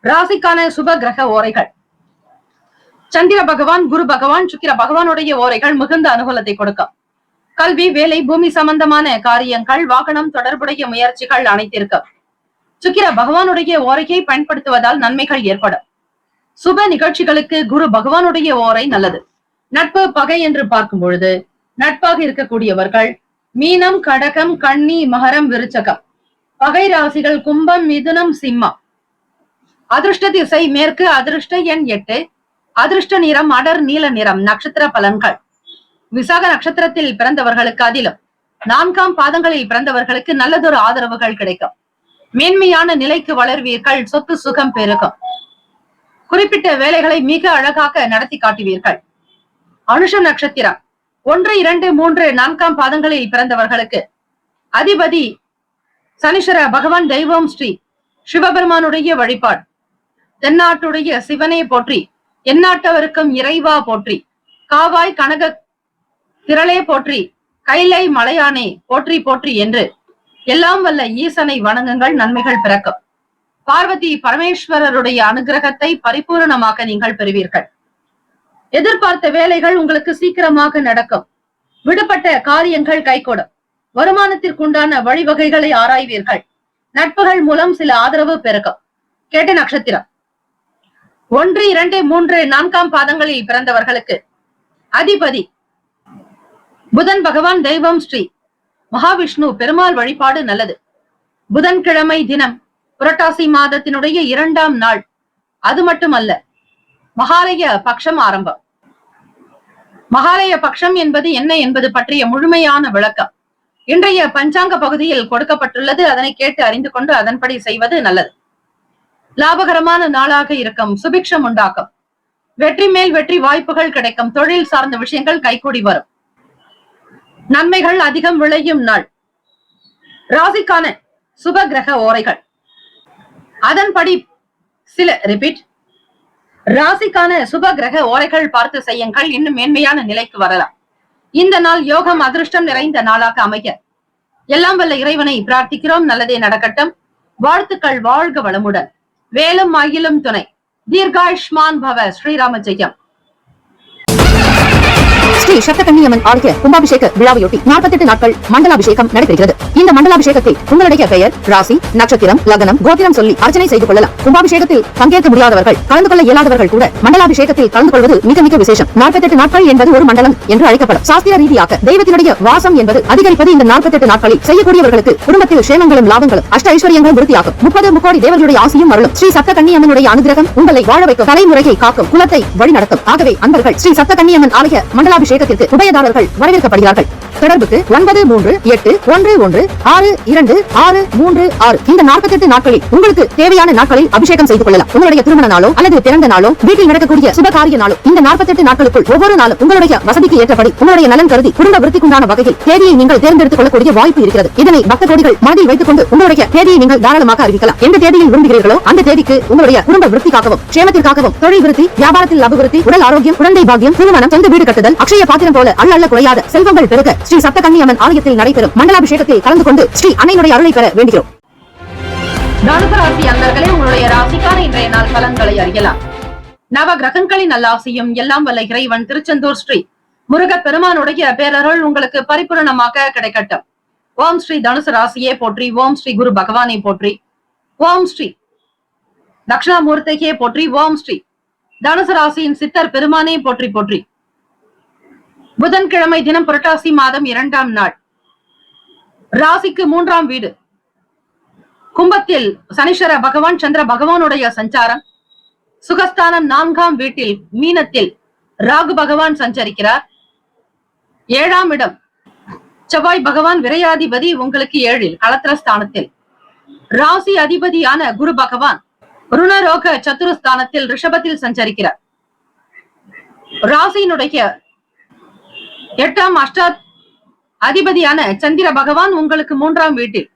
ராசிக்கான சுப கிரக ஓரைகள். சந்திர பகவான், குரு பகவான், சுக்கிர பகவானுடைய ஓரைகள் மிகுந்த அனுகூலத்தை கொடுக்கும். கல்வி, வேலை, பூமி சம்பந்தமான காரியங்கள், வாகனம் தொடர்புடைய முயற்சிகள் அனைத்திற்கும் சுக்கிர பகவானுடைய ஓரையை பயன்படுத்துவதால் நன்மைகள் ஏற்படும். சுப நிகழ்ச்சிகளுக்கு குரு பகவானுடைய ஓரை நல்லது. நட்பு, பகை என்று பார்க்கும் பொழுது நட்பாக இருக்கக்கூடியவர்கள் மீனம், கடகம், கன்னி, மகரம், விருச்சகம். பகை ராசிகள் கும்பம், மிதுனம், சிம்மம். அதிர்ஷ்ட திசை மேற்கு. அதிர்ஷ்ட எண் 8. அதிர்ஷ்ட நிறம் அடர் நீல நிறம். நட்சத்திர பலன்கள். விசாக நட்சத்திரத்தில் பிறந்தவர்களுக்கு அதிலும் 4ஆம் பாதங்களில் பிறந்தவர்களுக்கு நல்லதொரு ஆதரவுகள் கிடைக்கும். மேன்மையான நிலைக்கு வளர்வீர்கள். சொத்து சுகம் பெருகும். குறிப்பிட்ட வேலைகளை மிக அழகாக நடத்தி காட்டுவீர்கள். அனுஷம் நட்சத்திரம் 1, 2, 3, 4ஆம் பாதங்களில் பிறந்தவர்களுக்கு அதிபதி சனீஸ்வர பகவான். தெய்வம் ஸ்ரீ சிவபெருமானுடைய வழிபாடு. தென்னாட்டுடைய சிவனே போற்றி, எந்நாட்டவருக்கும் இறைவா போற்றி, காவாய் கனக திரளே போற்றி, கைலை மலையானே போற்றி போற்றி என்று எல்லாம் வல்ல ஈசனை வணங்குங்கள். நன்மைகள் பிறக்கும். பார்வதி பரமேஸ்வரருடைய அனுகிரகத்தை பரிபூரணமாக நீங்கள் பெறுவீர்கள். எதிர்பார்த்த வேலைகள் உங்களுக்கு சீக்கிரமாக நடக்கும். விடுபட்ட காரியங்கள் கைகூடும். வருமானத்திற்குண்டான வழிவகைகளை ஆராய்வீர்கள். நட்புகள் மூலம் சில ஆதரவு பெருகும். கேட்ட நட்சத்திரம் 1, 2, 3, 4ஆம் பாதங்களில் பிறந்தவர்களுக்கு அதிபதி புதன் பகவான். தெய்வம் ஸ்ரீ மகாவிஷ்ணு. பெருமாள் வழிபாடு நல்லது. புதன்கிழமை தினம் புரட்டாசி மாதத்தினுடைய 2ஆம் நாள். அது மட்டுமல்ல, மகாலய பட்சம் ஆரம்பம். மகாலய பட்சம் என்பது என்ன என்பது பற்றிய முழுமையான விளக்கம் இன்றைய பஞ்சாங்க பகுதியில் கொடுக்கப்பட்டுள்ளது. அதனை கேட்டு அறிந்து கொண்டு அதன்படி செய்வது நல்லது. லாபகரமான நாளாக இருக்கும். சுபிக்ஷம் உண்டாக்கும். வெற்றி மேல் வெற்றி வாய்ப்புகள் கிடைக்கும். தொழில் சார்ந்த விஷயங்கள் கைகூடி வரும். நன்மைகள் அதிகம் விளையும் நாள். ராசிக்கான சுப கிரக ஓரைகள். அதன்படி சில ராசிக்கான சுப கிரக ஓரைகள் பார்த்து செய்யுங்கள். இன்னும் மேன்மையான நிலைக்கு வரலாம். இந்த நாள் யோகம், அதிர்ஷ்டம் நிறைந்த நாளாக அமைய எல்லாம் வல்ல இறைவனை பிரார்த்திக்கிறோம். நல்லதே நடக்கட்டும். வாழ்த்துக்கள். வாழ்க வளமுடன். வேலும் மயிலும் துணை. தீர்காயுஷ்மான் பவ. ஸ்ரீராம ஜெயம். ஸ்ரீ சப்தகன்னியம்மன் ஆலய கும்பாபிஷேக விழாவையொட்டி 48 நாட்கள் மண்டலாபிஷேகம் நடைபெறுகிறது. இந்த மண்டலாபிஷேகத்தில் உங்களுடைய பெயர், ராசி, நட்சத்திரம், லக்னம், கோத்திரம் சொல்லி அர்ச்சனை செய்து கொள்ளலாம். கும்பாபிஷேகத்தில் பங்கேற்க முடியாதவர்கள், கலந்து கொள்ள இயலாதவர்கள் கூட மண்டலாபிஷேகத்தில் கலந்து கொள்வது மிக மிக விசேஷம். 48 நாட்கள் என்பது ஒரு மண்டலம் என்று அழைக்கப்படும். சாஸ்திர ரீதியாக தெய்வத்தினுடைய வாசம் என்பது அதிகரிப்பது இந்த 48 நாட்களில். செய்யக்கூடியவர்களுக்கு குடும்பத்தில் சேமங்களும் லாபங்களும் அஷ்ட ஐஸ்வர்யங்களும் விருத்தியாகும். 30 முக்கோடி தேவர்களுடைய ஆசியும் அருளும். ஸ்ரீ சப்தகன்னியம்மனுடைய அனுகிரகம் உங்களை வாழ வைக்கும். தலைமுறையை காக்கும். குலத்தை வழி நடத்தும். ஆகவே அன்பர்கள் ஸ்ரீ சப்தகன்னியம்மன் ஆலய மண்டலாபிஷேகம் மண்டாபிஷேகத்திற்கு உபயதாரர்கள் வரவேற்கப்படுகிறார்கள். தொடர்புக்கு 9381116266. இந்த 48 நாட்களில் உங்களுக்கு தேவையான நாட்களில் அபிஷேகம் செய்து கொள்ளலாம். உங்களுடைய திருமண நாளோ அல்லது பிறந்த நாளோ, வீட்டில் நடக்கக்கூடிய சுபகாரிய நாளோ, இந்த 48 நாட்களுக்குள் ஒவ்வொரு நாளும் உங்களுடைய வசதிக்கு ஏற்றபடி உங்களுடைய நலன் கருதி குடும்ப விருத்திக்குண்டான வகையில் தேதியை நீங்கள் தேர்ந்தெடுத்துக் கொள்ளக்கூடிய வாய்ப்பு இருக்கிறது. இதனை பக்த கோடிகள் மனதில் வைத்துக் கொண்டு உங்களுடைய தேதியை நீங்கள் தாராளமாக அறிவிக்கலாம். எந்த தேதியில் விரும்புகிறீர்களோ அந்த தேதிக்கு உங்களுடைய குடும்ப விருத்திக்காகவும், க்ஷேமத்திற்காகவும், தொழில் விருத்தி, வியாபாரத்தில் அபிவிருத்தி, உடல் ஆரோக்கியம், குழந்தை பாக்கியம், திருமணம், சொந்த வீடு கட்டுதல், அக்ஷய பாத்திரம் போல அள்ள குறையாத செல்வங்கள் பெருக ஸ்ரீ சப்தகன்னியம்மன் ஆலயத்தில் நடைபெறும் மண்டலாபிஷேகத்தில் கலந்து கொண்டு ஸ்ரீ அன்னையினுடைய அருளை பெற வேண்டுகிறோம். தனுசு ராசி அன்பர்களே, உங்களுடைய ராசிக்கான இன்றைய நாள் பலன்களை அறியலாம். நவ கிரகங்களின் நல்லாசியும் எல்லாம் வல்ல இறைவன் திருச்செந்தூர் ஸ்ரீ முருகப் பெருமானுடைய பேரருள் உங்களுக்கு பரிபூரணமாக கிடைக்கட்டும். ஓம் ஸ்ரீ தனுசு ராசியே போற்றி, ஓம் ஸ்ரீ குரு பகவானை போற்றி, ஓம் ஸ்ரீ தட்சிணாமூர்த்தியே போற்றி, ஓம் ஸ்ரீ தனுசு ராசியின் சித்தர் பெருமானே போற்றி போற்றி. புதன்கிழமை தினம் புரட்டாசி மாதம் 2ஆம் நாள், ராசிக்கு 3ஆம் வீடு கும்பத்தில் சனீஸ்வர பகவான் சந்திர பகவானுடைய சஞ்சாரம், சுகஸ்தானம் 4ஆம் வீட்டில் மீனத்தில் ராகு பகவான் சஞ்சரிக்கிறார். 7ஆம் இடம் செவ்வாய் பகவான் விரையாதிபதி உங்களுக்கு 7இல் களத்திரஸ்தானத்தில், ராசி அதிபதியான குரு பகவான் ருணரோக சத்துருஸ்தானத்தில் ரிஷபத்தில் சஞ்சரிக்கிறார். ராசியினுடைய 8ஆம் அஷ்டா அதிபதியான சந்திர பகவான் உங்களுக்கு 3ஆம் வீட்டில்,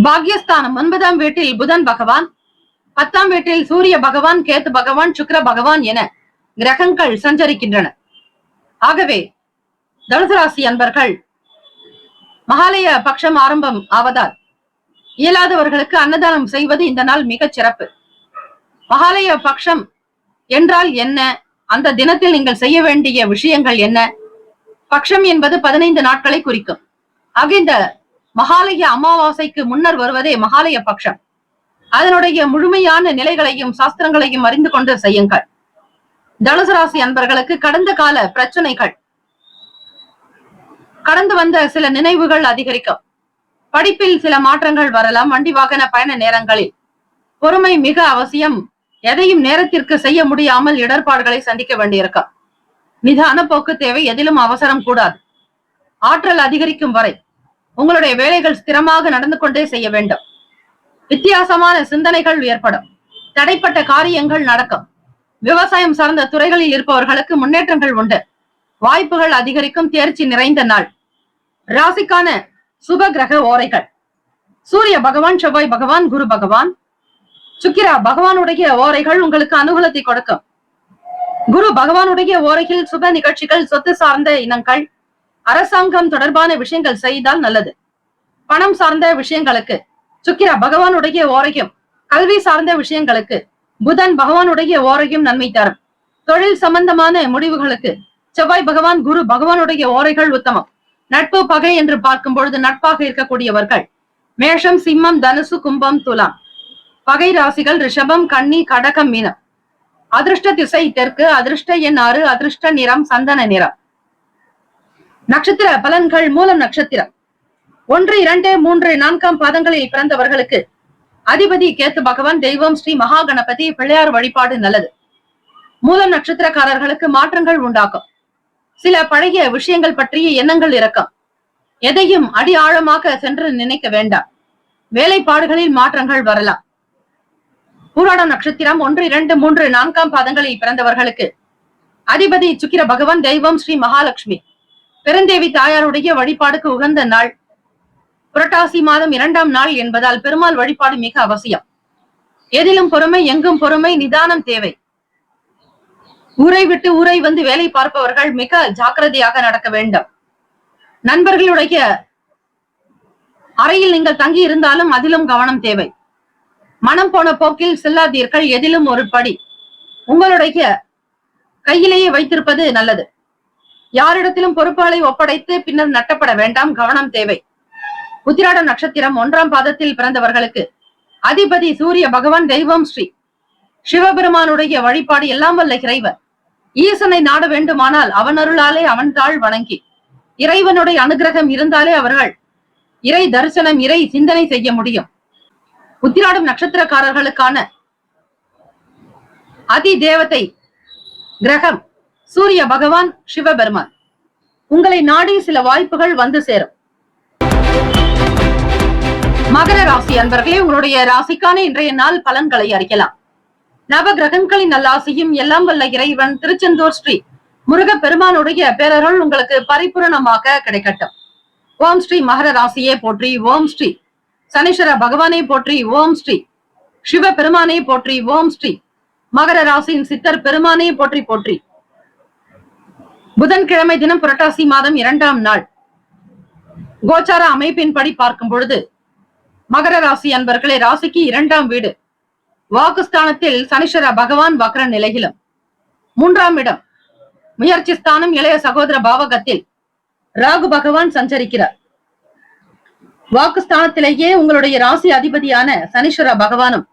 பாக்யஸ்தானம் 9ஆம் வீட்டில் புதன் பகவான், 10ஆம் வீட்டில் சூரிய பகவான், கேத்து பகவான், சுக்கிர பகவான் என கிரகங்கள் சஞ்சரிக்கின்றன. ஆகவே தனுசு ராசி அன்பர்கள், மகாலய பட்சம் ஆரம்பம் ஆவதால் இயலாதவர்களுக்கு அன்னதானம் செய்வது இந்த நாள் மிகச் சிறப்பு. மகாலய பட்சம் என்றால் என்ன? அந்த தினத்தில் நீங்கள் செய்ய வேண்டிய விஷயங்கள் என்ன? பட்சம் என்பது 15 நாட்களை குறிக்கும். ஆக இந்த மகாலய அமாவாசைக்கு முன்னர் வருவதே மகாலய பட்சம். அதனுடைய முழுமையான நிலைகளையும் சாஸ்திரங்களையும் அறிந்து கொண்டு செய்யுங்கள். தனுசு ராசி அன்பர்களுக்கு கடந்த கால பிரச்சனைகள், கடந்து வந்த சில நினைவுகள் அதிகரிக்கும். படிப்பில் சில மாற்றங்கள் வரலாம். வண்டி வாகன பயண நேரங்களில் பொறுமை மிக அவசியம். எதையும் நேரத்திற்கு செய்ய முடியாமல் இடர்பாடுகளை சந்திக்க வேண்டியிருக்கும். நிதான போக்கு தேவை. எதிலும் அவசரம் கூடாது. ஆற்றல் அதிகரிக்கும் வரை உங்களுடைய வேலைகள் ஸ்திரமாக நடந்து கொண்டே செய்ய வேண்டும். வித்தியாசமான சிந்தனைகள் ஏற்படும். தடைப்பட்ட காரியங்கள் நடக்கும். விவசாயம் சார்ந்த துறைகளில் இருப்பவர்களுக்கு முன்னேற்றங்கள் உண்டு. வாய்ப்புகள் அதிகரிக்கும். தேர்ச்சி நிறைந்த நாள். ராசிக்கான சுப கிரக ஓரைகள்: சூரிய பகவான், செவ்வாய் பகவான், குரு பகவான், சுக்கிரா பகவானுடைய ஓரைகள் உங்களுக்கு அனுகூலத்தை கொடுக்கும். குரு பகவானுடைய ஓரையில் சுப நிகழ்ச்சிகள், சொத்து சார்ந்த இனங்கள், அரசாங்கம் தொடர்பான விஷயங்கள் செய்தால் நல்லது. பணம் சார்ந்த விஷயங்களுக்கு சுக்கிரா பகவானுடைய ஓரையும், கல்வி சார்ந்த விஷயங்களுக்கு புதன் பகவானுடைய ஓரையும் நன்மை தரும். தொழில் சம்பந்தமான முடிவுகளுக்கு செவ்வாய் பகவான், குரு பகவானுடைய ஓரைகள் உத்தமம். நட்பு பகை என்று பார்க்கும் பொழுது நட்பாக இருக்கக்கூடியவர்கள் மேஷம், சிம்மம், தனுசு, கும்பம், துலாம். பகை ராசிகள் ரிஷபம், கன்னி, கடகம், மீனம். அதிர்ஷ்ட திசை தெற்கு. அதிர்ஷ்ட எண் 6. அதிர்ஷ்ட நிறம் சந்தன நிறம். நட்சத்திர பலன்கள்: மூலம் நட்சத்திரம் 1, 2, 3, 4ஆம் பாதங்களில் பிறந்தவர்களுக்கு அதிபதி கேத்து பகவான். தெய்வம் ஸ்ரீ மகா கணபதி. பிள்ளையார் வழிபாடு நல்லது. மூலம் நட்சத்திரக்காரர்களுக்கு மாற்றங்கள் உண்டாக்கும். சில பழைய விஷயங்கள் பற்றிய எண்ணங்கள் இருக்கும். எதையும் அடி ஆழமாக சென்று நினைக்க வேண்டாம். வேலைப்பாடுகளில் மாற்றங்கள் வரலாம். பூராடம் நட்சத்திரம் 1, 2, 3, 4ஆம் பாதங்களில் பிறந்தவர்களுக்கு அதிபதி சுக்கிர பகவான். தெய்வம் ஸ்ரீ மகாலட்சுமி. பெருந்தேவி தாயாருடைய வழிபாடுக்கு உகந்த நாள். புரட்டாசி மாதம் 2ஆம் நாள் என்பதால் பெருமாள் வழிபாடு மிக அவசியம். எதிலும் பொறுமை, எங்கும் பொறுமை, நிதானம் தேவை. ஊரை விட்டு ஊரை வந்து வேலை பார்ப்பவர்கள் மிக ஜாக்கிரதையாக நடக்க வேண்டும். நண்பர்களுடைய அறையில் நீங்கள் தங்கி இருந்தாலும் அதிலும் கவனம் தேவை. மனம் போன போக்கில் செல்லாதீர்கள். எதிலும் ஒரு படி உங்களுடைய கையிலேயே வைத்திருப்பது நல்லது. யாரிடத்திலும் பொறுப்புகளை ஒப்படைத்து பின்னர் நட்டப்பட வேண்டாம். கவனம் தேவை. உத்திராடம் நட்சத்திரம் 1ஆம் பாதத்தில் பிறந்தவர்களுக்கு அதிபதி சூரிய பகவான். தெய்வம் ஸ்ரீ சிவபெருமானுடைய வழிபாடு. எல்லாம் வல்ல இறைவன். ஈசனை நாட வேண்டுமானால் அவன் அருளாலே அவன் தாழ் வணங்கி இறைவனுடைய அனுகிரகம் இருந்தாலே அவர்கள் இறை தரிசனம், இறை சிந்தனை செய்ய முடியும். உத்திராடம் நட்சத்திரக்காரர்களுக்கான அதி தேவதை கிரகம் சூரிய பகவான் சிவபெருமான். உங்களை நாடி சில வாய்ப்புகள் வந்து சேரும். மகர ராசி அன்பர்களே, உங்களுடைய ராசிக்கான இன்றைய நாள் பலன்களை அறியலாம். நவ கிரகங்களின் நல்லாசியும் எல்லாம் வல்ல இறைவன் திருச்செந்தூர் ஸ்ரீ முருக பெருமானுடைய பேரருள் உங்களுக்கு பரிபூரணமாக கிடைக்கட்டும். ஓம் ஸ்ரீ மகர ராசியே போற்றி, ஓம் ஸ்ரீ சனீஸ்வர பகவானை போற்றி, ஓம் ஸ்ரீ சிவ பெருமானை போற்றி, ஓம் ஸ்ரீ மகர ராசியின் சித்தர் பெருமானை போற்றி போற்றி. புதன்கிழமை தினம் புரட்டாசி மாதம் 2ஆம் நாள் கோச்சார அமைப்பின்படி பார்க்கும் பொழுது மகர ராசி அன்பர்களே, ராசிக்கு 2ஆம் வீடு வாக்குஸ்தானத்தில் சனீஸ்வர பகவான் வக்ர நிலையிலும், 3ஆம் இடம் முயற்சி ஸ்தானம் இளைய சகோதர பாவகத்தில் ராகு பகவான் சஞ்சரிக்கிறார். வாக்குஸ்தானத்திலேயே உங்களுடைய ராசி அதிபதியான சனீஸ்வர பகவானும்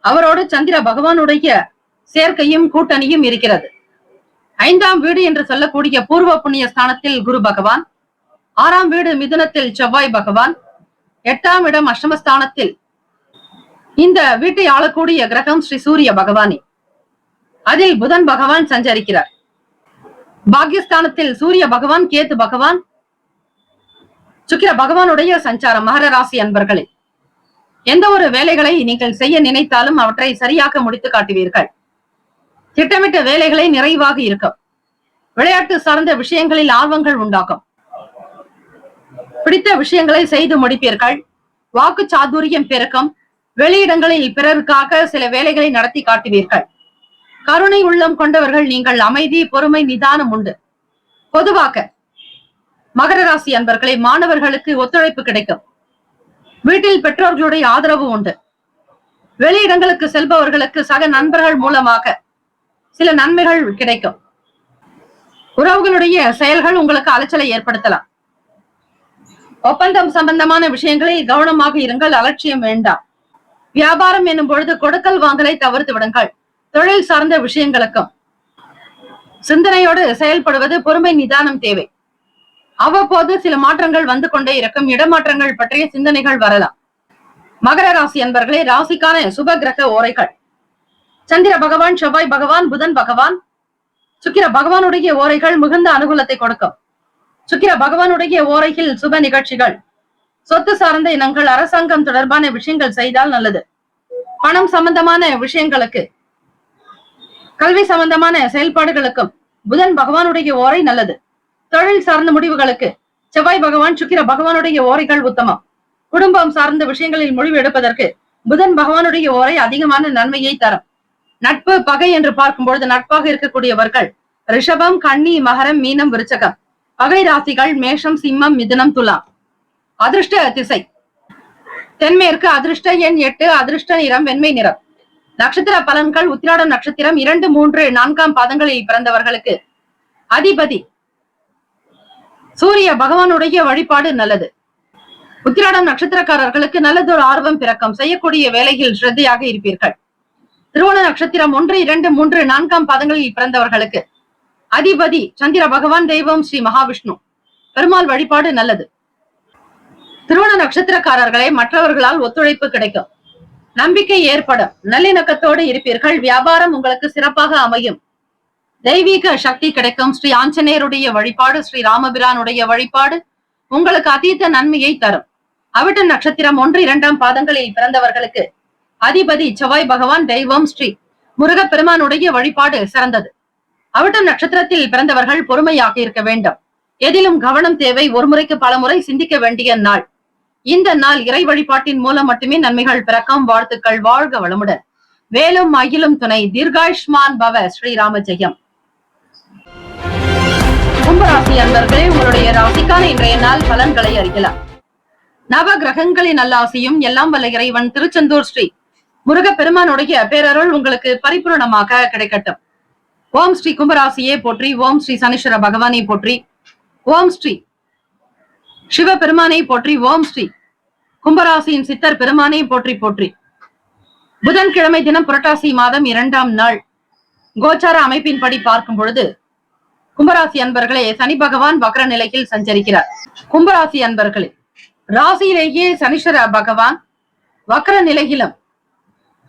அவரோடு சந்திர பகவானுடைய சேர்க்கையும் கூட்டணியும் இருக்கிறது. 5ஆம் வீடு என்று சொல்லக்கூடிய பூர்வ புண்ணிய ஸ்தானத்தில் குரு பகவான், 6ஆம் வீடு மிதுனத்தில் செவ்வாய் பகவான், 8ஆம் இடம் அஷ்டமஸ்தானத்தில் இந்த வீட்டை ஆளக்கூடிய கிரகம் ஸ்ரீ சூரிய பகவானே, அதில் புதன் பகவான் சஞ்சரிக்கிறார். பாக்யஸ்தானத்தில் சூரிய பகவான், கேது பகவான், சுக்கிர பகவானுடைய சஞ்சாரம். மகர ராசி அன்பர்களே, எந்த ஒரு வேலைகளை நீங்கள் செய்ய நினைத்தாலும் அவற்றை சரியாக முடித்து காட்டுவீர்கள். திட்டமிட்ட வேலைகளை நிறைவாக இருக்கும். விளையாட்டு சார்ந்த விஷயங்களில் ஆர்வங்கள் உண்டாகும். பிடித்த விஷயங்களை செய்து முடிப்பீர்கள். வாக்கு சாதுரியம் பெருக்கும். வெளியிடங்களில் பிறருக்காக சில வேலைகளை நடத்தி காட்டுவீர்கள். கருணை உள்ளம் கொண்டவர்கள் நீங்கள். அமைதி, பொறுமை, நிதானம் உண்டு. பொதுவாக மகர ராசி அன்பர்களை, மாணவர்களுக்கு ஒத்துழைப்பு கிடைக்கும். வீட்டில் பெற்றோர்களுடைய ஆதரவு உண்டு. வெளியிடங்களுக்கு செல்பவர்களுக்கு சக நண்பர்கள் மூலமாக சில நன்மைகள் கிடைக்கும். உறவுகளுடைய செயல்கள் உங்களுக்கு அலைச்சலை ஏற்படுத்தலாம். ஒப்பந்தம் சம்பந்தமான விஷயங்களில் கவனமாக இருங்கள். அலட்சியம் வேண்டாம். வியாபாரம் என்னும் பொழுது கொடுக்கல் வாங்கலை தவிர்த்து விடுங்கள். தொழில் சார்ந்த விஷயங்களுக்கும் சிந்தனையோடு செயல்படுவது, பொறுமை, நிதானம் தேவை. அவ்வப்போது சில மாற்றங்கள் வந்து கொண்டே இருக்கும். இடமாற்றங்கள் பற்றிய சிந்தனைகள் வரலாம். மகர ராசி அன்பர்களே, ராசிக்கான சுப கிரக ஓரைகள்: சந்திர பகவான், செவ்வாய் பகவான், புதன் பகவான், சுக்கிர பகவானுடைய ஓரைகள் மிகுந்த அனுகூலத்தை கொடுக்கும். சுக்கிர பகவானுடைய ஓரையில் சுப நிகழ்ச்சிகள், சொத்து சார்ந்த இனங்கள், அரசாங்கம் தொடர்பான விஷயங்கள் செய்தால் நல்லது. பணம் சம்பந்தமான விஷயங்களுக்கு, கல்வி சம்பந்தமான செயல்பாடுகளுக்கும் புதன் பகவானுடைய ஓரை நல்லது. தொழில் சார்ந்த முடிவுகளுக்கு செவ்வாய் பகவான், சுக்கிர பகவானுடைய ஓரைகள் உத்தமம். குடும்பம் சார்ந்த விஷயங்களில் முடிவு எடுப்பதற்கு புதன் பகவானுடைய ஓரை அதிகமான நன்மையை தரும். நட்பு, பகை என்று பார்க்கும்பொழுது நட்பாக இருக்கக்கூடியவர்கள் ரிஷபம், கன்னி, மகரம், மீனம், விருச்சகம். பகை ராசிகள் மேஷம், சிம்மம், மிதுனம், துலாம். அதிர்ஷ்ட திசை தென்மேற்கு. அதிர்ஷ்ட எண் 8. அதிர்ஷ்ட நிறம் வெண்மை நிறம். நட்சத்திர பலன்கள்: உத்திராடம் நட்சத்திரம் 2, 3, 4ஆம் பாதங்களில் பிறந்தவர்களுக்கு அதிபதி சூரிய பகவானுடைய வழிபாடு நல்லது. உத்திராடம் நட்சத்திரக்காரர்களுக்கு நல்லதொரு ஆர்வம் பிறக்கும். செய்யக்கூடிய வேலையில் ஸ்ரத்தையாக இருப்பீர்கள். திருவோண நட்சத்திரம் 1, 2, 3, 4ஆம் பாதங்களில் பிறந்தவர்களுக்கு அதிபதி சந்திர பகவான். தெய்வம் ஸ்ரீ மகாவிஷ்ணு. பெருமாள் வழிபாடு நல்லது. திருவோண நட்சத்திரக்காரர்களை மற்றவர்களால் ஒத்துழைப்பு கிடைக்கும். நம்பிக்கை ஏற்படும். நல்லிணக்கத்தோடு இருப்பீர்கள். வியாபாரம் உங்களுக்கு சிறப்பாக அமையும். தெய்வீக சக்தி கிடைக்கும். ஸ்ரீ ஆஞ்சநேயருடைய வழிபாடு, ஸ்ரீ ராமபிரானுடைய வழிபாடு உங்களுக்கு அதீத நன்மையை தரும். அவிட்ட நட்சத்திரம் 1, 2ஆம் பாதங்களில் பிறந்தவர்களுக்கு அதிபதி செவ்வாய் பகவான். தெய்வம் ஸ்ரீ முருக பெருமானுடைய வழிபாடு சிறந்தது. அவிட்ட நட்சத்திரத்தில் பிறந்தவர்கள் பொறுமையாக இருக்க வேண்டும். எதிலும் கவனம் தேவை. ஒரு முறைக்கு பல முறை சிந்திக்க வேண்டிய நாள். இந்த நாள் இறை வழிபாட்டின் மூலம் மட்டுமே நன்மைகள் பிறக்கும். வாழ்த்துக்கள். வாழ்க வளமுடன். வேலும் மயிலும் துணை. தீர்காயுஷ்மான் பவ. ஸ்ரீராம ஜெயம். கும்பராசி அன்பர்களே, உங்களுடைய ராசிக்கான இன்றைய நாள் பலன்களை அறியலாம். நவ கிரகங்களின் நல்லாசியும் எல்லாம் வல்ல இறைவன் திருச்செந்தூர் ஸ்ரீ முருக பெருமானுடைய பேரருள் உங்களுக்கு பரிபூரணமாக கிடைக்கட்டும். ஓம் ஸ்ரீ கும்பராசியே போற்றி, ஓம் ஸ்ரீ சனீஸ்வர பகவானை போற்றி, ஓம் ஸ்ரீ சிவ பெருமானை போற்றி, ஓம் ஸ்ரீ கும்பராசியின் சித்தர் பெருமானை போற்றி போற்றி. புதன்கிழமை தினம் புரட்டாசி மாதம் 2ஆம் நாள் கோச்சார அமைப்பின்படி பார்க்கும் பொழுது கும்பராசி அன்பர்களே, சனி பகவான் வக்ர நிலையில் சஞ்சரிக்கிறார். கும்பராசி அன்பர்களே, ராசியிலேயே சனீஸ்வர பகவான் வக்ர நிலையிலும்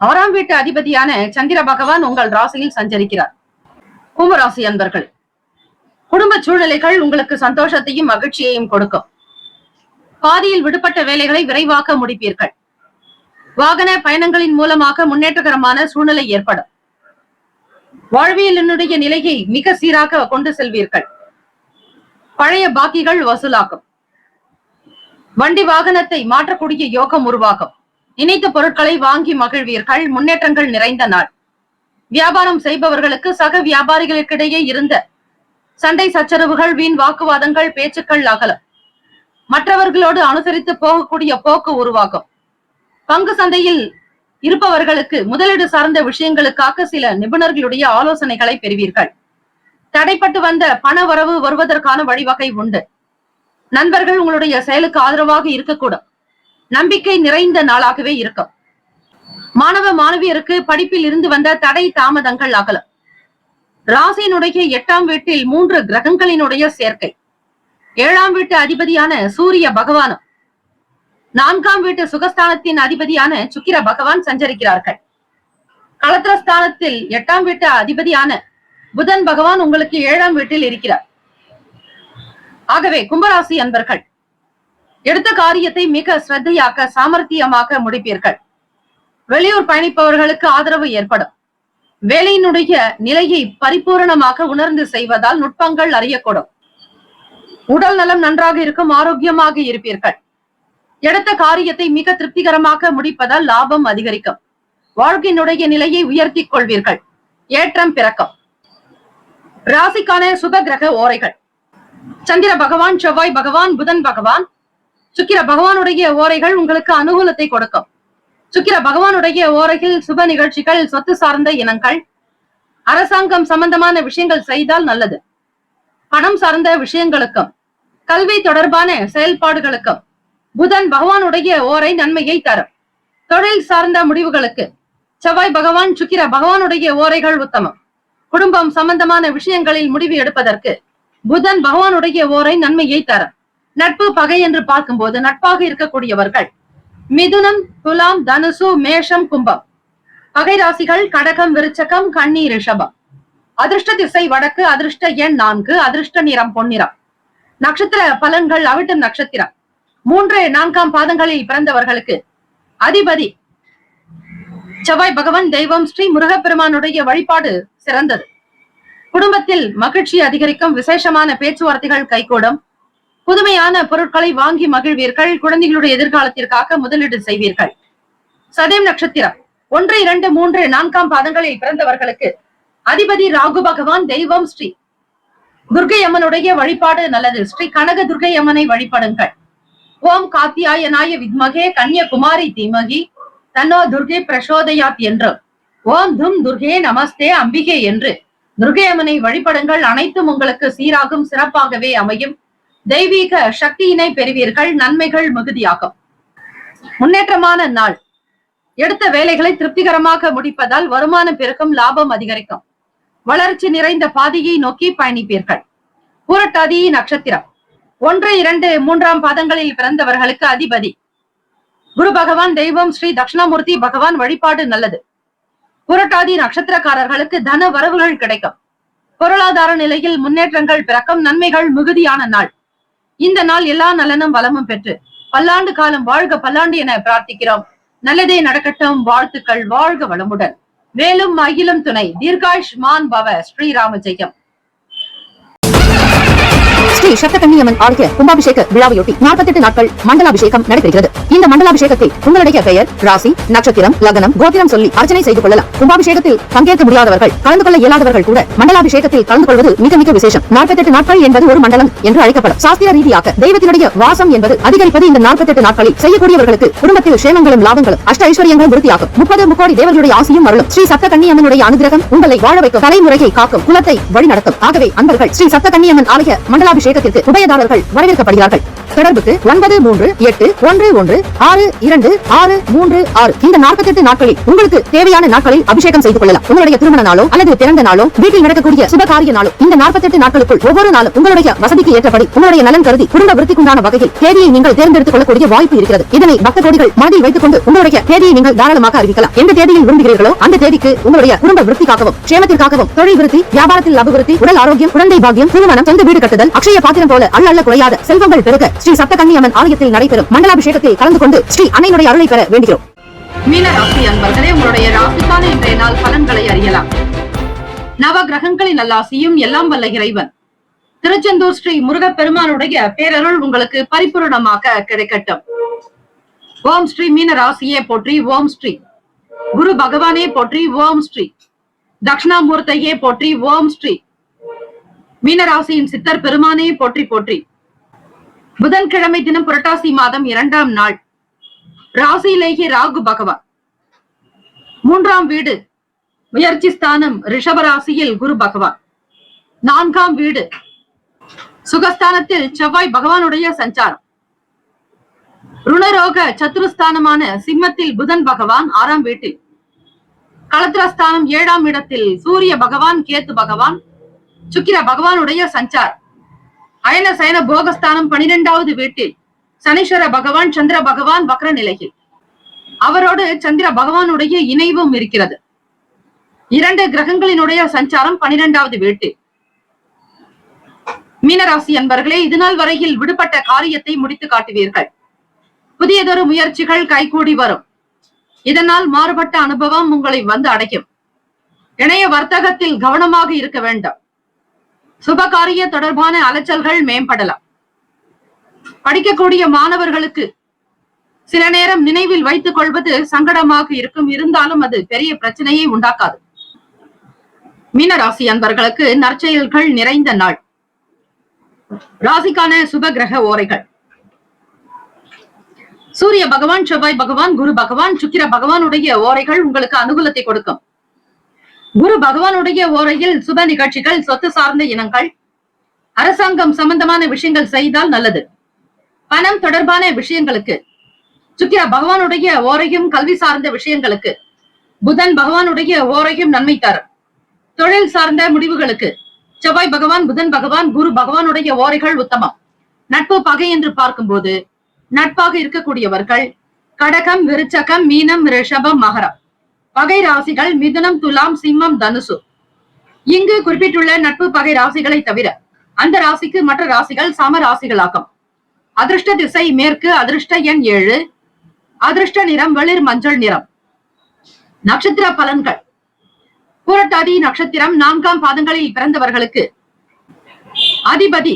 6ஆம் வீட்டு அதிபதியான சந்திர பகவான் உங்கள் ராசியில் சஞ்சரிக்கிறார். கும்பராசி அன்பர்களே, குடும்ப சூழ்நிலைகள் உங்களுக்கு சந்தோஷத்தையும் மகிழ்ச்சியையும் கொடுக்கும். பாதியில் விடுபட்ட வேலைகளை விரைவாக்க முடிப்பீர்கள். வாகன பயணங்களின் மூலமாக முன்னேற்றகரமான சூழ்நிலை ஏற்படும். வாழ்வியலினுடைய நிலையை மிக சீராக கொண்டு செல்வீர்கள். பழைய பாக்கிகள் வசூலாகும். வண்டி வாகனத்தை மாற்றக்கூடிய யோகம் உருவாகும். நினைத்த பொருட்களை வாங்கி மகிழ்வீர்கள். முன்னேற்றங்கள் நிறைந்த நாள். வியாபாரம் செய்பவர்களுக்கு சக வியாபாரிகளுக்கிடையே இருந்த சண்டை சச்சரவுகள், வீண் வாக்குவாதங்கள், பேச்சுக்கள் அகலும். மற்றவர்களோடு அனுசரித்து போகக்கூடிய போக்கு உருவாகும். பங்கு சந்தையில் இருப்பவர்களுக்கு முதலீடு சார்ந்த விஷயங்களுக்காக சில நிபுணர்களுடைய ஆலோசனைகளை பெறுவீர்கள். தடைப்பட்டு வந்த பண வரவு வருவதற்கான வழிவகை உண்டு. நண்பர்கள் உங்களுடைய செயலுக்கு ஆதரவாக இருக்கக்கூடும். நம்பிக்கை நிறைந்த நாளாகவே இருக்கும். மாணவ மாணவியருக்கு படிப்பில் இருந்து வந்த தடை தாமதங்கள் அகலும். ராசியினுடைய 8ஆம் வீட்டில் 3 கிரகங்களினுடைய சேர்க்கை. 7ஆம் வீட்டு அதிபதியான சூரிய பகவானும் 4ஆம் வீட்டு சுகஸ்தானத்தின் அதிபதியான சுக்கிர பகவான் சஞ்சரிக்கிறார்கள். களத்திரஸ்தானத்தில் 8ஆம் வீட்டு அதிபதியான புதன் பகவான் உங்களுக்கு 7ஆம் வீட்டில் இருக்கிறார். ஆகவே கும்பராசி அன்பர்கள் எடுத்த காரியத்தை மிக சிரத்தையாக்க சாமர்த்தியமாக முடிப்பீர்கள். வெளியூர் பயணிப்பவர்களுக்கு ஆதரவு ஏற்படும். வேலையினுடைய நிலையை பரிபூரணமாக உணர்ந்து செய்வதால் நுட்பங்கள் அறியக்கூடும். உடல் நலம் நன்றாக இருக்கும். ஆரோக்கியமாக இருப்பீர்கள். எடுத்த காரியத்தை மிக திருப்திகரமாக முடிப்பதால் லாபம் அதிகரிக்கும். வாழ்க்கையினுடைய நிலையை உயர்த்தி கொள்வீர்கள். ஏற்றம் பிறக்கும். ராசிக்கான சுப கிரக ஓரைகள். சந்திர பகவான், செவ்வாய் பகவான், புதன் பகவான், சுக்கிர பகவானுடைய ஓரைகள் உங்களுக்கு அனுகூலத்தை கொடுக்கும். சுக்கிர பகவானுடைய ஓரைகள் சுப நிகழ்ச்சிகள், சொத்து சார்ந்த இனங்கள், அரசாங்கம் சம்பந்தமான விஷயங்கள் செய்தால் நல்லது. பணம் சார்ந்த விஷயங்களுக்கும் கல்வி தொடர்பான செயல்பாடுகளுக்கும் புதன் பகவானுடைய ஓரை நன்மையை தரும். தொழில் சார்ந்த முடிவுகளுக்கு செவ்வாய் பகவான், சுக்கிர பகவானுடைய ஓரைகள் உத்தமம். குடும்பம் சம்பந்தமான விஷயங்களில் முடிவு எடுப்பதற்கு புதன் பகவானுடைய ஓரை நன்மையை தரும். நட்பு பகை என்று பார்க்கும்போது நட்பாக இருக்கக்கூடியவர்கள் மிதுனம், துலாம், தனுசு, மேஷம், கும்பம். பகை ராசிகள் கடகம், விருச்சகம், கன்னி, ரிஷபம். அதிர்ஷ்ட திசை வடக்கு. அதிர்ஷ்ட எண் 4. அதிர்ஷ்ட நிறம் பொன்னிறம். நட்சத்திர பலன்கள். அவிட்டம் நட்சத்திரம் 3, 4ஆம் பாதங்களில் பிறந்தவர்களுக்கு அதிபதி செவ்வாய் பகவான். தெய்வம் ஸ்ரீ முருகப்பெருமானுடைய வழிபாடு சிறந்தது. குடும்பத்தில் மகிழ்ச்சி அதிகரிக்கும். விசேஷமான பேச்சுவார்த்தைகள் கைகூடும். புதுமையான பொருட்களை வாங்கி மகிழ்வீர்கள். குழந்தைகளுடைய எதிர்காலத்திற்காக முதலீடு செய்வீர்கள். சதயம் நட்சத்திரம் 1, 2, 3, 4ஆம் பாதங்களில் பிறந்தவர்களுக்கு அதிபதி ராகு பகவான். தெய்வம் ஸ்ரீ துர்க்கை அம்மனுடைய வழிபாடு நல்லது. ஸ்ரீ கனக துர்க்கை அம்மனை வழிபடுங்கள். ஓம் காத்தியாயனாய வித்மகே கன்யகுமாரி தீமகி தன்னோ துர்கை பிரசோதயாத் என்று, ஓம் தும் துர்கே நமஸ்தே அம்பிகை என்று துர்கை அம்மனை வழிபடுங்கள். அனைத்தும் உங்களுக்கு சீராகும். சிறப்பாகவே அமையும். தெய்வீக சக்தியினை பெறுவீர்கள். நன்மைகள் மிகுதியாகும். முன்னேற்றமான நாள். எடுத்த வேலைகளை திருப்திகரமாக முடிப்பதால் வருமானம் பெருக்கும். லாபம் அதிகரிக்கும். வளர்ச்சி நிறைந்த பாதையை நோக்கி பயணிப்பீர்கள். பூரட்டாதி நட்சத்திரம் 1, 2, 3ஆம் பாதங்களில் பிறந்தவர்களுக்கு அதிபதி குரு பகவான். தெய்வம் ஸ்ரீ தட்சிணாமூர்த்தி பகவான். வழிபாடு நல்லது. புரட்டாதி நட்சத்திரக்காரர்களுக்கு தன வரவுகள் கிடைக்கும். பொருளாதார நிலையில் முன்னேற்றங்கள் பிறக்கும். நன்மைகள் மிகுதியான நாள். இந்த நாள் எல்லா நலனும் வளமும் பெற்று பல்லாண்டு காலம் வாழ்க பல்லாண்டு என பிரார்த்திக்கிறோம். நல்லதே நடக்கட்டும். வாழ்த்துக்கள். வாழ்க வளமுடன். வேலும் அகிலும் துணை. தீர்காயுஷ்மான் பவ. ஸ்ரீராம ஜெயம். ஸ்ரீ சப்தகன்னியம்மன் ஆலய கும்பாபிஷேக விழாவையொட்டி 48 நாட்கள் மண்டலாபிஷேகம் நடைபெறுகிறது. இந்த மண்டலாபிஷேகத்தில் உங்களுடைய பெயர், ராசி, நட்சத்திரம், லக்னம், கோத்திரம் சொல்லி அர்ச்சனை செய்து கொள்ளலாம். கும்பாபிஷேகத்தில் பங்கேற்க முடியாதவர்கள், கலந்து கொள்ள இயலாதவர்கள் கூட மண்டலாபிஷேகத்தில் கலந்து கொள்வது மிக மிக விசேஷம். 48 நாட்கள் என்பது ஒரு மண்டலம் என்று அழைக்கப்படும். சாஸ்திர ரீதியாக தெய்வத்தினுடைய வாசம் என்பது அதிகரிப்பது இந்த 48 நாட்களில். செய்யக்கூடியவர்களுக்கு குடும்பத்தில் சேமங்களும் லாபங்களும் அஷ்ட ஐஸ்வர்யங்களும் விருத்தியாகும். 30 முக்கோடி தேவர்களுடைய ஆசியும் அருளும். ஸ்ரீ சப்தகன்னியம்மனுடைய அனுகிரகம் உங்களை வாழ வைக்கும். தலைமுறையை காக்கும். குலத்தை வழி நடத்தும். ஆகவே அன்பர்கள் ஸ்ரீ சப்தகன்னியம்மன் ஆலய மண்டலாபிஷேகம் மண்டலாபிஷேகத்திற்கு உபயதாரர்கள் வரவேற்கப்படுகிறார்கள். தொடர்புக்கு 9381616266. இந்த 48 நாட்களில் உங்களுக்கு தேவையான நாட்களில் அபிஷேகம் செய்து கொள்ளலாம். உங்களுடைய திருமண நாளோ அல்லது பிறந்த நாளோ வீட்டில் நடக்கக்கூடிய சுபகாரிய நாளோ இந்த 48 நாட்களுக்குள் ஒவ்வொரு நாளும் உங்களுடைய வசதிக்கு ஏற்றபடி உங்களுடைய நலன் கருதி குடும்ப விருத்திக்குண்டான வகையில் தேதியை நீங்கள் தேர்ந்தெடுத்துக் கொள்ளக்கூடிய வாய்ப்பு இருக்கிறது. இதனை பக்த கோடிகள் மனதில் வைத்துக் கொண்டு உங்களுடைய தேதியை நீங்கள் தாராளமாக அறிவிக்கலாம். எந்த தேதியில் விரும்புகிறீர்களோ அந்த தேதிக்கு உங்களுடைய குடும்ப விருத்திக்காகவும் க்ஷேமத்திற்காகவும் தொழில் விருத்தி, வியாபாரத்தில் அபிவிருத்தி, உடல் ஆரோக்கியம், குழந்தை பாக்கியம், திருமணம், சொந்த வீடு கட்டுதல், அக்ஷய பாத்திரம் போல அள்ள குறையாத செல்வங்கள் பெருக ஸ்ரீ சப்தகன்னியம்மன் ஆலயத்தில் நடைபெறும் மண்டலாபிஷேகத்தில் கலந்து கொண்டு ஸ்ரீ அன்னையினுடைய அருளை பெற வேண்டுகிறோம். மீன ராசி அன்பர்களே, உங்களுடைய ராசிக்கான இன்றைய நாள் பலன்களை அறியலாம். நவ கிரகங்களின் நல்லாசியும் எல்லாம் வல்ல இறைவன் திருச்செந்தூர் ஸ்ரீ முருகப்பெருமானுடைய பேரருள் உங்களுக்கு பரிபூரணமாக கிடைக்கட்டும். ஓம் ஸ்ரீ மீன ராசியே போற்றி, ஓம் ஸ்ரீ குரு பகவானே போற்றி, ஓம் ஸ்ரீ தட்சிணாமூர்த்தையே போற்றி, ஓம் ஸ்ரீ மீனராசியின் சித்தர் பெருமானே போற்றி போற்றி. புதன்கிழமை தினம் புரட்டாசி மாதம் 2ஆம் நாள். ராசியிலேயே ராகு பகவான். 3ஆம் வீடு முயற்சி ஸ்தானம் ரிஷபராசியில் குரு பகவான். 4ஆம் வீடு சுகஸ்தானத்தில் செவ்வாய் பகவானுடைய சஞ்சாரம். ருணரோக சத்துருஸ்தானமான சிம்மத்தில் புதன் பகவான் 6ஆம் வீட்டில். களத்திரஸ்தானம் 7ஆம் இடத்தில் சூரிய பகவான், கேத்து பகவான், சுக்கிர பகவானுடைய சஞ்சாரம். அயன சயன போகஸ்தானம் 12வது வீட்டில் சனீஸ்வர பகவான், சந்திர பகவான் வக்ர நிலையில். அவரோடு சந்திர பகவானுடைய இணைவும் இருக்கிறது. 2 கிரகங்களினுடைய சஞ்சாரம் 12வது வீட்டில். மீனராசி அன்பர்களே, இதுநாள் வரையில் விடுபட்ட காரியத்தை முடித்து காட்டுவீர்கள். புதியதொரு முயற்சிகள் கைகூடி வரும். இதனால் மாறுபட்ட அனுபவம் உங்களை வந்து அடையும். இணைய வர்த்தகத்தில் கவனமாக இருக்க வேண்டும். சுபகாரிய தொடர்பான அலைச்சல்கள் மேம்படலாம். படிக்கக்கூடிய மாணவர்களுக்கு சில நேரம் நினைவில் வைத்துக் கொள்வது சங்கடமாக இருக்கும். இருந்தாலும் அது பெரிய பிரச்சனையை உண்டாக்காது. மீனராசி அன்பர்களுக்கு நற்செயல்கள் நிறைந்த நாள். ராசிக்கான சுப கிரக ஓரைகள். சூரிய பகவான், செவ்வாய் பகவான், குரு பகவான், சுக்கிர பகவானுடைய ஓரைகள் உங்களுக்கு அனுகூலத்தை கொடுக்கும். குரு பகவானுடைய ஓரையில் சுப நிகழ்ச்சிகள், சொத்து சார்ந்த இனங்கள், அரசாங்கம் சம்பந்தமான விஷயங்கள் செய்தால் நல்லது. பணம் தொடர்பான விஷயங்களுக்கு சுக்கிர பகவானுடைய ஓரையும், கல்வி சார்ந்த விஷயங்களுக்கு புதன் பகவானுடைய ஓரையும் நன்மை தரும். தொழில் சார்ந்த முடிவுகளுக்கு செவ்வாய் பகவான், புதன் பகவான், குரு பகவானுடைய ஓரைகள் உத்தமம். நட்பு பகை என்று பார்க்கும்போது நட்பாக இருக்கக்கூடியவர்கள் கடகம், விருச்சகம், மீனம், ரிஷபம், மகரம். பகை ராசிகள் மிதுனம், துலாம், சிம்மம், தனுசு. இங்கு குறிப்பிட்டுள்ள நட்பு பகை ராசிகளை தவிர அந்த ராசிக்கு மற்ற ராசிகள் சம ராசிகளாகும். அதிர்ஷ்ட திசை மேற்கு, அதிர்ஷ்ட எண் 7, அதிர்ஷ்ட நிறம் வெளிர் மஞ்சள் நிறம். நட்சத்திர பலன்கள். பூரட்டாதி நட்சத்திரம் 4ஆம் பாதங்களில் பிறந்தவர்களுக்கு அதிபதி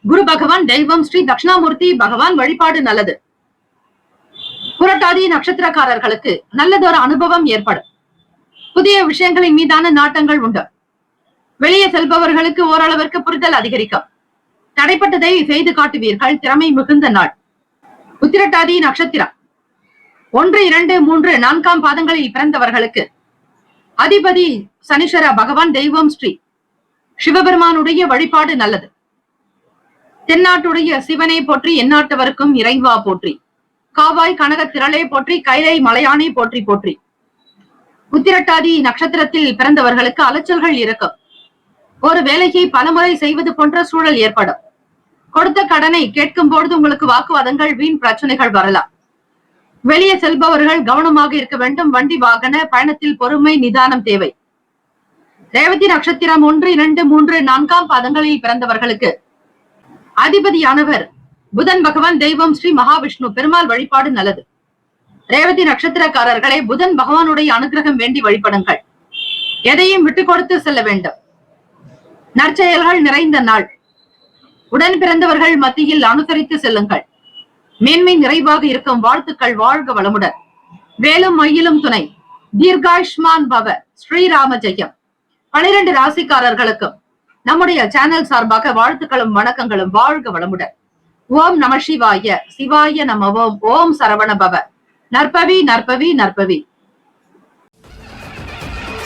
குரு பகவான், தெய்வம் ஸ்ரீ தட்சிணாமூர்த்தி பகவான் வழிபாடு நல்லது. புரட்டாதி நட்சத்திரக்காரர்களுக்கு நல்லதொரு அனுபவம் ஏற்படும். புதிய விஷயங்களின் மீதான நாட்டங்கள் உண்டு. வெளியே செல்பவர்களுக்கு ஓரளவிற்கு புரிதல் அதிகரிக்கும். தடைப்பட்டதை செய்து காட்டுவீர்கள். திறமை மிகுந்த நாள். உத்திரட்டாதி நட்சத்திரம் 1, 2, 3, 4ஆம் பாதங்களில் பிறந்தவர்களுக்கு அதிபதி சனீஸ்வர பகவான், தெய்வம் ஸ்ரீ சிவபெருமானுடைய வழிபாடு நல்லது. தென்னாட்டுடைய சிவனை போற்றி, எந்நாட்டவருக்கும் இறைவா போற்றி. காவாய் கனக திரளே போற்றி, கைலை மலையானே போற்றி போற்றி. உத்திரட்டாதி நட்சத்திரத்தில் பிறந்தவர்களுக்கு அலைச்சல்கள் இருக்கும். ஒரு வேலையை பலமுறை செய்வது போன்ற சூழல் ஏற்படும். கொடுத்த கடனை கேட்கும் பொழுது உங்களுக்கு வாக்குவாதங்கள், வீண் பிரச்சனைகள் வரலாம். வெளியே செல்பவர்கள் கவனமாக இருக்க வேண்டும். வண்டி வாகன பயணத்தில் பொறுமை, நிதானம் தேவை. ரேவதி நட்சத்திரம் 1, 2, 3, 4ஆம் பாதங்களில் பிறந்தவர்களுக்கு அதிபதியானவர் புதன் பகவான், தெய்வம் ஸ்ரீ மகாவிஷ்ணு பெருமாள் வழிபாடு நல்லது. ரேவதி நட்சத்திரக்காரர்களை புதன் பகவானுடைய அனுகிரகம் வேண்டி வழிபடுங்கள். எதையும் விட்டு கொடுத்து செல்ல வேண்டும். நற்செயல்கள் நிறைந்த நாள். உடன் பிறந்தவர்கள் மத்தியில் அனுசரித்து செல்லுங்கள். மேன்மை நிறைவாக இருக்கும். வாழ்த்துக்கள். வாழ்க வளமுடன். வேலும் மயிலும் துணை. தீர்காயுஷ்மான் பவ. ஸ்ரீராம ஜெயம். 12 ராசிக்காரர்களுக்கும் நம்முடைய சேனல் சார்பாக வாழ்த்துக்களும் வணக்கங்களும். வாழ்க வளமுடன். ஓம் நம சிவாய. சிவாய நம ஓம். ஓம் சரவண பவ. நற்பவி நற்பவி நற்பவி.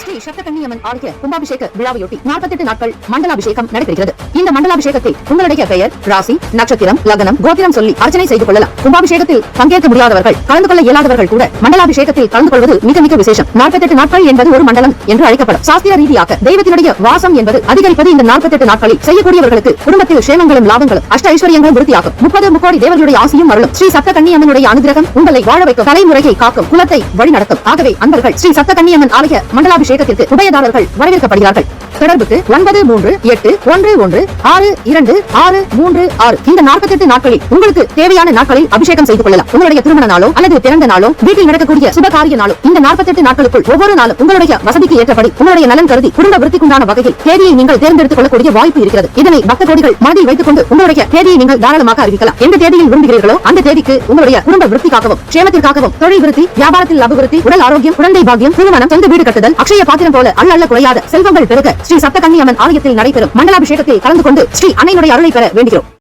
ஸ்ரீ சப்தகன்னியம்மன் ஆலய கும்பாபிஷேக விழாவையொட்டி 48 நாட்கள் மண்டலாபிஷேகம் நடைபெறுகிறது. இந்த மண்டலாபிஷேகத்தில் உங்களுடைய பெயர், ராசி, நட்சத்திரம், லக்னம், கோத்திரம் சொல்லி அர்ச்சனை செய்து கொள்ளலாம். கும்பாபிஷேகத்தில் பங்கேற்க முடியாதவர்கள், கலந்து கொள்ள இயலாதவர்கள் கூட மண்டலாபிஷேகத்தில் கலந்து கொள்வது மிக மிக விசேஷம். 48 நாட்கள் என்பது ஒரு மண்டலம் என்று அழைக்கப்படும். சாஸ்திர ரீதியாக தெய்வத்தினுடைய வாசம் என்பது அதிகரிப்பது இந்த 48 நாட்களில். செய்யக்கூடியவர்களுக்கு குடும்பத்தில் சேமங்களும் லாபங்களும் அஷ்ட ஐஸ்வர்யங்களும் விருத்தியாகும். 30 முக்கோடி தேவர்களுடைய ஆசியும் அருளும். ஸ்ரீ சப்தகன்னியம்மனுடைய அனுகிரகம் உங்களை வாழ வைக்கும், தலைமுறையை காக்கும், குலத்தை வழிநடத்தும். ஆகவே அன்பர்கள் ஸ்ரீ சப்தகன்னியம்மன் ஆலய மண்டலாபிஷேகத்திற்கு உபயதாரர்கள் வரவேற்கப்படுகிறார்கள். தொடர்புக்கு 9381626636. இந்த 48 நாட்களில் உங்களுக்கு தேவையான நாட்களில் அபிஷேகம் செய்து கொள்ளலாம். உங்களுடைய திருமண நாளோ அல்லது பிறந்த நாளோ, வீட்டில் நடக்கக்கூடிய சுபகாரிய நாளோ, இந்த 48 நாட்களுக்குள் ஒவ்வொரு நாளும் உங்களுடைய வசதிக்கு ஏற்றபடி உங்களுடைய நலன் கருதி குடும்ப விருத்திக்குண்டான வகையில் தேதியை நீங்கள் தேர்ந்தெடுத்துக் கொள்ளக்கூடிய வாய்ப்பு இருக்கிறது. இதனை பக்த கோடிகள் மனதில் வைத்துக் கொண்டு உங்களுடைய தேதியை நீங்கள் தாராளமாக அறிவிக்கலாம். எந்த தேதியில் விரும்புகிறீர்களோ அந்த தேதிக்கு உங்களுடைய குடும்ப விருத்திக்காகவும், சேமத்திற்காகவும், தொழில் விருத்தி, வியாபாரத்தில் அபிவிருத்தி, உடல் ஆரோக்கியம், குழந்தை பாக்கியம், திருமணம், சொந்த வீடு கட்டுதல், அக்ஷய பாத்திரம் போல அள்ள குறையாத செல்வங்கள் பெருக ஸ்ரீ சப்தகன்னியம்மன் ஆலயத்தில் நடைபெறும் மண்டலாபிஷேகத்தில் கலந்து கொண்டு ஸ்ரீ அன்னையினுடைய அருளை பெற வேண்டுகிறோம்.